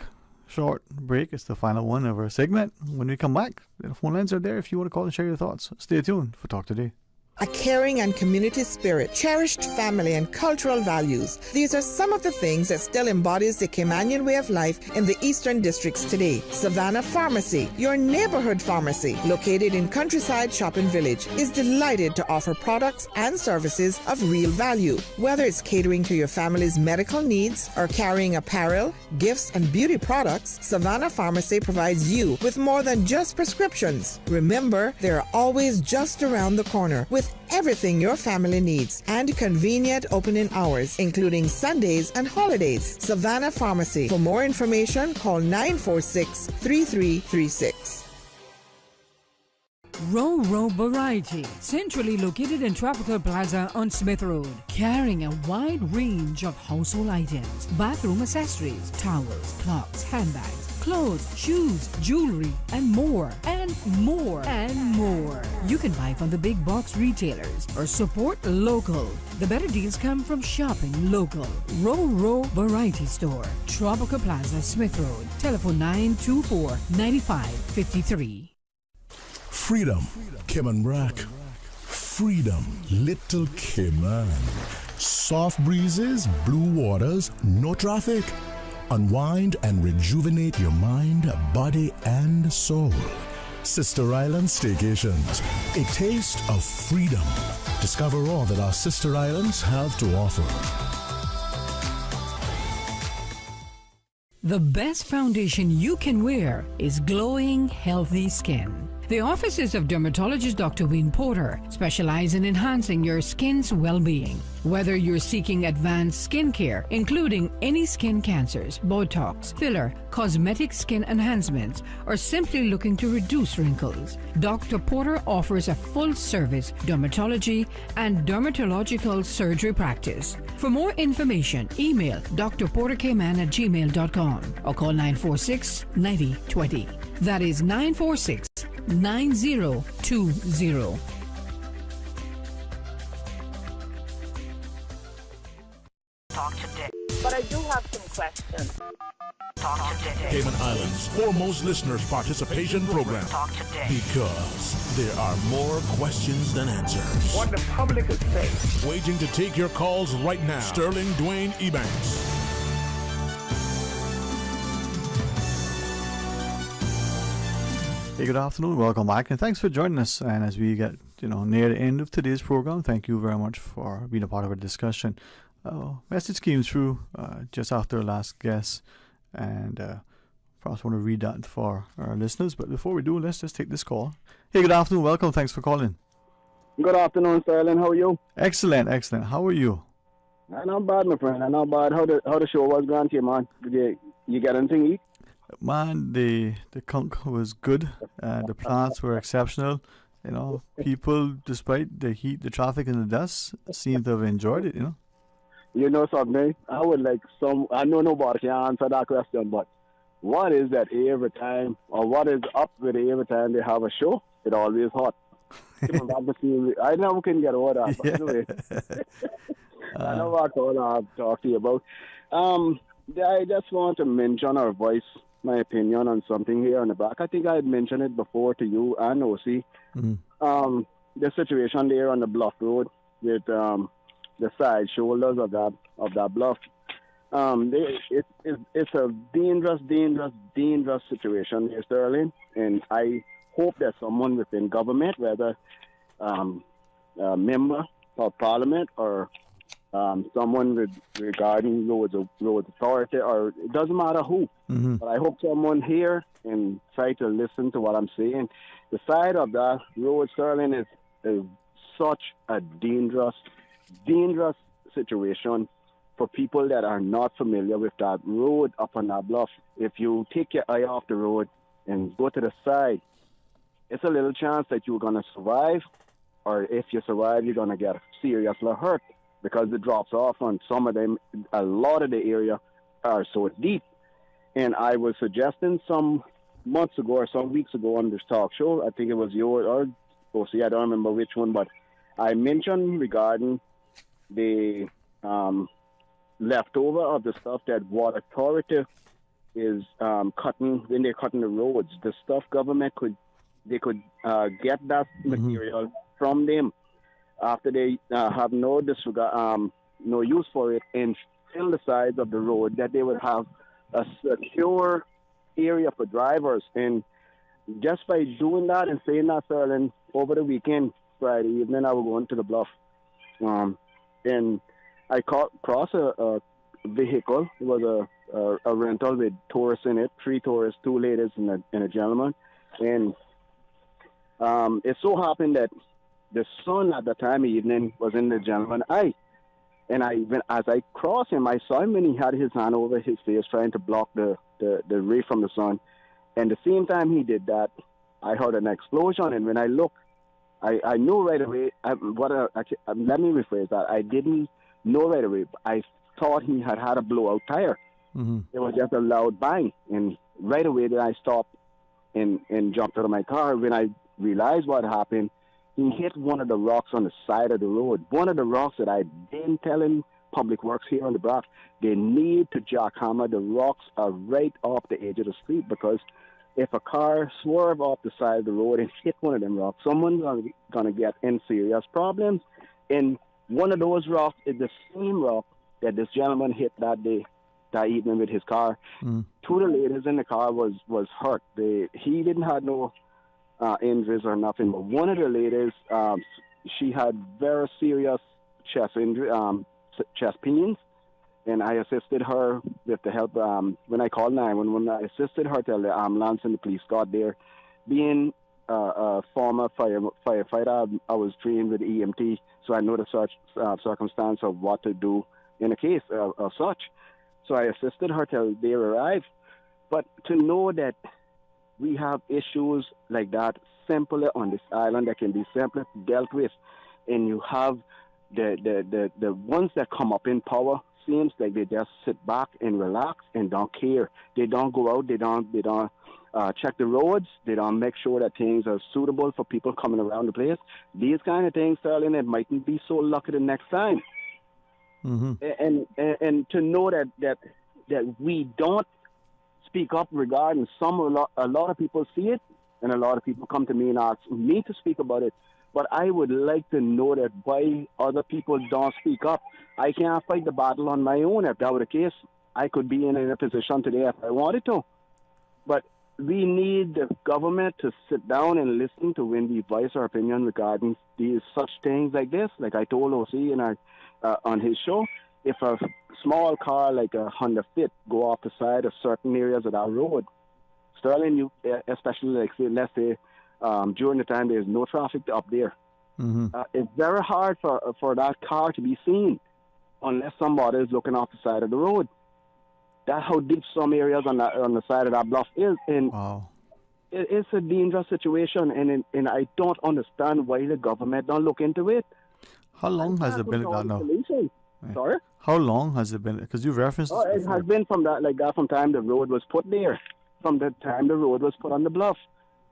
short break. It's the final one of our segment. When we come back, the phone lines are there if you want to call and share your thoughts. Stay tuned for Talk Today. A caring and community spirit, cherished family and cultural values. These are some of the things that still embodies the Caymanian way of life in the Eastern Districts today. Savannah Pharmacy, your neighborhood pharmacy, located in Countryside Shopping Village, is delighted to offer products and services of real value. Whether it's catering to your family's medical needs or carrying apparel, gifts, and beauty products, Savannah Pharmacy provides you with more than just prescriptions. Remember, they're always just around the corner with everything your family needs and convenient opening hours, including Sundays and holidays. Savannah Pharmacy. For more information, call 946-3336. Ro Variety, centrally located in Tropical Plaza on Smith Road, carrying a wide range of household items, bathroom accessories, towels, clocks, handbags, clothes, shoes, jewelry, and more, and more, and more. You can buy from the big box retailers or support local. The better deals come from shopping local. Ro Variety Store, Tropical Plaza, Smith Road. Telephone 924-9553. Freedom, Cayman Brack. Freedom, Little Cayman. Soft breezes, blue waters, no traffic. Unwind and rejuvenate your mind, body, and soul. Sister Island Staycations, a taste of freedom. Discover all that our sister islands have to offer. The best foundation you can wear is glowing, healthy skin. The offices of dermatologist Dr. Dwayne Porter specialize in enhancing your skin's well-being. Whether you're seeking advanced skincare, including any skin cancers, Botox, filler, cosmetic skin enhancements, or simply looking to reduce wrinkles, Dr. Porter offers a full-service dermatology and dermatological surgery practice. For more information, email drporterkman@gmail.com or call 946-9020. That is 946-9020. Talk today. But I do have some questions. Talk today. Cayman Islands' foremost listeners participation program. Talk today. Because there are more questions than answers. What the public is saying. Waiting to take your calls right now. Sterling Dwayne Ebanks. Hey, good afternoon. Welcome back, and thanks for joining us. And as we get near the end of today's program, thank you very much for being a part of our discussion. Message came through just after our last guest, and perhaps want to read that for our listeners. But before we do, let's just take this call. Hey, good afternoon. Welcome. Thanks for calling. Good afternoon, Sterling. How are you? Excellent, excellent. How are you? Not bad, my friend. Not bad. How the show was going to you, man? Did you get anything to eat? Man, the conch was good. The plants were exceptional. People, despite the heat, the traffic, and the dust, seem to have enjoyed it. You know something? I would like I know nobody can answer that question, but what is that every time, or what is up with every time they have a show? It always hot. I never can get over that. But anyway, I know what I have to talk to you about. I just want to mention or voice my opinion on something here on the back. I think I had mentioned it before to you and OC. Mm-hmm. The situation there on the bluff road with the side shoulders of that bluff. It's a dangerous situation here, Sterling. And I hope that someone within government, whether a member of parliament or someone regarding roads authority, or it doesn't matter who. Mm-hmm. But I hope someone here and try to listen to what I'm saying. The side of that road, Sterling, is such a dangerous situation for people that are not familiar with that road up on that bluff. If you take your eye off the road and go to the side, it's a little chance that you're going to survive, or if you survive, you're going to get seriously hurt, because it drops off on some of them. A lot of the area are so deep. And I was suggesting some months ago or some weeks ago on this talk show, I think it was yours or OC, I don't remember which one, but I mentioned regarding the leftover of the stuff that Water Authority is cutting when they're cutting the roads. The stuff government could get that material from them after they have no use for it, and fill the sides of the road, that they would have a secure area for drivers. And just by doing that and saying that, Sterling, over the weekend, Friday evening, I was going to the bluff, and I crossed a vehicle. It was a rental with tourists in it, 3 tourists, 2 ladies and a gentleman. And it so happened that the sun at the time of evening was in the gentleman's eye. And as I crossed him, I saw him when he had his hand over his face trying to block the ray from the sun. And the same time he did that, I heard an explosion. And when I looked, I knew right away. Let me rephrase that. I didn't know right away. I thought he had a blowout tire. Mm-hmm. It was just a loud bang. And right away then I stopped and jumped out of my car. When I realized what happened, he hit one of the rocks on the side of the road. One of the rocks that I've been telling Public Works here on the block, they need to jackhammer. The rocks are right off the edge of the street, because if a car swerve off the side of the road and hit one of them rocks, someone's going to get in serious problems. And one of those rocks is the same rock that this gentleman hit that evening with his car. 2 of the ladies in the car was hurt. He didn't have no injuries or nothing, but one of the ladies, she had very serious chest injury, chest pains, and I assisted her with the help. When I called 911, I assisted her till the ambulance and the police got there. Being former firefighter. I was trained with EMT, so I know the such circumstance of what to do in a case of such. So I assisted her till they arrived. But to know that we have issues like that simply on this island that can be simply dealt with, and you have the ones that come up in power seems like they just sit back and relax and don't care. They don't go out. They don't check the roads. They don't make sure that things are suitable for people coming around the place. These kind of things, Sterling, it mightn't be so lucky the next time. Mm-hmm. And to know that we don't speak up regarding a lot of people see it, and a lot of people come to me and ask me to speak about it. But I would like to know that why other people don't speak up. I can't fight the battle on my own. If that were the case, I could be in a position today if I wanted to. But we need the government to sit down and listen to when we voice our opinion regarding these such things like this. Like I told OC on his show, if a small car like a Honda Fit go off the side of certain areas of that road, Sterling, you especially like say, let's say during the time there's no traffic up there, it's very hard for that car to be seen unless somebody is looking off the side of the road. That's how deep some areas on the side of that bluff is, and it's a dangerous situation. And I don't understand why the government don't look into it. How long has it been like that now? Sorry? How long has it been? Because you referenced it has been from time the road was put there, from the time the road was put on the bluff.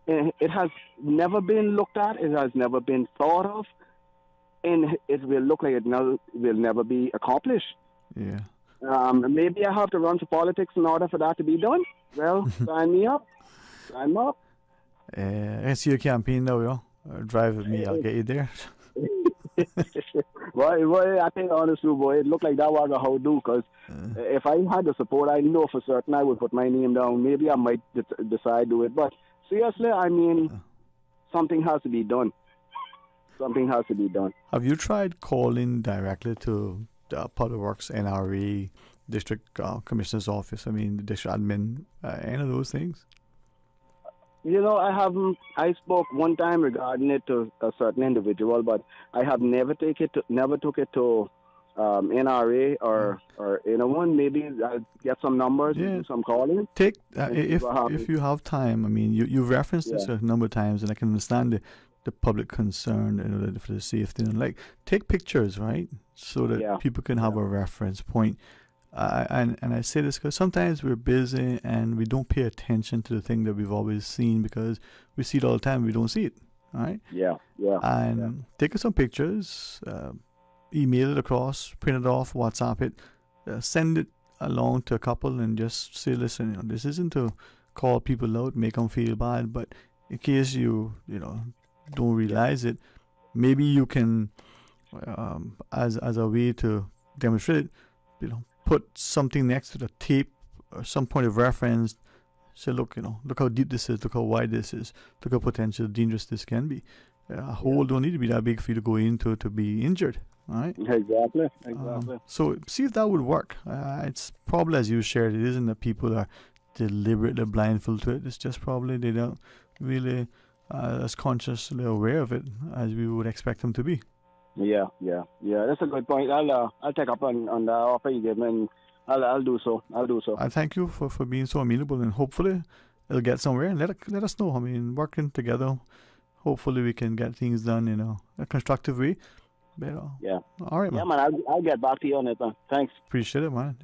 And it has never been looked at. It has never been thought of. And it will look like it will never be accomplished. Yeah. Maybe I have to run for politics in order for that to be done. Well, sign me up. Sign up. I see your campaign now, drive with me, I'll get you there. Well, I think honestly, boy, it looked like that was a how-do, because if I had the support, I know for certain I would put my name down. Maybe I might decide to do it. But seriously, I mean, something has to be done. Something has to be done. Have you tried calling directly to the Public Works NRA District Commissioner's Office? I mean, the district admin, any of those things? I haven't. I spoke one time regarding it to a certain individual, but I have never took it to NRA or anyone. Maybe I'll get some numbers, do some calling. If you have time. I mean, you referenced this a number of times, and I can understand the public concern, for the safety, and take pictures, right, so that people can have a reference point. And I say this because sometimes we're busy and we don't pay attention to the thing that we've always seen because we see it all the time. We don't see it, right? Yeah. And take some pictures, email it across, print it off, WhatsApp it, send it along to a couple, and just say, listen, this isn't to call people out, make them feel bad, but in case you don't realize it, maybe you can, as a way to demonstrate it, put something next to the tape or some point of reference. Say, look how deep this is, look how wide this is, look how potential dangerous this can be. A hole don't need to be that big for you to go into to be injured, right? Exactly. So see if that would work. It's probably, as you shared, it isn't that people are deliberately blindfolded to it. It's just probably they don't really as consciously aware of it as we would expect them to be. Yeah. That's a good point. I'll take up on the offer you gave me, and I'll do so. I thank you for being so amenable, and hopefully it'll get somewhere. And let us know. I mean, working together, hopefully we can get things done in a constructive way. But, all right, man. Yeah, man. I'll get back to you on it, man. Thanks. Appreciate it, man.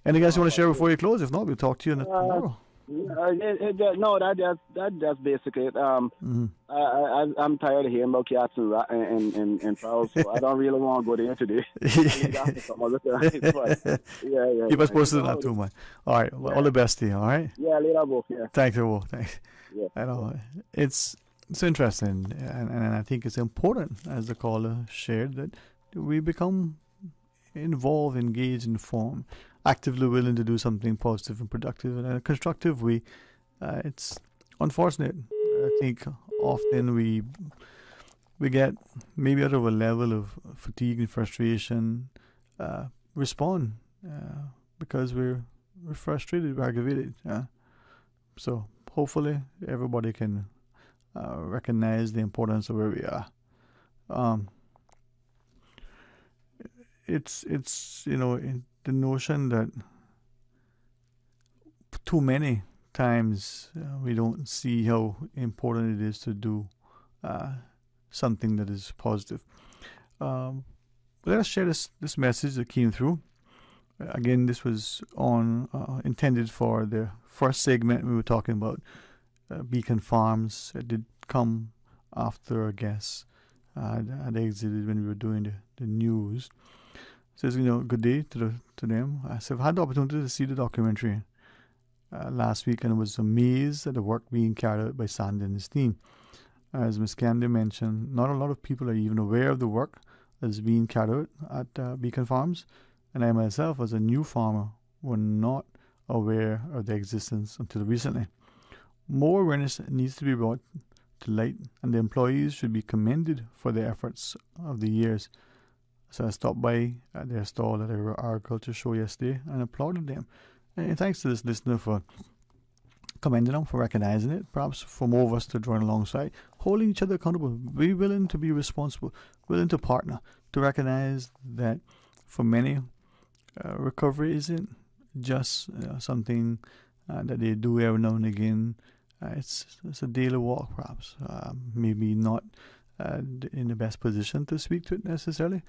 Anything else you want to share before you close? If not, we'll talk to you tomorrow. No, that's basically it. I'm tired of hearing about cats and fowls, so I don't really want to go there today. Keep us posted on that too, man. All right, all the best to you. All right. Yeah, later, both. Yeah. Thank you, thanks. Yeah. I know it's interesting, and I think it's important, as the caller shared, that we become involved, engaged, informed, actively willing to do something positive and productive in a constructive way. It's unfortunate. I think often we get, maybe out of a level of fatigue and frustration, respond because we're frustrated, we're aggravated. So hopefully everybody can recognize the importance of where we are. It's the notion that too many times we don't see how important it is to do something that is positive. Let us share this message that came through. Again, this was intended for the first segment. We were talking about Beacon Farms. It did come after, I guess, had exited when we were doing the news. It says, good day to them. So I've had the opportunity to see the documentary last week and was amazed at the work being carried out by Sandy and his team. As Ms. Candy mentioned, not a lot of people are even aware of the work that is being carried out at Beacon Farms, and I myself, as a new farmer, were not aware of their existence until recently. More awareness needs to be brought to light, and the employees should be commended for their efforts of the years. So I stopped by at their stall at our agriculture show yesterday and applauded them. And thanks to this listener for commending them, for recognizing it, perhaps for more of us to join alongside, holding each other accountable, be willing to be responsible, willing to partner, to recognize that for many, recovery isn't just something that they do every now and again. It's a daily walk, perhaps. Maybe not in the best position to speak to it necessarily,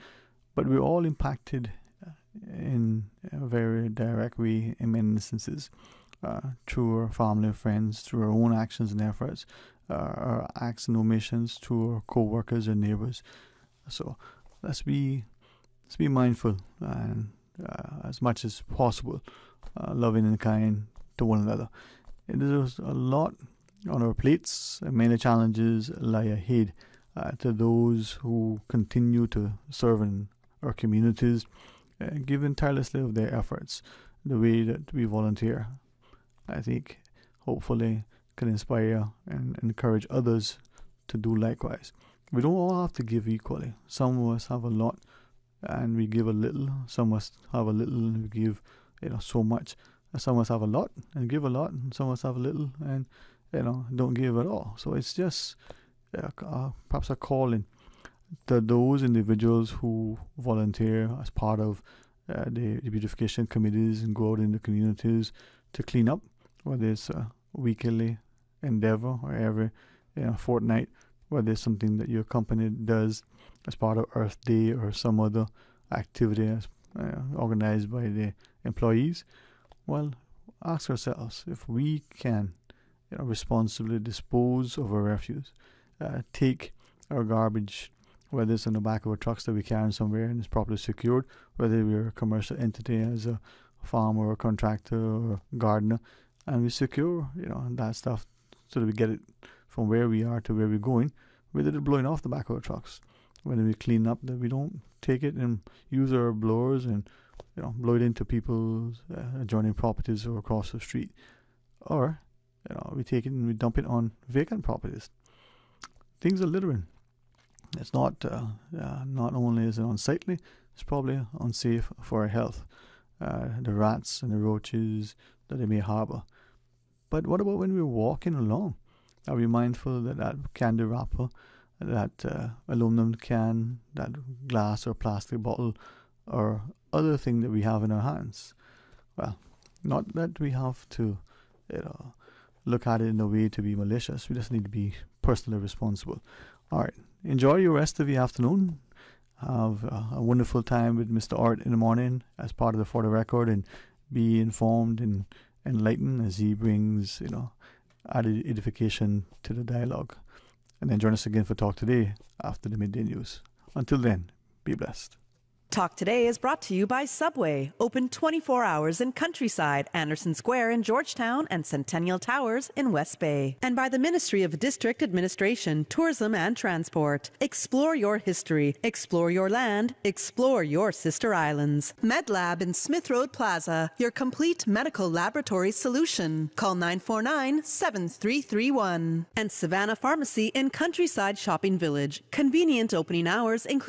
but we're all impacted in a very direct way in many instances, through our family and friends, through our own actions and efforts, our acts and omissions, through our co-workers and neighbors. So let's be mindful and as much as possible, loving and kind to one another. There's a lot on our plates, and many challenges lie ahead to those who continue to serve in our communities, giving tirelessly of their efforts, the way that we volunteer. I think hopefully can inspire and encourage others to do likewise. We don't all have to give equally. Some of us have a lot and we give a little. Some of us have a little and we give so much. Some of us have a lot and give a lot, and some of us have a little and don't give at all. So it's just perhaps a calling to those individuals who volunteer as part of the beautification committees and go out in the communities to clean up, whether it's a weekly endeavor or every fortnight, whether it's something that your company does as part of Earth Day or some other activity organized by the employees. Well, ask ourselves if we can responsibly dispose of our refuse, take our garbage, whether it's in the back of our trucks that we carry somewhere and it's properly secured, whether we're a commercial entity as a farmer or contractor or gardener, and we secure that stuff so that we get it from where we are to where we're going, without it blowing off the back of our trucks. When we clean up, that we don't take it and use our blowers and blow it into people's adjoining properties or across the street, or we take it and we dump it on vacant properties. Things are littering. It's not only is it unsightly, it's probably unsafe for our health. The rats and the roaches that they may harbor. But what about when we're walking along? Are we mindful that candy wrapper, that aluminum can, that glass or plastic bottle, or other thing that we have in our hands? Well, not that we have to look at it in a way to be malicious. We just need to be personally responsible. All right, enjoy your rest of the afternoon. Have a wonderful time with Mr. Art in the morning as part of the For the Record, and be informed and enlightened as he brings added edification to the dialogue. And then join us again for Talk Today after the midday news. Until then, be blessed. Talk Today is brought to you by Subway, open 24 hours in Countryside, Anderson Square in Georgetown, and Centennial Towers in West Bay. And by the Ministry of District Administration, Tourism and Transport. Explore your history, explore your land, explore your sister islands. MedLab in Smith Road Plaza, your complete medical laboratory solution. Call 949-7331. And Savannah Pharmacy in Countryside Shopping Village, convenient opening hours including